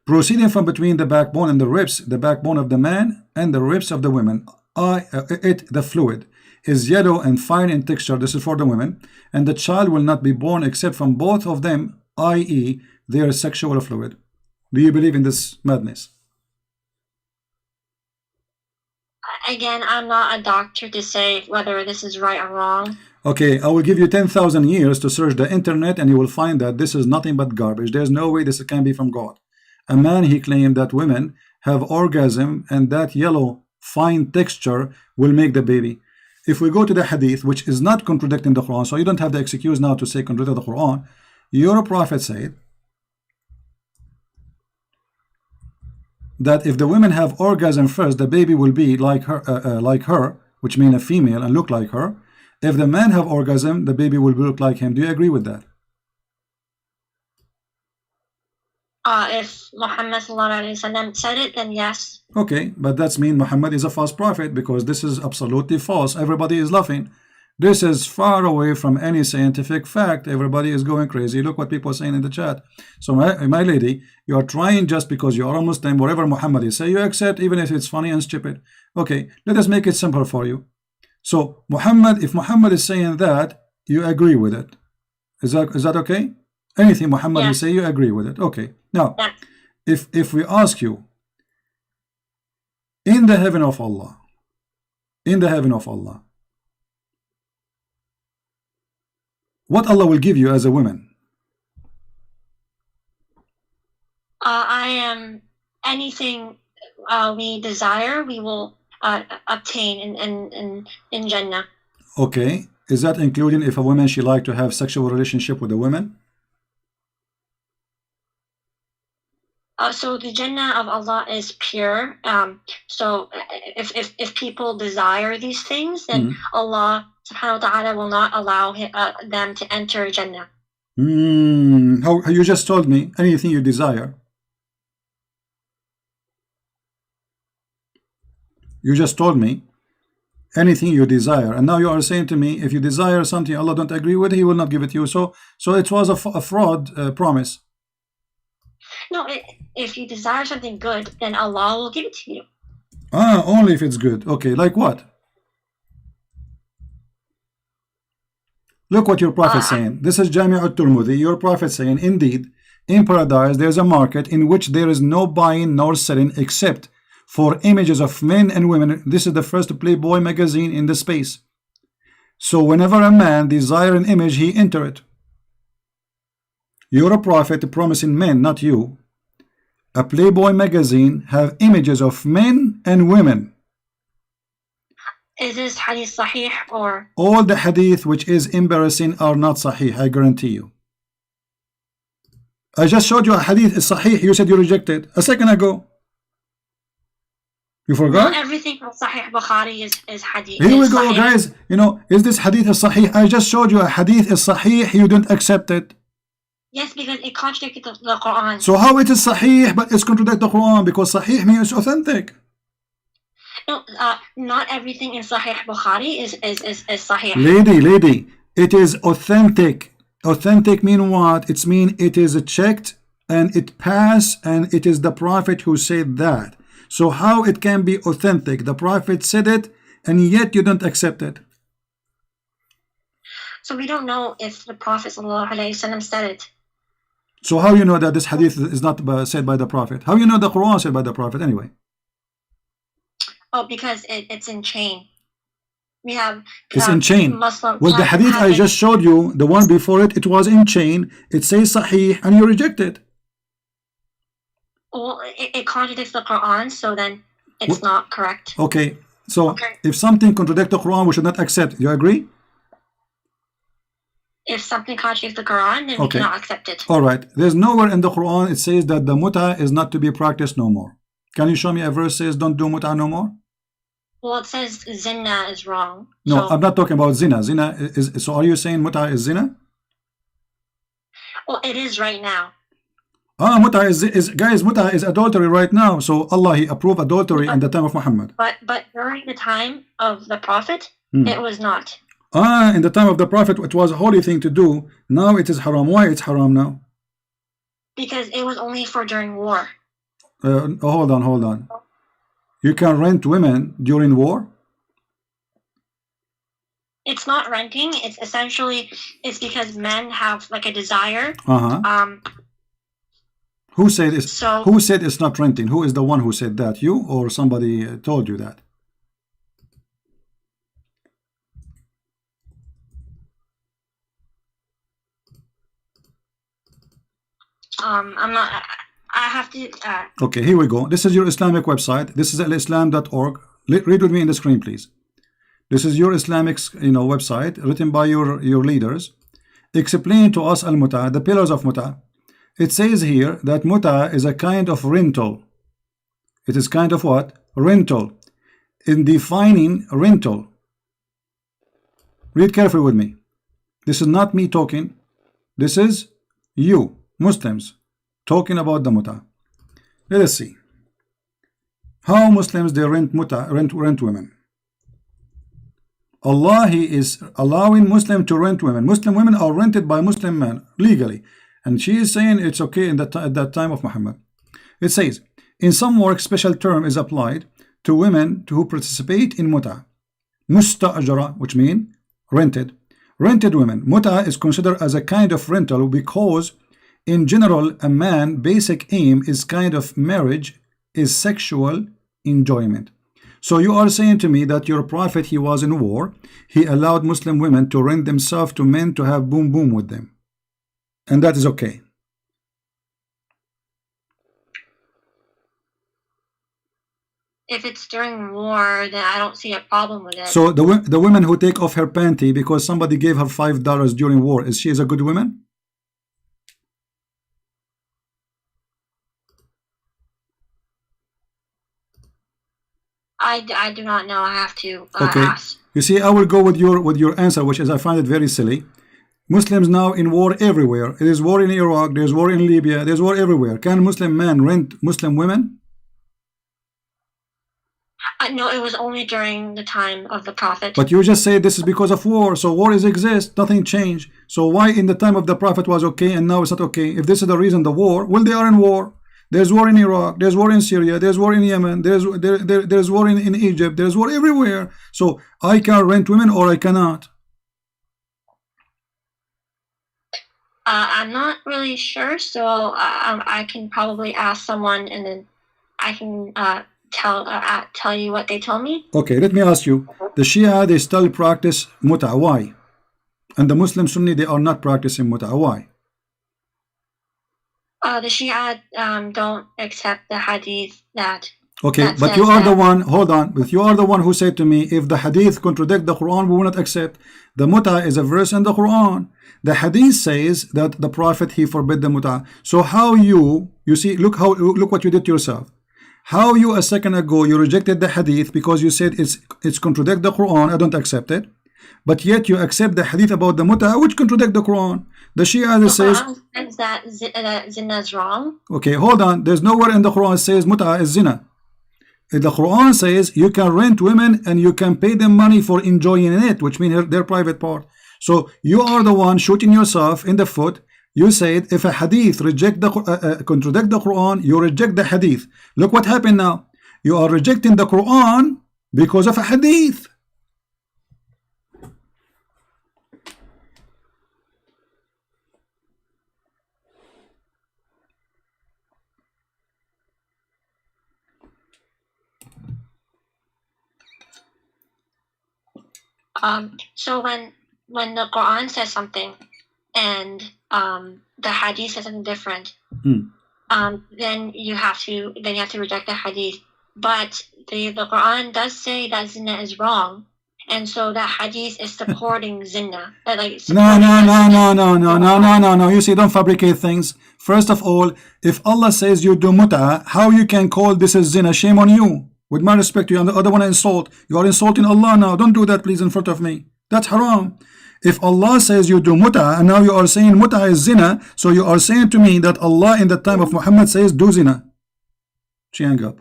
Proceeding from between the backbone and the ribs, the backbone of the man and the ribs of the women, the fluid, is yellow and fine in texture. This is for the women, and the child will not be born except from both of them, i.e., their sexual fluid. Do you believe in this madness? Again, I'm not a doctor to say whether this is right or wrong. Okay, I will give you 10,000 years to search the internet and you will find that this is nothing but garbage. There's no way this can be from God. A man, he claimed that women have orgasm and that yellow fine texture will make the baby. If we go to the hadith, which is not contradicting the Quran, so you don't have the excuse now to say contradict the Quran, your prophet said, that if the women have orgasm first, the baby will be like her, which means a female and look like her. If the man have orgasm, the baby will look like him. Do you agree with that? If Muhammad said it, then yes. Okay, but that's mean Muhammad is a false prophet, because this is absolutely false. Everybody is laughing. This is far away from any scientific fact. Everybody is going crazy. Look what people are saying in the chat. So my lady, you are trying just because you are a Muslim, whatever Muhammad is say, you accept even if it's funny and stupid. Okay, let us make it simple for you. So Muhammad, if Muhammad is saying that, you agree with it. Is that okay? Anything Muhammad will say, you agree with it. Okay. Now, if we ask you, in the heaven of Allah, what Allah will give you as a woman? I am anything we desire, we will obtain in Jannah. Okay. Is that including if a woman she like to have sexual relationship with a woman? So the Jannah of Allah is pure. So if people desire these things, then Allah subhanahu wa ta'ala will not allow them to enter Jannah. How you just told me anything you desire. You just told me anything you desire, and now you are saying to me if you desire something Allah don't agree with, He will not give it to you. So it was a fraud promise. No, if you desire something good, then Allah will give it to you. Only if it's good. Okay, like what? Look what your prophet saying. This is Jami' al-Turmudi. Your prophet saying, indeed, in paradise there is a market in which there is no buying nor selling except for images of men and women. This is the first Playboy magazine in the space. So whenever a man desire an image, he enter it. You're a prophet promising men, not you. A Playboy magazine have images of men and women. Is this hadith sahih or? All the hadith which is embarrassing are not sahih, I guarantee you. I just showed you a hadith is sahih, you said you rejected a second ago. You forgot? Not everything from Sahih Bukhari is hadith. Here we go, guys. You know, is this hadith is sahih? I just showed you a hadith is sahih, you didn't accept it. Yes, because it contradicted the Quran. So how it is sahih but it's contradict the Quran? Because sahih means authentic. No, not everything in Sahih Bukhari is sahih. Lady, it is authentic. Authentic mean what? It's mean it is checked and it passed and it is the Prophet who said that. So how it can be authentic? The Prophet said it and yet you don't accept it. So we don't know if the Prophet ﷺ said it. So how you know that this hadith is not said by the Prophet? How you know the Quran said by the Prophet anyway? Oh, because it's in chain. We have it's in chain. Muslim. Well, the hadith I just showed you, the one before it, it was in chain. It says sahih and you reject it. Well, it contradicts the Quran, so then it's not correct. Okay, so if something contradicts the Quran, we should not accept. You agree? If something contradicts the Quran, then we cannot accept it. All right. There's nowhere in the Quran it says that the muta is not to be practiced no more. Can you show me a verse says don't do muta no more? Well, it says zina is wrong. No, so, I'm not talking about zina. Zina is so. Are you saying muta is zina? Well, it is right now. Muta is guys. Muta is adultery right now. So Allah He approved adultery in the time of Muhammad. But during the time of the Prophet, it was not. In the time of the Prophet, it was a holy thing to do. Now it is haram. Why it's haram now? Because it was only for during war. Hold on. You can rent women during war? It's not renting. It's essentially because men have like a desire. Who said it's who said it's not renting? Who is the one who said that? You or somebody told you that? I'm not. I have to. Okay, here we go. This is your Islamic website. This is alislam.org. Read with me in the screen, please. This is your Islamic, website written by your leaders. Explain to us al-muta, the pillars of muta. It says here that muta is a kind of rental It is kind of what? Rental. In defining rental, read carefully with me. This is not me talking. This is you, Muslims, talking about the muta. Let us see. How Muslims they rent muta, rent women. Allah, He is allowing Muslim to rent women. Muslim women are rented by Muslim men legally. And she is saying it's okay in at that time of Muhammad. It says, in some work, special term is applied to women who participate in muta. Musta'ajara, which means rented. Rented women. Muta is considered as a kind of rental because in general, a man's basic aim is kind of marriage is sexual enjoyment. So you are saying to me that your prophet, he was in war, he allowed Muslim women to rent themselves to men to have boom boom with them. And that is okay. If it's during war, then I don't see a problem with it. So the woman who take off her panty because somebody gave her $5 during war, is she a good woman? I do not know. I have to okay. ask. You see, I will go with your answer, which is I find it very silly. Muslims now in war everywhere. There is war in Iraq, there's war in Libya, there's war everywhere. Can Muslim men rent Muslim women? No, it was only during the time of the Prophet. But you just say this is because of war. So war is exist, nothing changed. So why in the time of the Prophet was okay and now it's not okay? If this is the reason, the war, well, they are in war. There's war in Iraq, there's war in Syria, there's war in Yemen, there's war in Egypt, there's war everywhere. So I can rent women or I cannot. I'm not really sure, so I can probably ask someone and then I can tell you what they told me. Okay, let me ask you. The Shia, they still practice muta. Why? And the Muslim Sunni, they are not practicing muta. Why? The Shia don't accept the hadith that. Okay, but you are the one, hold on, but you are the one who said to me, if the hadith contradict the Quran, we will not accept. The muta is a verse in the Quran. The hadith says that the Prophet, he forbid the muta. So how you see, look what you did to yourself. How you a second ago, you rejected the hadith because you said it's contradict the Quran, I don't accept it. But yet you accept the hadith about the muta, which contradict the Quran. The Shia says that zina is wrong. Okay, hold on. There's nowhere in the Quran says muta is zina. The Quran says you can rent women and you can pay them money for enjoying it, which means their private part. So you are the one shooting yourself in the foot. You said if a hadith contradict the Quran, you reject the hadith. Look what happened now. You are rejecting the Quran because of a hadith. So when the Quran says something and the hadith says something different, then you have to reject the hadith. But the Quran does say that zina is wrong, and so that hadith is supporting zina. No. You see, don't fabricate things. First of all, if Allah says you do muta, how you can call this is zina? Shame on you. With my respect to you, and the other one insult. You are insulting Allah now. Don't do that, please, in front of me. That's haram. If Allah says you do muta, and now you are saying muta is zina, so you are saying to me that Allah in the time of Muhammad says do zina. She hung up.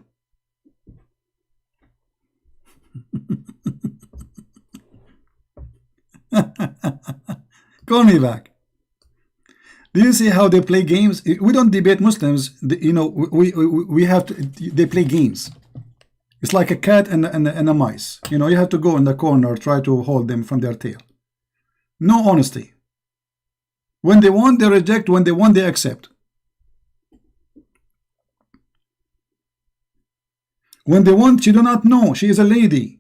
Call me back. Do you see how they play games? We don't debate Muslims. You know, we have to. They play games. It's like a cat and a mice. You know, you have to go in the corner, try to hold them from their tail. No honesty. When they want, they reject. When they want, they accept. When they want, she do not know. She is a lady.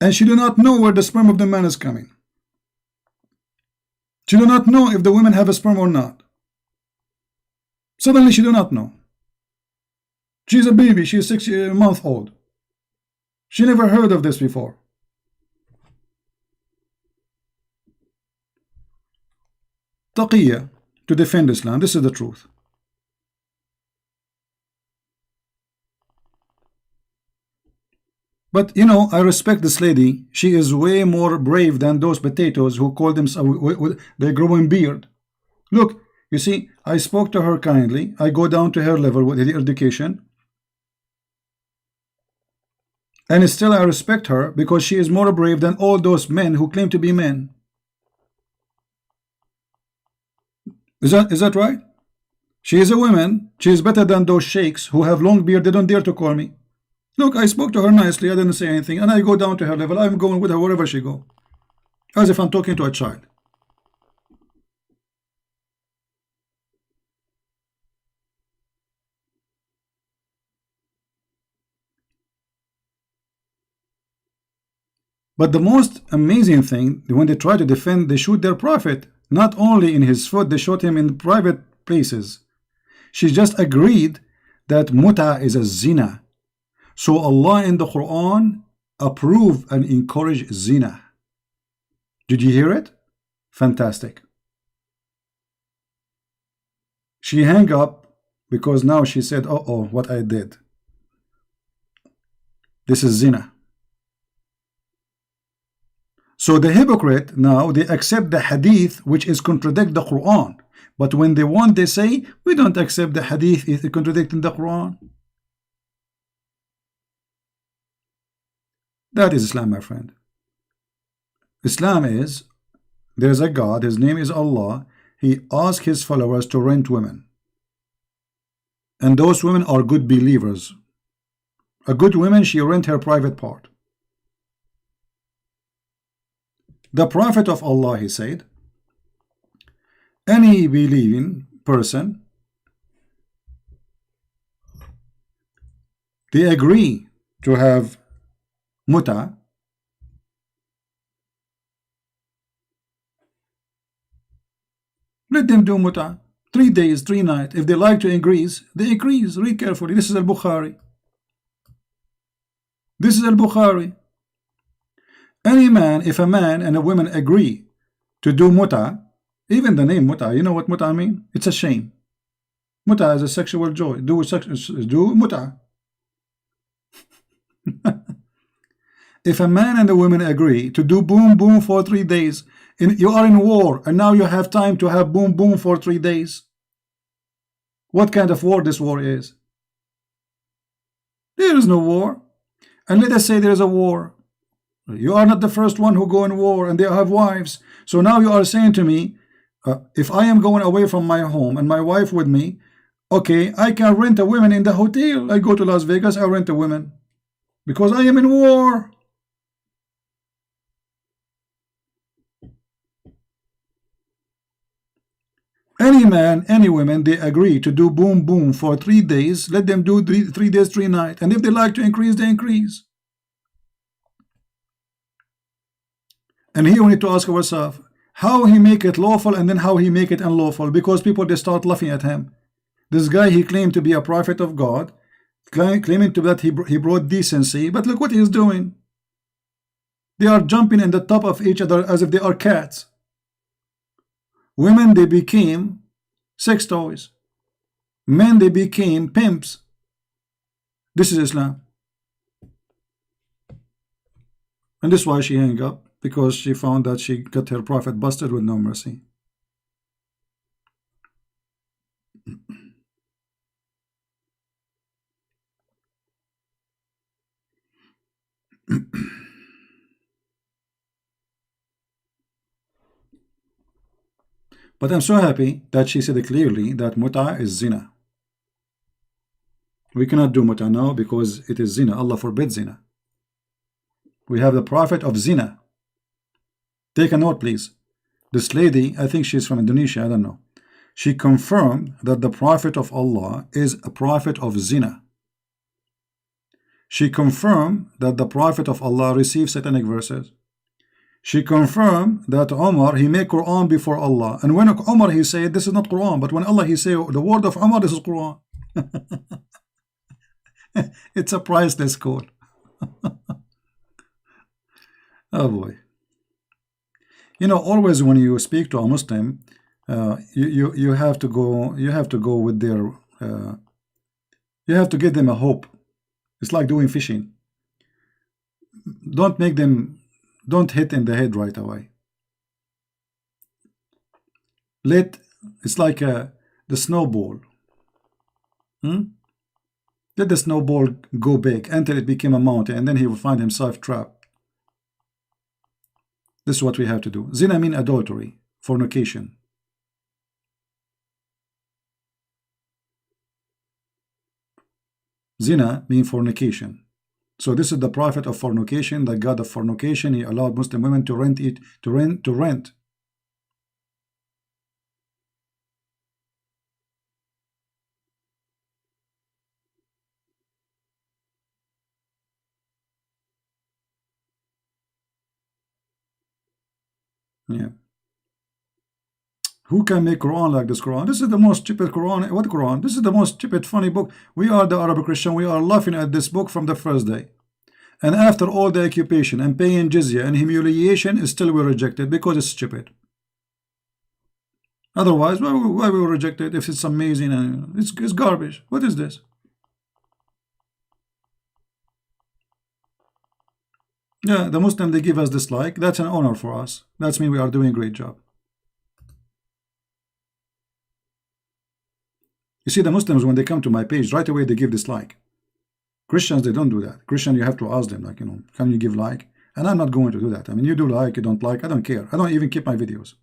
And she do not know where the sperm of the man is coming. She do not know if the women have a sperm or not. Suddenly she do not know. She's a baby. She is 6 months old. She never heard of this before. Taqiyya, to defend Islam. This is the truth. But you know, I respect this lady. She is way more brave than those potatoes who call themselves they growing beard. Look, you see, I spoke to her kindly. I go down to her level with the education, and still I respect her because she is more brave than all those men who claim to be men. Is that right? She is a woman. She is better than those sheikhs who have long beard. They don't dare to call me. Look, I spoke to her nicely. I didn't say anything, and I go down to her level. I'm going with her wherever she go, as if I'm talking to a child. But the most amazing thing, when they try to defend, they shoot their prophet. Not only in his foot, they shot him in private places. She just agreed that muta is a zina. So Allah in the Quran approve and encourage zina. Did you hear it? Fantastic. She hung up because now she said, oh, what I did. This is zina. So the hypocrite now, they accept the hadith which is contradict the Quran. But when they want, they say, we don't accept the hadith, it's contradicting the Quran. That is Islam, my friend. Islam is, there's a God, his name is Allah. He asks his followers to rent women. And those women are good believers. A good woman, she rent her private part. The Prophet of Allah, he said, any believing person, they agree to have muta, let them do muta. 3 days, 3 nights. If they like to increase, they increase. Read carefully. This is al-Bukhari. This is al-Bukhari. Any man, if a man and a woman agree to do muta, even the name muta, you know what muta mean? It's a shame. Muta is a sexual joy. Do muta. If a man and a woman agree to do boom boom for 3 days, you are in war, and now you have time to have boom boom for 3 days. What kind of war this war is? There is no war. And let us say there is a war. You are not the first one who go in war, and they have wives. So now you are saying to me, if I am going away from my home and my wife with me, okay, I can rent a woman in the hotel. I go to Las Vegas, I rent a woman because I am in war. Any man, any woman, they agree to do boom boom for 3 days. Let them do 3 days, 3 nights. And if they like to increase, they increase. And here we need to ask ourselves, how he make it lawful and then how he make it unlawful, because people, they start laughing at him. This guy, he claimed to be a prophet of God, claiming to that he brought decency, but look what he is doing. They are jumping in the top of each other as if they are cats. Women, they became sex toys. Men, they became pimps. This is Islam. And this is why she hung up, because she found that she got her prophet busted with no mercy. But I'm so happy that she said clearly that muta is zina. We cannot do muta now because it is zina. Allah forbids zina. We have the prophet of zina. Take a note, please. This lady, I think she's from Indonesia, I don't know. She confirmed that the prophet of Allah is a prophet of zina. She confirmed that the prophet of Allah receives satanic verses. She confirmed that Umar, he made Quran before Allah. And when Umar, he said, this is not Quran. But when Allah, he said, the word of Umar, this is Quran. It's a priceless code. Oh boy. You know, always when you speak to a Muslim, you have to go with their, you have to give them a hope. It's like doing fishing. don't make them, don't hit in the head right away. It's like the snowball. Let the snowball go big until it became a mountain, and then he will find himself trapped. This is what we have to do. Zina mean adultery, fornication. Zina mean fornication. So this is the prophet of fornication, the god of fornication. He allowed Muslim women to rent it, to rent. Yeah. Who can make Quran like this Quran? This is the most stupid Quran. What Quran? This is the most stupid, funny book. We are the Arab Christian. We are laughing at this book from the first day. And after all the occupation and paying jizya and humiliation, still we reject it because it's stupid. Otherwise, why we reject it if it's amazing and it's garbage? What is this? Yeah, the Muslim, they give us dislike. That's an honor for us. That's mean we are doing a great job. You see, the Muslims, when they come to my page, right away they give dislike. Christians, they don't do that. Christian, you have to ask them, like, you know, can you give like? And I'm not going to do that. I mean, you do like, you don't like, I don't care. I don't even keep my videos.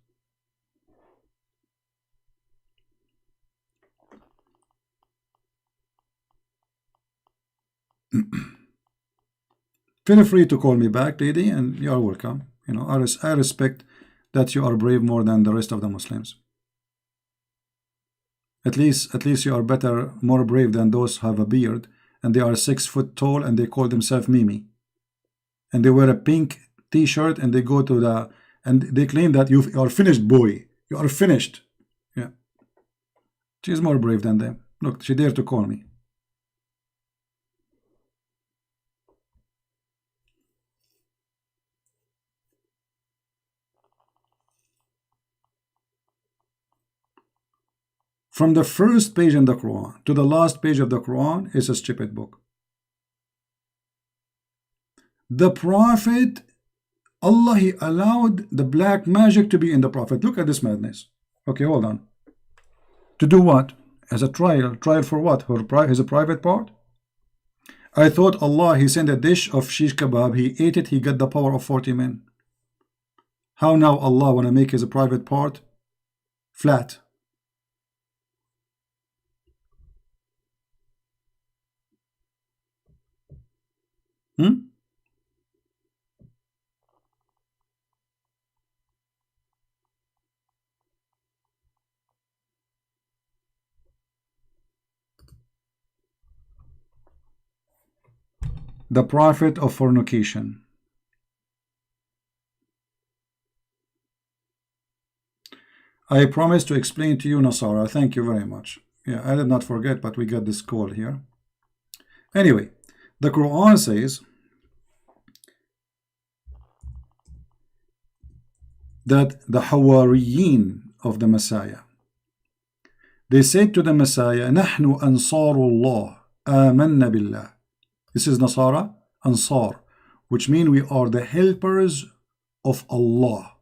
Feel free to call me back, lady, and you are welcome. You know, I respect that you are brave more than the rest of the Muslims. At least you are better, more brave than those who have a beard and they are 6 foot tall and they call themselves Mimi. And they wear a pink t-shirt and they go to the, and they claim that you are finished, boy. You are finished. Yeah. She is more brave than them. Look, she dared to call me. From the first page in the Quran to the last page of the Quran is a stupid book. The Prophet, Allah, He allowed the black magic to be in the Prophet. Look at this madness. Okay, hold on. To do what? As a trial. Trial for what? For his private part? I thought Allah, He sent a dish of shish kebab. He ate it. He got the power of 40 men. How now Allah want to make his private part flat? The prophet of fornication. I promise to explain to you, Nasara. Thank you very much. Yeah, I did not forget, but we got this call here. Anyway, the Quran says that the Hawariyin of the Messiah, they said to the Messiah, نحن أنصار الله آمنا بالله. This is Nasara, Ansar, which means we are the helpers of Allah.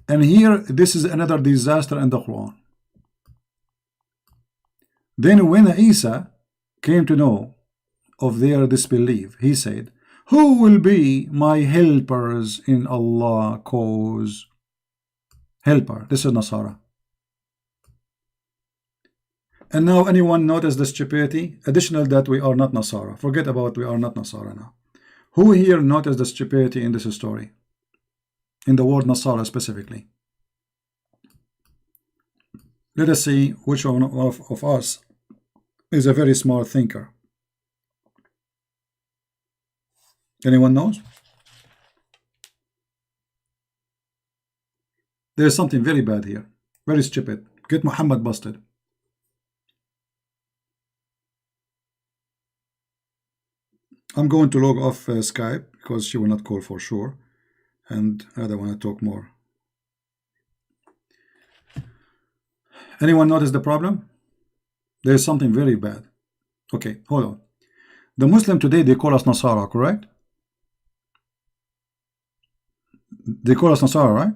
And here, this is another disaster in the Quran. Then when Isa came to know of their disbelief, he said, who will be my helpers in Allah's cause? Helper, this is Nasara. And now anyone notice the stupidity? Additional that we are not Nasara. Forget about we are not Nasara now. Who here noticed the stupidity in this story? In the word Nasara specifically. Let us see which one of us is a very smart thinker. Anyone knows? There's something very bad here. Very stupid. Get Muhammad busted. I'm going to log off Skype because she will not call for sure. And I don't want to talk more. Anyone notice the problem? There's something very bad. Okay, hold on. The Muslim today, they call us Nasara, correct? They call us Nasara, right?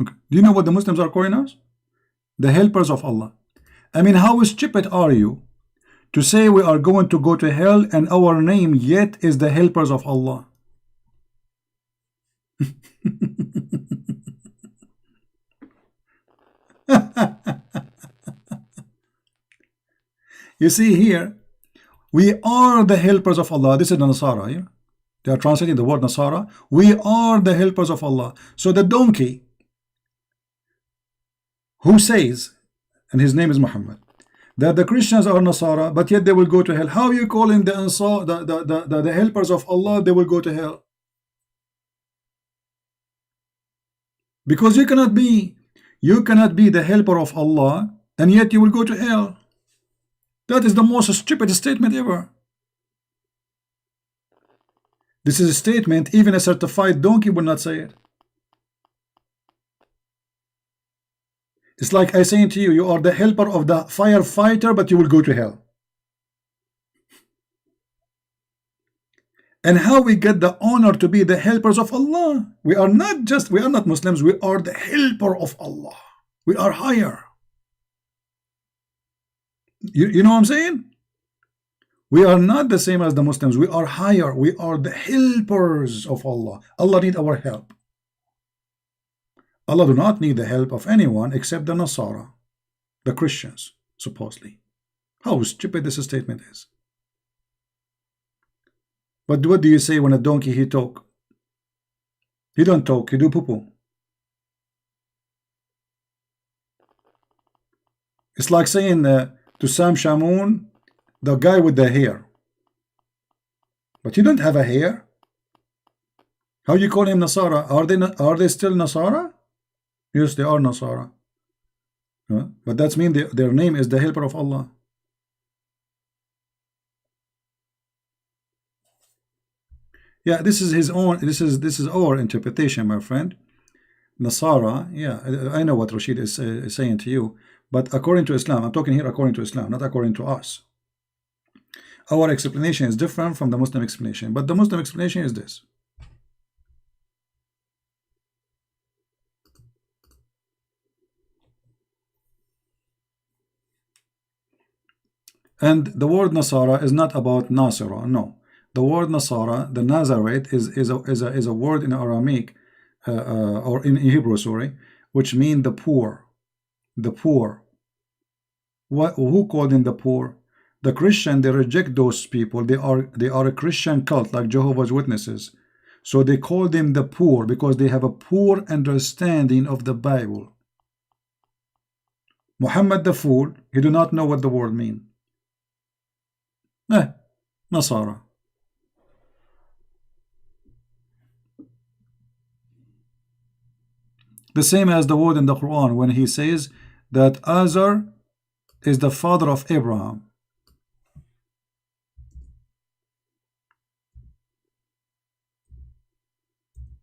Okay. Do you know what the Muslims are calling us? The helpers of Allah. I mean, how stupid are you to say we are going to go to hell and our name yet is the helpers of Allah? You see here, we are the helpers of Allah. This is the Nasara here. They are translating the word Nasara. We are the helpers of Allah. So the donkey who says, and his name is Muhammad, that the Christians are Nasara, but yet they will go to hell. How you calling the Ansar, the helpers of Allah, they will go to hell? Because you cannot be the helper of Allah and yet you will go to hell. That is the most stupid statement ever. This is a statement even a certified donkey will not say it. It's like I saying to you, you are the helper of the firefighter, but you will go to hell. And how we get the honor to be the helpers of Allah? We are not Muslims, we are the helper of Allah. We are higher. You know what I'm saying? We are not the same as the Muslims. We are higher. We are the helpers of Allah. Allah need our help. Allah do not need the help of anyone except the Nasara, the Christians, supposedly. How stupid this statement is. But what do you say when a donkey he talk? He don't talk, he do poo-poo. It's like saying to Sam Shamoun, the guy with the hair. But you don't have a hair. How you call him Nasara? Are they still Nasara? Yes, they are Nasara. But that's mean their name is the helper of Allah. Yeah, this is his own. This is our interpretation, my friend. Nasara. Yeah, I know what Rashid is saying to you, but according to Islam, I'm talking here according to Islam, not according to us. Our explanation is different from the Muslim explanation, but the Muslim explanation is this. And the word Nasara is not about Nasara, no. The word Nasara, the Nazarite, is a word in Aramaic, or in Hebrew, sorry, which means the poor. The poor. Who called them the poor? The Christian, they reject those people. They are a Christian cult like Jehovah's Witnesses. So they call them the poor because they have a poor understanding of the Bible. Muhammad the fool, he do not know what the word means. Nasara. The same as the word in the Quran when he says that Azar is the father of Abraham.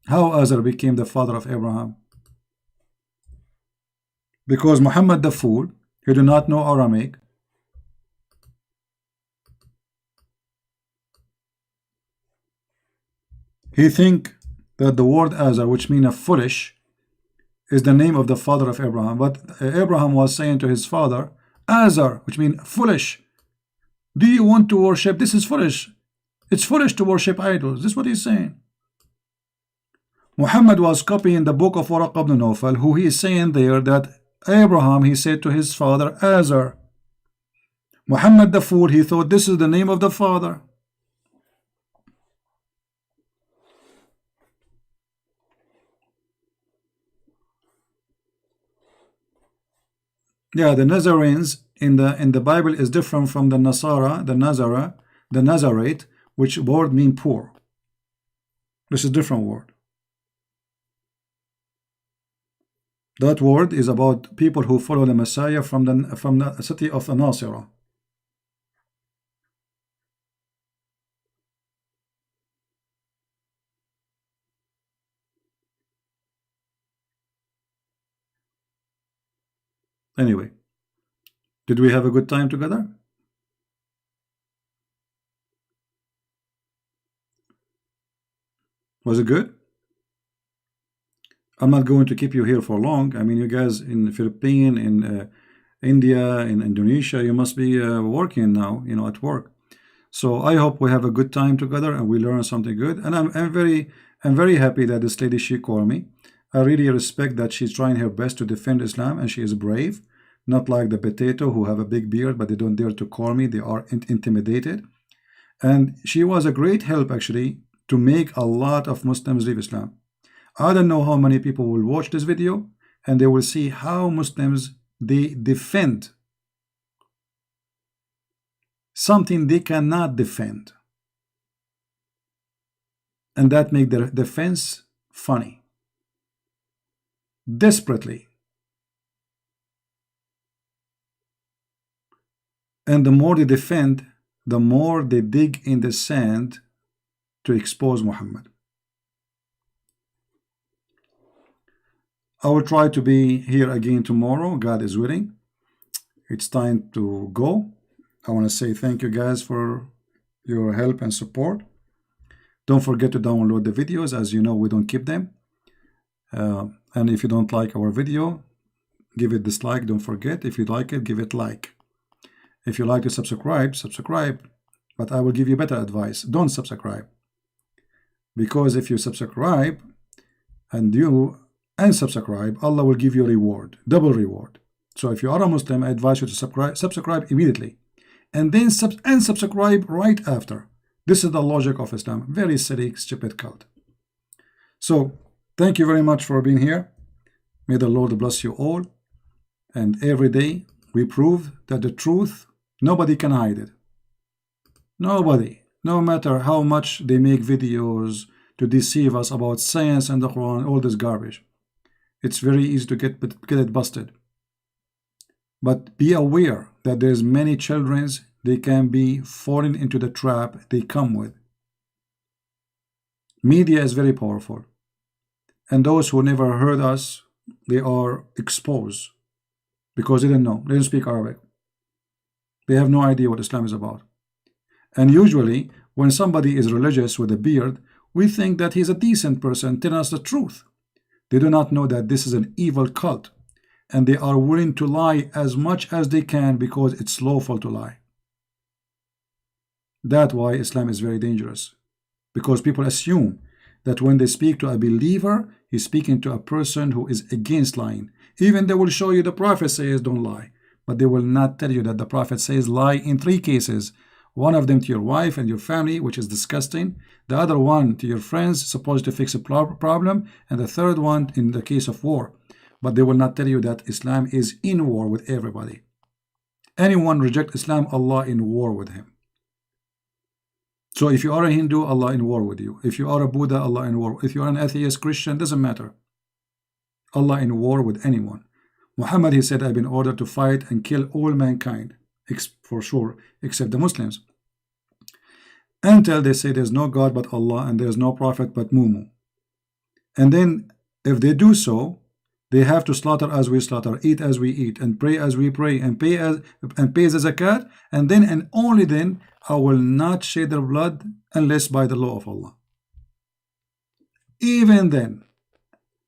How Azar became the father of Abraham? Because Muhammad the fool, he do not know Aramaic. He think that the word Azar, which means a foolish, is the name of the father of Abraham. But Abraham was saying to his father, Azar, which means foolish. Do you want to worship? This is foolish. It's foolish to worship idols. This is what he's saying. Muhammad was copying the book of Waraq ibn Nawfal, who he is saying there that Abraham, he said to his father, Azar. Muhammad the fool, he thought this is the name of the father. Yeah, the Nazarenes in the Bible is different from the Nasara, the Nazarite, which word mean poor. This is a different word. That word is about people who follow the Messiah from the city of Nasira. Anyway, did we have a good time together? Was it good? I'm not going to keep you here for long. I mean, you guys in the Philippines, in India, in Indonesia, you must be working now, you know, at work. So I hope we have a good time together and we learn something good. And I'm very happy that this lady, she called me. I really respect that she's trying her best to defend Islam, and she is brave, not like the potato who have a big beard, but they don't dare to call me. They are intimidated. And she was a great help actually to make a lot of Muslims leave Islam. I don't know how many people will watch this video and they will see how Muslims, they defend something they cannot defend, and that make their defense funny, desperately. And the more they defend, the more they dig in the sand to expose Muhammad. I will try to be here again tomorrow, God is willing. It's time to go. I want to say thank you guys for your help and support. Don't forget to download the videos. As you know, we don't keep them. And if you don't like our video, give it dislike. Don't forget. If you like it, give it like. If you like to subscribe, subscribe. But I will give you better advice. Don't subscribe. Because if you subscribe and you unsubscribe, Allah will give you a reward, double reward. So if you are a Muslim, I advise you to subscribe immediately. And then unsubscribe right after. This is the logic of Islam. Very silly, stupid cult. So thank you very much for being here. May the Lord bless you all. And every day we prove that the truth, nobody can hide it. Nobody. No matter how much they make videos to deceive us about science and the Quran, all this garbage. It's very easy to get it busted. But be aware that there's many children, they can be falling into the trap they come with. Media is very powerful. And those who never heard us, they are exposed because they didn't know. They didn't speak Arabic. They have no idea what Islam is about. And usually, when somebody is religious with a beard, we think that he's a decent person telling us the truth. They do not know that this is an evil cult. And they are willing to lie as much as they can because it's lawful to lie. That's why Islam is very dangerous. Because people assume that when they speak to a believer, he's speaking to a person who is against lying. Even they will show you the Prophet says don't lie. But they will not tell you that the Prophet says lie in 3 cases. One of them to your wife and your family, which is disgusting. The other one to your friends, supposed to fix a problem. And the third one in the case of war. But they will not tell you that Islam is in war with everybody. Anyone reject Islam, Allah in war with him. So if you are a Hindu, Allah in war with you. If you are a Buddha, Allah in war. If you are an atheist, Christian, doesn't matter. Allah in war with anyone. Muhammad, he said, I've been ordered to fight and kill all mankind, for sure, except the Muslims. Until they say there's no God but Allah and there's no prophet but Mumu. And then if they do so, they have to slaughter as we slaughter, eat as we eat, and pray as we pray, and pay the zakat, and then and only then I will not shed their blood unless by the law of Allah. Even then,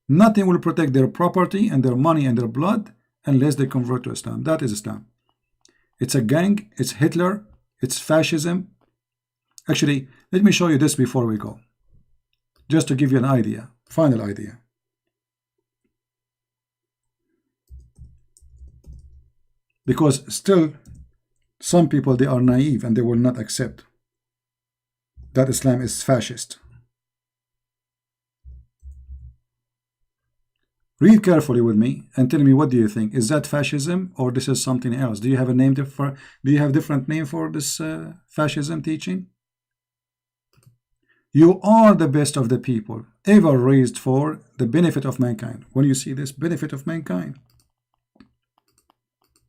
nothing will protect their property and their money and their blood unless they convert to Islam. That is Islam. It's a gang, it's Hitler, it's fascism. Actually, let me show you this before we go. Just to give you an idea, final idea. Because still, some people, they are naive and they will not accept that Islam is fascist. Read carefully with me and tell me, what do you think? Is that fascism or this is something else? Do you have a name for? Do you have a different name for this fascism teaching? You are the best of the people ever raised for the benefit of mankind. When you see this benefit of mankind,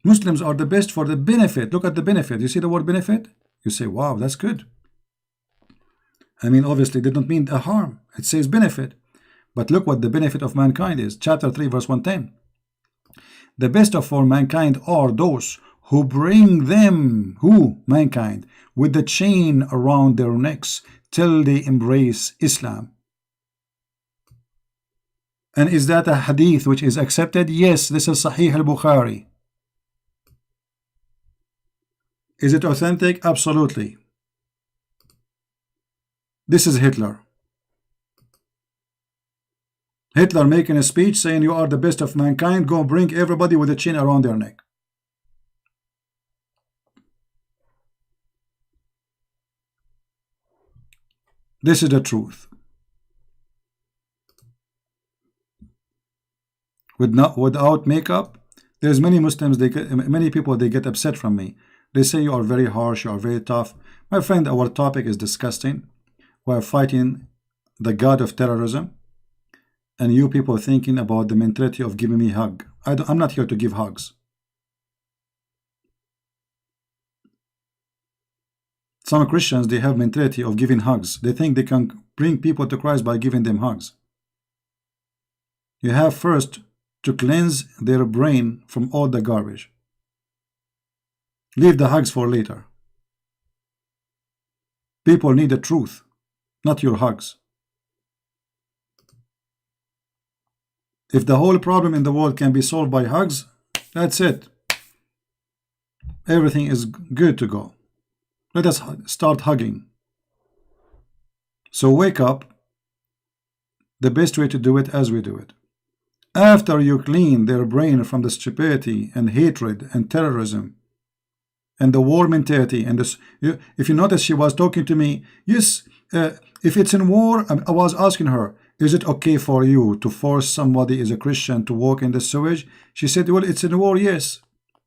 Muslims are the best for the benefit. Look at the benefit. You see the word benefit? You say, wow, that's good. I mean, obviously, they don't mean a harm. It says benefit. But look what the benefit of mankind is. Chapter 3, verse 110. The best of for mankind are those who bring them, who? Mankind, with the chain around their necks till they embrace Islam. And is that a hadith which is accepted? Yes, this is Sahih al-Bukhari. Is it authentic? Absolutely. This is Hitler. Hitler making a speech saying you are the best of mankind, go bring everybody with a chain around their neck. This is the truth. Without makeup, there's many Muslims, many people, they get upset from me. They say you are very harsh, you are very tough. My friend, our topic is disgusting. We're fighting the god of terrorism, and you people thinking about the mentality of giving me a hug. I'm not here to give hugs. Some Christians, they have mentality of giving hugs. They think they can bring people to Christ by giving them hugs. You have first to cleanse their brain from all the garbage. Leave the hugs for later. People need the truth, not your hugs. If the whole problem in the world can be solved by hugs, that's it. Everything is good to go. Let us start hugging. So wake up. The best way to do it as we do it. After you clean their brain from the stupidity and hatred and terrorism and the war mentality, and this, if you notice, she was talking to me. Yes, if it's in war, I was asking her, is it okay for you to force somebody as a Christian to walk in the sewage? She said, well, it's in war, yes.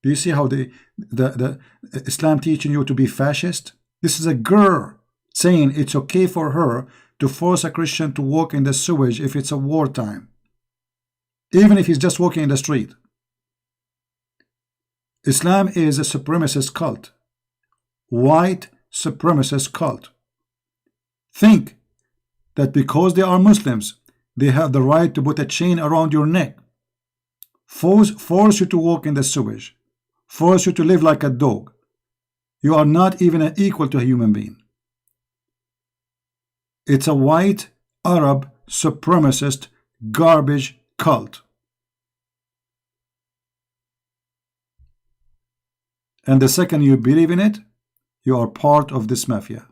Do you see how the Islam teaching you to be fascist? This is a girl saying it's okay for her to force a Christian to walk in the sewage if it's a wartime, even if he's just walking in the street. Islam is a supremacist cult, white supremacist cult. Think that because they are Muslims, they have the right to put a chain around your neck, force you to walk in the sewage, force you to live like a dog. You are not even equal to a human being. It's a white Arab supremacist garbage cult. And the second you believe in it, you are part of this mafia.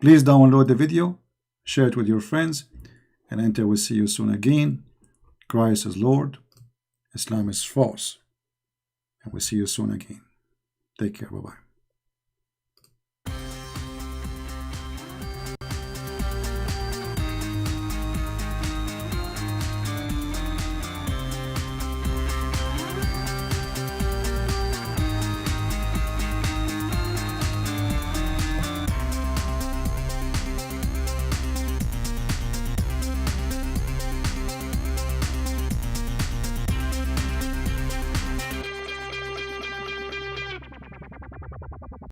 Please download the video, share it with your friends, and until we see you soon again, Christ is Lord, Islam is false, and we'll see you soon again. Take care, bye-bye.